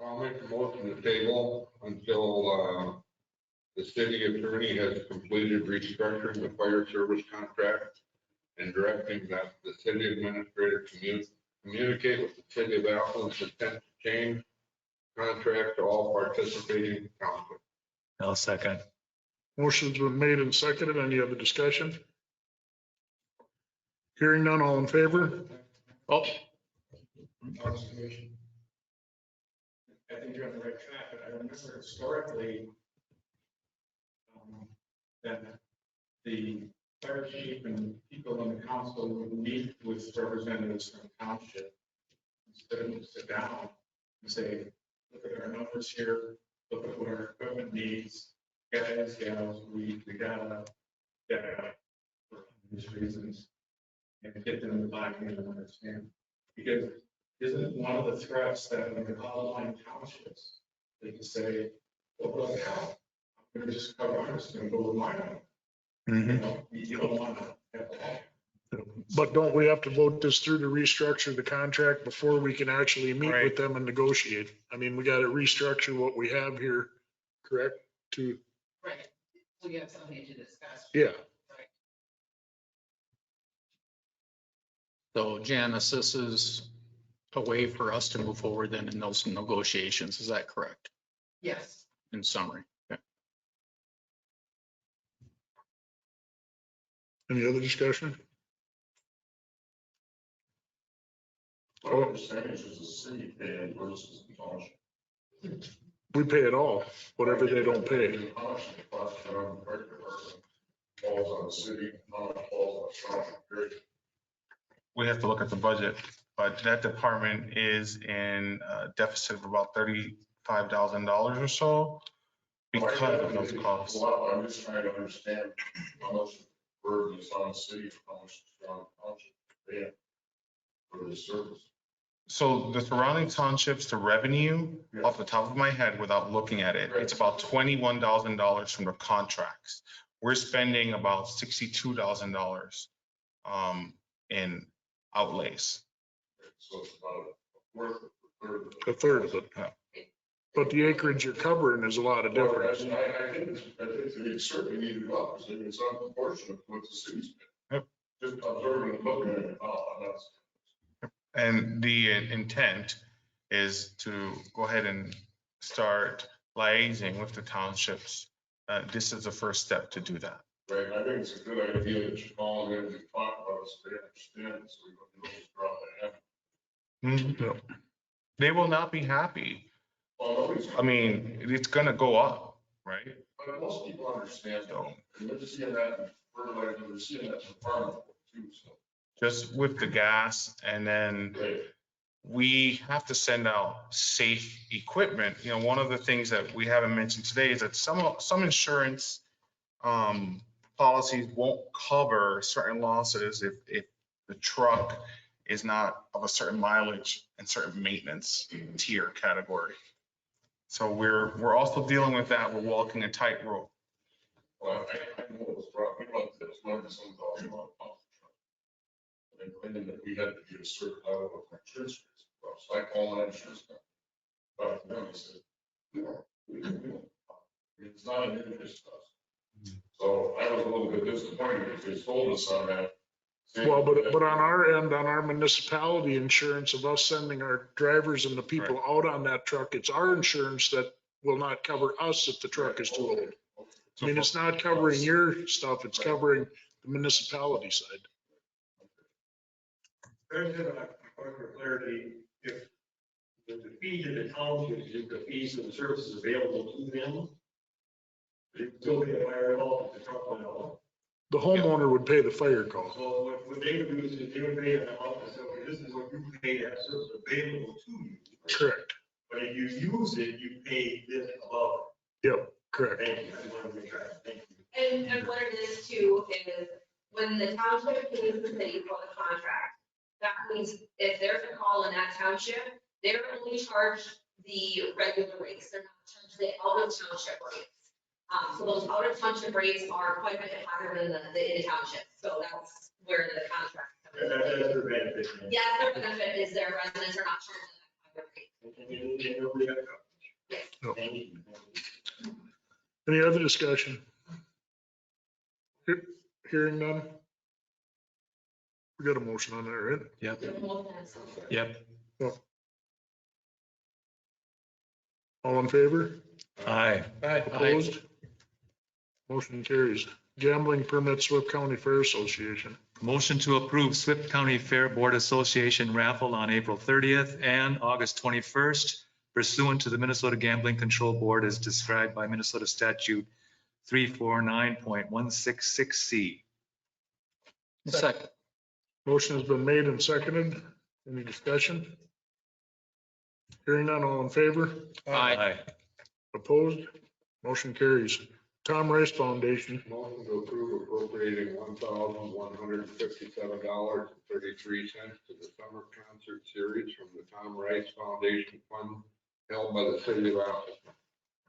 I'll make a motion to table until the city attorney has completed restructuring the fire service contract and directing that the city administrator communicate with the city of Appleton's intent to change contract to all participating council. I'll second. Motion's been made and seconded. Any other discussion? Hearing none, all in favor? oh, I think you're on the right track, but I remember historically that the fire chief and people on the council would meet with representatives from township instead of sit down and say, look at our numbers here, look at what our equipment needs, guys, gals, we gotta get out for these reasons and get them to buy in and understand. Because isn't one of the threats that in the outlying townships, they can say, well, what the hell? I'm gonna just cover, I'm just gonna go with my own. You don't want to have that. But don't we have to vote this through to restructure the contract before we can actually meet with them and negotiate? I mean, we got to restructure what we have here, correct? Right, so you have something to discuss. Yeah. so Janice, this is a way for us to move forward then in those negotiations. Is that correct? Yes. In summary. Okay. Any other discussion? What percentage is the city paying versus the township? We pay it all, whatever they don't pay. The township costs on the fire department, falls on the city, not falls on the township, period. We have to look at the budget, but that department is in a deficit of about $35,000 or so because of those costs. Well, I'm just trying to understand how much burden is on the city, how much is on the township paying for this service. So the surrounding townships, the revenue off the top of my head without looking at it, it's about $21,000 from the contracts. We're spending about $62,000 in outlays. So it's about A third of it. But the acreage you're covering is a lot of difference. I think they certainly need to go up, because it's unproportionate to what the city's been. Just observing and looking at it, that's. And the intent is to go ahead and start liaising with the townships. This is the first step to do that. Right, I think it's a good idea that you call them and talk about it, so they understand, so we don't just drop the hammer. They will not be happy. I mean, it's gonna go up, right? But most people understand, though, and they're seeing that in fertilizer, they're seeing that in farm too, so. Just with the gas, and then we have to send out safe equipment. You know, one of the things that we haven't mentioned today is that some insurance policies won't cover certain losses if the truck is not of a certain mileage and certain maintenance tier category. So we're also dealing with that. We're walking a tightrope. Well, I know it was brought, we want this $100,000. and claiming that we had to be a certain level of insurance. So I called my insurance company. But no, he said, no, we don't. It's not an interest cost. So I was a little bit disappointed because they told us on that. Well, but on our end, on our municipality insurance of us sending our drivers and the people out on that truck, it's our insurance that will not cover us if the truck is too old. I mean, it's not covering your stuff, it's covering the municipality side. President, for clarity, if the fee to the township is the fees for the services available to them, they still pay a fire call if the truck went out. The homeowner would pay the fire call. So what they would do is they would pay an amount, so this is what you pay to have service available to you. Correct. But if you use it, you pay this above. Yep, correct. Thank you. I just wanted to make sure. Thank you. And what it is too is when the township pays the city for the contract, that means if there's a call in that township, they're only charged the regular rates. They're not charged the out of township rates. So those out of township rates are quite a bit higher than the in township. So that's where the contract comes in. That's their benefit. Yes, their benefit is their residents are not charged that higher rate. Yes. No. Any other discussion? Hearing none? We got a motion on that, right? Yep. Yep. Yep. All in favor? Aye. Opposed? Motion carries. Gambling permit, Swift County Fair Association. Motion to approve Swift County Fair Board Association raffle on April 30th and August 21st pursuant to the Minnesota Gambling Control Board as described by Minnesota Statute 349.166C. Second. Motion has been made and seconded. Any discussion? Hearing none, all in favor? Aye. Opposed? Motion carries. Tom Rice Foundation. Motion to approve appropriating $1,157.33 to the summer concert series from the Tom Rice Foundation Fund held by the city of Appleton.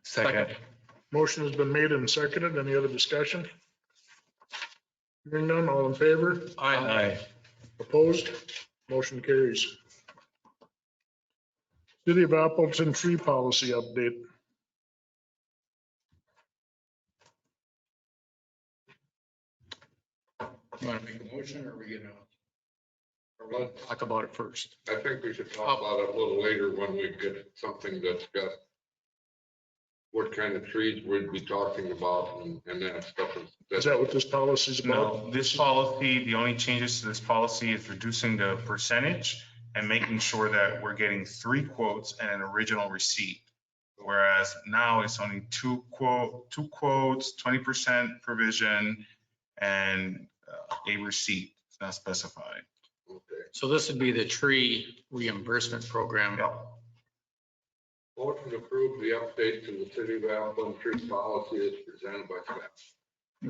Second. Motion has been made and seconded. Any other discussion? Hearing none, all in favor? Aye. Opposed? Motion carries. City of Appleton tree policy update. You want to make a motion or are we gonna? Or we'll talk about it first? I think we should talk about it a little later when we get something that's got what kind of trees we'd be talking about and that stuff. Is that what this policy is about? No, this policy, the only changes to this policy is reducing the percentage and making sure that we're getting 3 quotes and an original receipt. Whereas now it's only two quotes, 20% provision, and a receipt. It's not specified. Okay. So this would be the tree reimbursement program. Yeah. Motion to approve the update to the city of Appleton tree policy as presented by staff.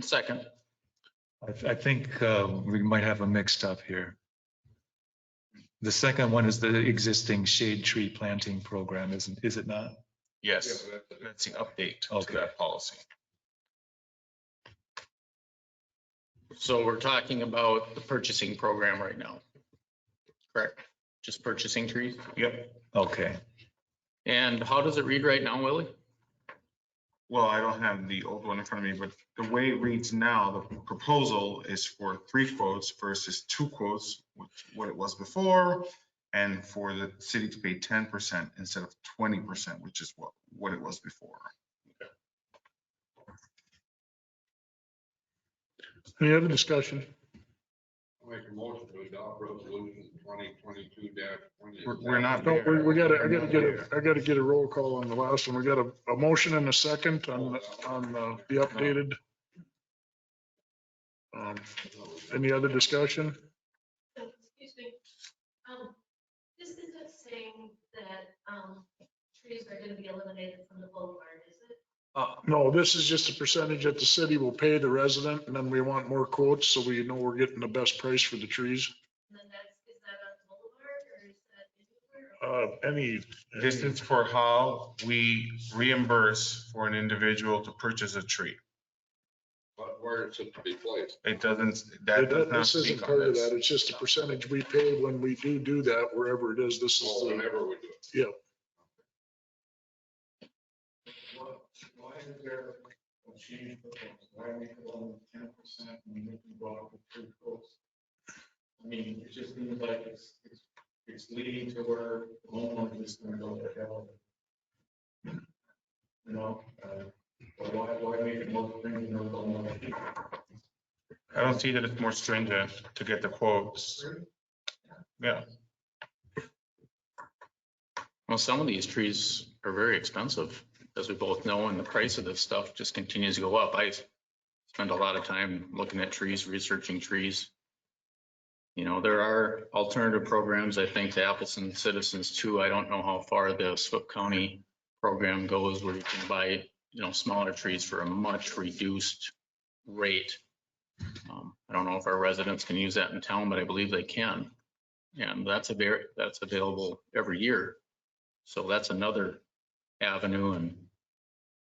Second. I think we might have a mixed up here. The second one is the existing shade tree planting program, is it not? Yes, Yeah, that's the update to Okay. that policy. So we're talking about the purchasing program right now. Correct? Just purchasing trees? Yep. Okay. And how does it read right now, Willie? Well, I don't have the old one in front of me, but the way it reads now, the proposal is for 3 quotes versus 2 quotes, which what it was before, and for the city to pay 10% instead of 20%, which is what it was before. Any other discussion? I'll make a motion to adopt resolution 2022-20. We're not No, there. I gotta get a roll call on the last one. We got a motion and a second on the updated. Any other discussion? Excuse me. This isn't saying that trees are going to be eliminated from the boulevard, is it? No, this is just a percentage that the city will pay the resident, and then we want more quotes, so we know we're getting the best price for the trees. And then is that on the boulevard or is that anywhere? This is for how we reimburse for an individual to purchase a tree. where it's to be placed. It doesn't, that does not This isn't speak on part of this. that. It's just a percentage we pay when we do that, wherever it is. This is Well, the, whenever we do it. yeah. Why is there a change? Why make it only 10% when you can go up to 3 quotes? I mean, it just seems like it's leading to where the homeowner is going to go to hell. You know, but why make it more stringent than the homeowner? I don't see that it's more stringent to get the quotes. Yeah. Well, some of these trees are very expensive, as we both know, and the price of this stuff just continues to go up. I spend a lot of time looking at trees, researching trees. You know, there are alternative programs, I think, to Appleton citizens too. I don't know how far the Swip County program goes where you can buy, you know, smaller trees for a much reduced rate. I don't know if our residents can use that in town, but I believe they can. And that's available every year. So that's another avenue.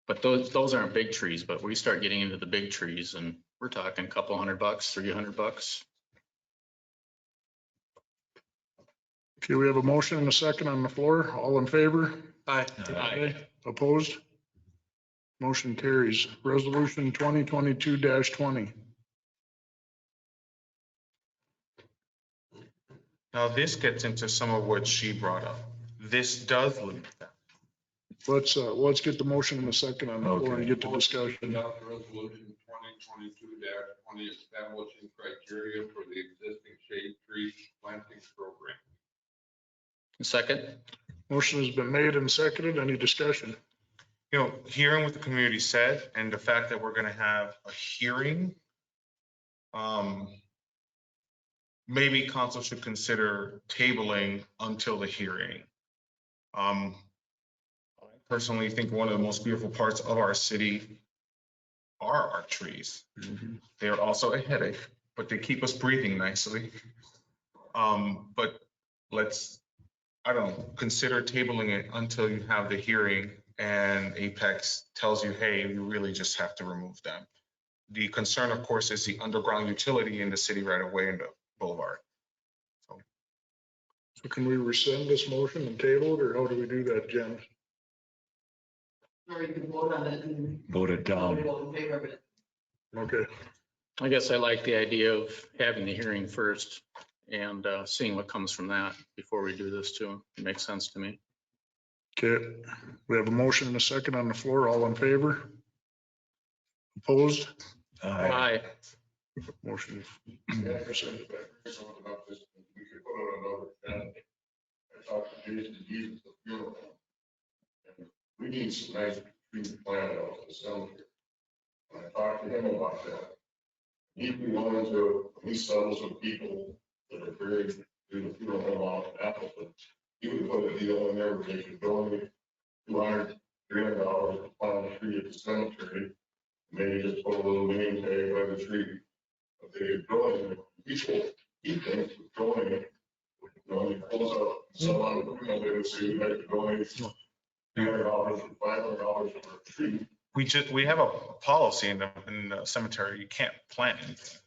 But those aren't big trees, but we start getting into the big trees and we're talking a couple $100, $300. Okay, we have a motion and a second on the floor. All in favor? Aye. Aye. Opposed? Motion carries. Resolution 2022-20. Now this gets into some of what she brought up. This does limit that. Let's get the motion and a second on the floor and get to discussion. Adopt resolution 2022-20 establishing criteria for the existing shade tree planting program. Second. Motion has been made and seconded. Any discussion? You know, hearing what the community said and the fact that we're going to have a hearing, maybe council should consider tabling until the hearing. I personally think one of the most beautiful parts of our city are our trees. They are also a headache, but they keep us breathing nicely. But let's, I don't know, consider tabling it until you have the hearing and Apex tells you, hey, you really just have to remove them. The concern, of course, is the underground utility in the city right away in the boulevard. So can we rescind this motion and table it, or how do we do that, Jen? Or you can vote on it and. Vote it down. Vote in favor of it. Okay. I guess I like the idea of having the hearing first and seeing what comes from that before we do this too. It makes sense to me. Okay, we have a motion and a second on the floor. All in favor? Opposed? Aye. Motion. We could put it on another agenda. I talked to Jason Dees at the funeral. And we need some nice trees planted out in the cemetery. And I talked to him about that. He'd be willing to at least settle some people that are buried through the funeral home out in Appleton. He would put a deal in there where they could donate $200, $300 to plant a tree at the cemetery. Maybe just put a little name tag by the tree. But they could donate it. People, he thinks with donating it, you know, he pulls out someone, you know, they would say, we'd like to donate $300 or $500 for a tree. We have a policy in the cemetery, you can't plant anything.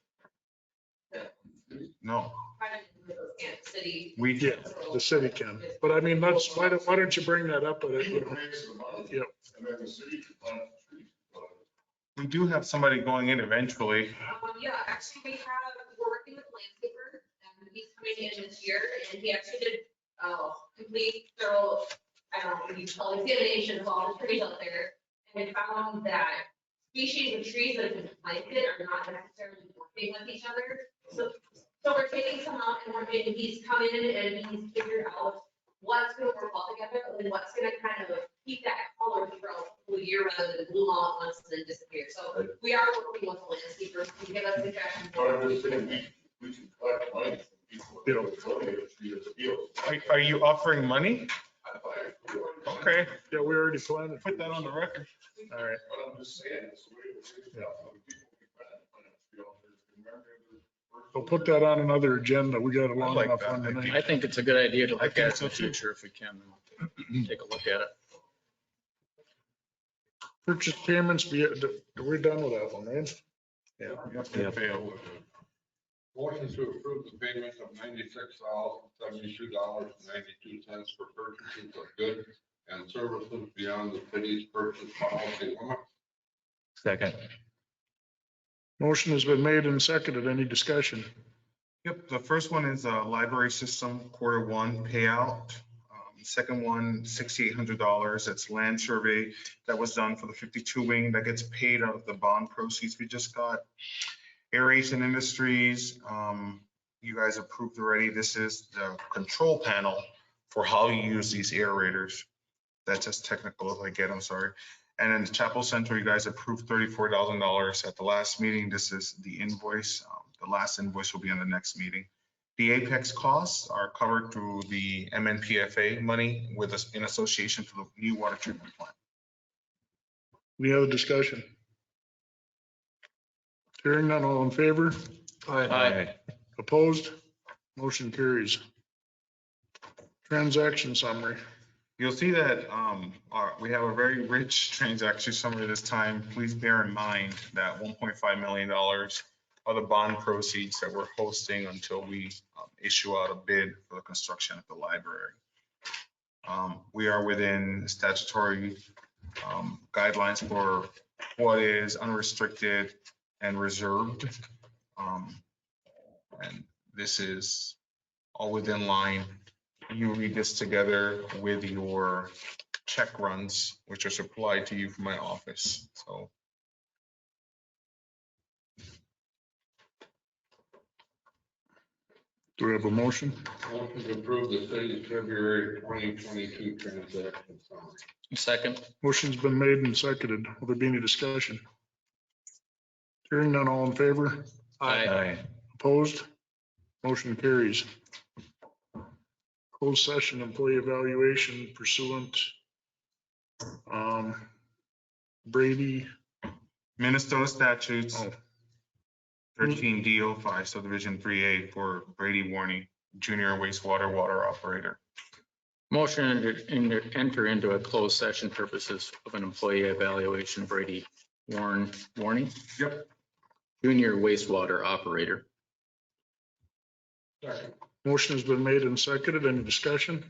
No. City. Yeah, the city can, but I mean, that's, why don't you bring that up at it? You know? Yep. And then the city can plant the trees. We do have somebody going in eventually. Yeah, actually, we're working with a landscaper, and he's coming in this year, and he actually did complete thorough, I don't know, what you call it, examination of all the trees out there, and found that species of trees that have been planted are not necessarily working with each other. So we're taking some out, and he's come in and he's figured out what's going to work all together and what's going to kind of keep that color throughout the whole year rather than bloom all at once and then disappear. So we are working with the landscapers to give us suggestions. But I'm just saying, we can collect money from people that would donate a tree as a deal. Are you offering money? Okay. Yeah, we already planned. Put that on the record. All right. But I'm just saying, it's the way it is. People can plant a tree out there. We'll put that on another agenda. We got a long like enough that one tonight. I think it's a good idea to I look think at it so in the too. future if we can. Take a look at it. Purchase payments, we're done with that one, right? Yeah. Motion to approve the payment of $96,072.92 for purchases of goods and services beyond the city's purchase policy limit. Second. Motion has been made and seconded. Any discussion? Yep, the first one is library system Q1 payout. Second one, $6,800. That's land survey that was done for the 52 wing that gets paid out of the bond proceeds we just got. Aeration Industries, you guys approved already. This is the control panel for how you use these aerators. That's as technical as I get, I'm sorry. And then the Chapel Center, you guys approved $34,000 at the last meeting. This is the invoice. The last invoice will be on the next meeting. The Apex costs are covered through the MNPFA money with us in association to the new water treatment plant. Any other discussion? Hearing none, all in favor? Aye. Opposed? Motion carries. Transaction summary. You'll see that we have a very rich transaction summary this time. Please bear in mind that $1.5 million are the bond proceeds that we're hosting until we issue out a bid for the construction of the library. We are within statutory guidelines for what is unrestricted and reserved. And this is all within line. You read this together with your check runs, which are supplied to you from my office. So Do we have a motion? Motion to approve the city's February 2022 transaction summary. Second. Motion's been made and seconded. Will there be any discussion? Hearing none, all in favor? Aye. Opposed? Motion carries. Closed session employee evaluation pursuant Brady. Minnesota statutes Oh, 13 D05 subdivision 3A for Brady Warney, junior wastewater water operator. Motion to enter into a closed session purposes of an employee evaluation, Brady Warning, Yep. junior wastewater operator. motion has been made and seconded. Any discussion?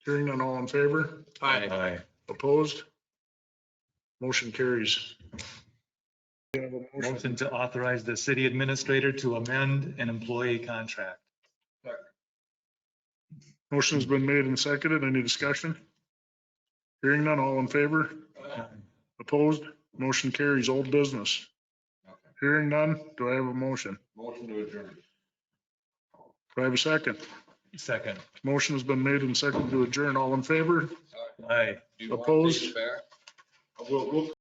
Hearing none, all in favor? Aye. Opposed? Motion carries. Motion to authorize the city administrator to amend an employee contract. Motion's been made and seconded. Any discussion? Hearing none, all in favor? Opposed? Motion carries. Old business. Hearing none, do I have a motion? Motion to adjourn. Do I have a second? Second. Motion has been made and seconded to adjourn. All in favor? Aye. Do you want Opposed? these back? We'll